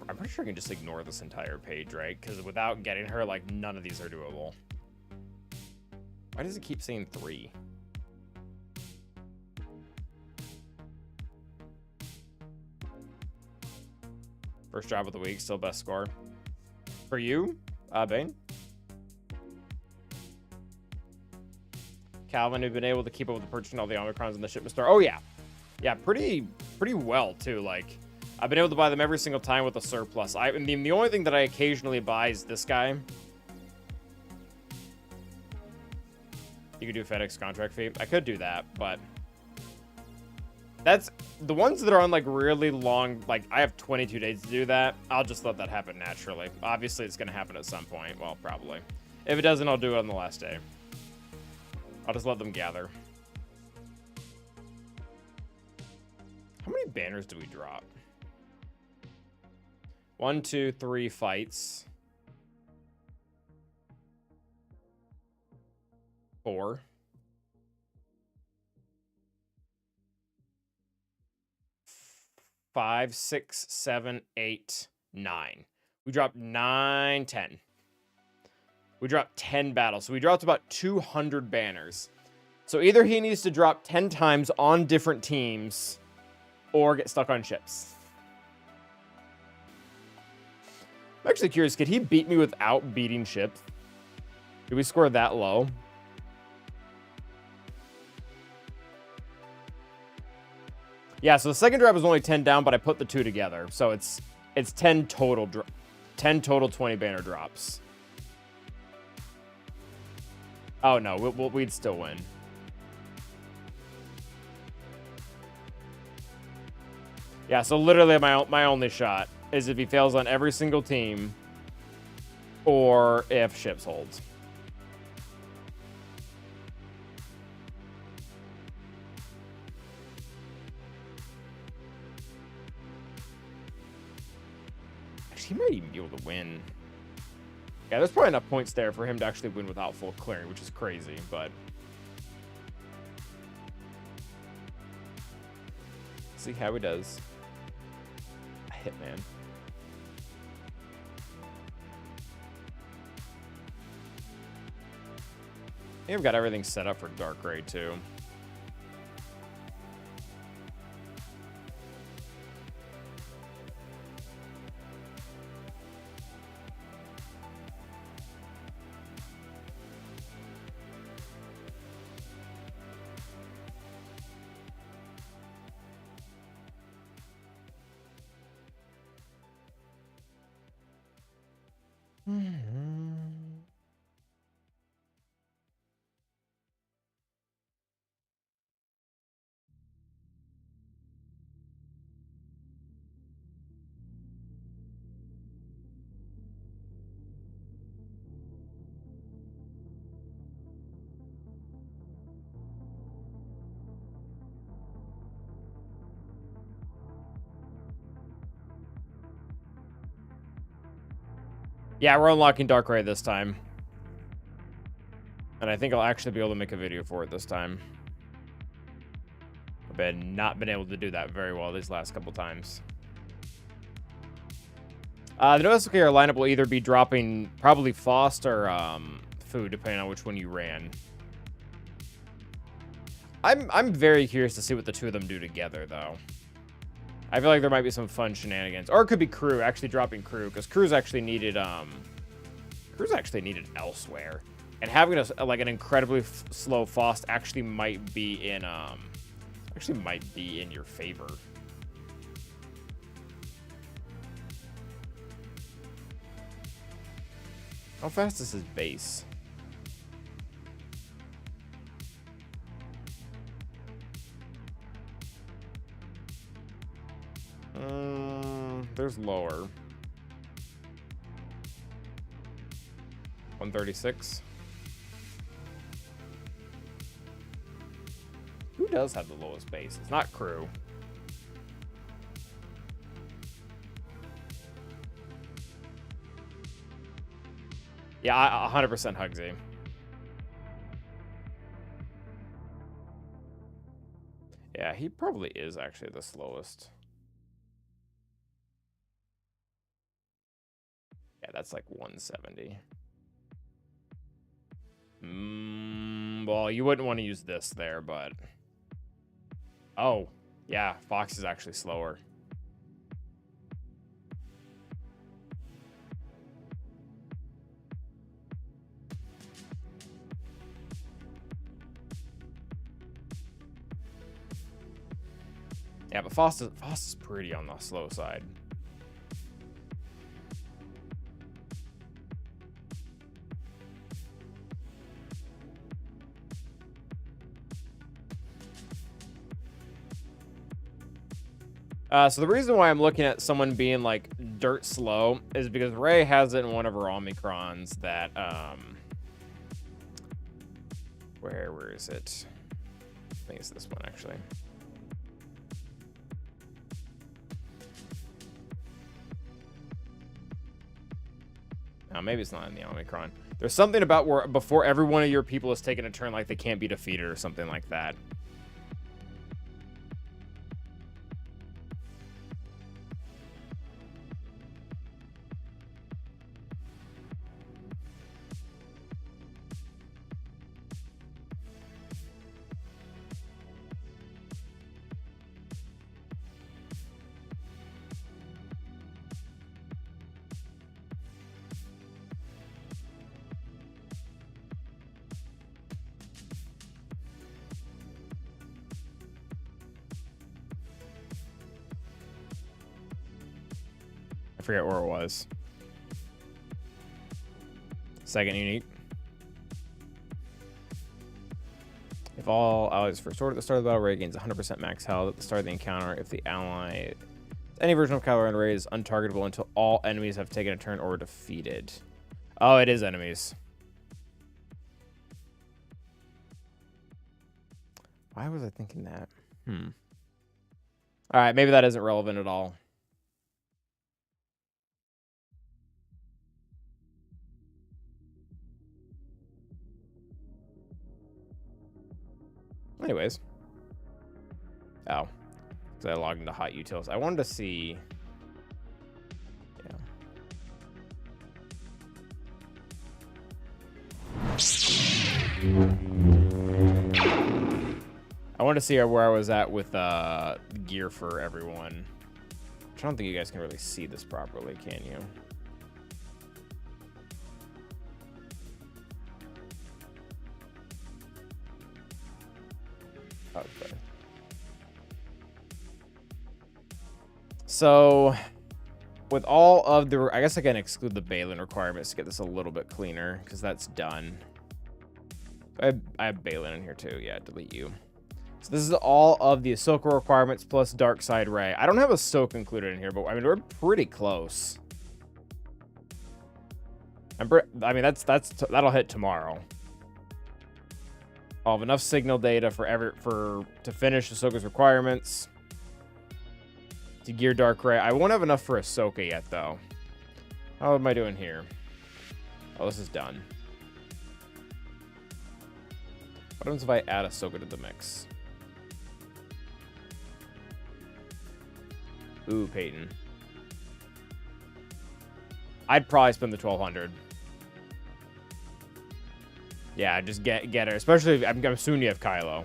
I'm pretty sure I can just ignore this entire page, right? Because without getting her, like, none of these are doable. Why does it keep saying 3? First job of the week, still best score. For you, Bane? Calvin, who've been able to keep up with the purchasing all the Omicrons in the shipment store. Oh, yeah. Yeah, pretty well, too. Like, I've been able to buy them every single time with a surplus. I mean, the only thing that I occasionally buy is this guy. You could do FedEx contract fee. I could do that, but that's the ones that are on like really long. Like, I have 22 days to do that. I'll just let that happen naturally. Obviously, it's going to happen at some point. Well, probably. If it doesn't, I'll do it on the last day. I'll just let them gather. How many banners do we drop? 1, 2, 3 fights. 4. 5, 6, 7, 8, 9. We dropped 9, 10. We dropped 10 battles. So we dropped about 200 banners. So either he needs to drop 10 times on different teams or get stuck on ships. I'm actually curious, could he beat me without beating ships? Did we score that low? Yeah, so the second drop was only 10 down, but I put the 2 together. So it's 10 total 20 banner drops. Oh no, we'd still win. Yeah, so literally my only shot is if he fails on every single team or if ships holds. Actually, he might even be able to win. Yeah, there's probably enough points there for him to actually win without full clearing, which is crazy, but see how he does. A hitman. I think I've got everything set up for Dark Raid too. Yeah, we're unlocking Darkrai this time. And I think I'll actually be able to make a video for it this time. I've not been able to do that very well these last couple times. The no SOKR lineup will either be dropping probably Faust or Food, depending on which one you ran. I'm very curious to see what the two of them do together, though. I feel like there might be some fun shenanigans. Or it could be Crew, actually dropping Crew, because Crew's actually needed elsewhere. And having like an incredibly slow Faust actually might be in your favor. How fast is his base? There's lower. 136. Who does have the lowest base? It's not Crew. Yeah, 100% Hugsy. Yeah, he probably is actually the slowest. Yeah, that's like 170. Well, you wouldn't want to use this there, but... Oh, yeah, Fox is actually slower. Yeah, but Faust is pretty on the slow side. So the reason why I'm looking at someone being like dirt slow is because Ray has it in one of her Omicrons that where is it? I think it's this one actually. Now maybe it's not in the Omicron. There's something about where before every one of your people has taken a turn, like they can't be defeated or something like that. I forget where it was. Second unique. If all allies first sword at the start of the battle, Ray gains 100% max health at the start of the encounter. If the ally, any version of Cavalry Ray is untargetable until all enemies have taken a turn or defeated. Oh, it is enemies. Why was I thinking that? All right, maybe that isn't relevant at all. Anyways. Oh. Because I logged into hot utils. I wanted to see... Yeah. I wanted to see where I was at with gear for everyone. I don't think you guys can really see this properly, can you? So with all of the, I guess I can exclude the Balin requirements to get this a little bit cleaner, because that's done. I have Balin in here too. Yeah, delete you. So this is all of the Ahsoka requirements plus Dark Side Rey. I don't have Ahsoka included in here, but I mean, we're pretty close. I mean, that'll hit tomorrow. I'll have enough signal data to finish Ahsoka's requirements. To gear Dark Rey. I won't have enough for Ahsoka yet, though. How am I doing here? Oh, this is done. What happens if I add Ahsoka to the mix? Ooh, Peyton. I'd probably spend the 1200. Yeah, just get her. Especially if I'm assuming you have Kylo.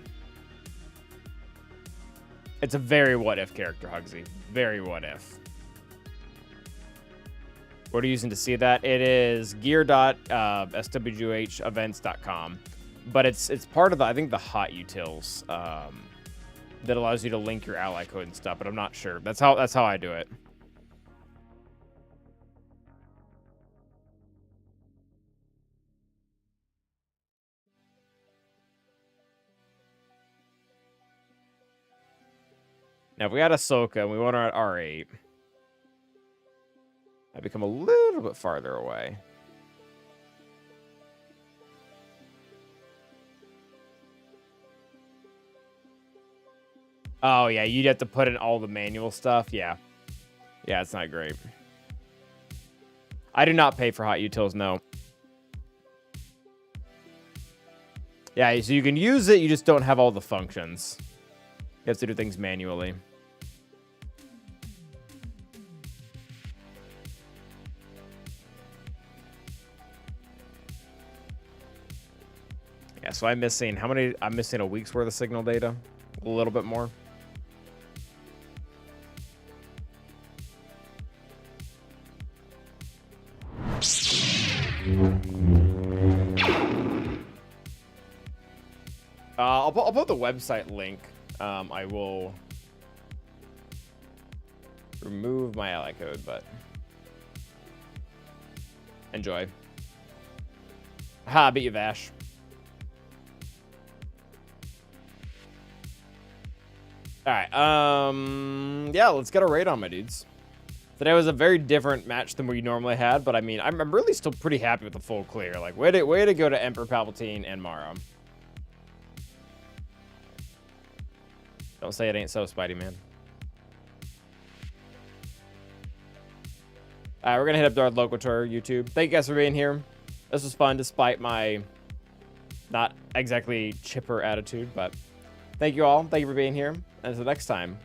It's a very what-if character, Hugsy. Very what-if. What are you using to see that? It is gear.swghevents.com. But it's part of the, I think, the Hutt utils that allows you to link your ally code and stuff, but I'm not sure. That's how I do it. Now, if we had Ahsoka and we want her at R8, I become a little bit farther away. Oh, yeah, you'd have to put in all the manual stuff. Yeah. Yeah, it's not great. I do not pay for Hutt utils, no. Yeah, so you can use it, you just don't have all the functions. You have to do things manually. Yeah, so I'm missing, I'm missing a week's worth of signal data. A little bit more. I'll put the website link. I will remove my ally code, but enjoy. Ha, I beat you, Vash. Alright, yeah, let's get a raid on, my dudes. Today was a very different match than we normally had, but I mean, I'm really still pretty happy with the full clear. Like, way to go to Emperor Palpatine and Mara. Don't say it ain't so, Spidey Man. Alright, we're gonna hit up Darth Loquitur YouTube. Thank you guys for being here. This was fun despite my not exactly chipper attitude, but thank you all. Thank you for being here. And until next time,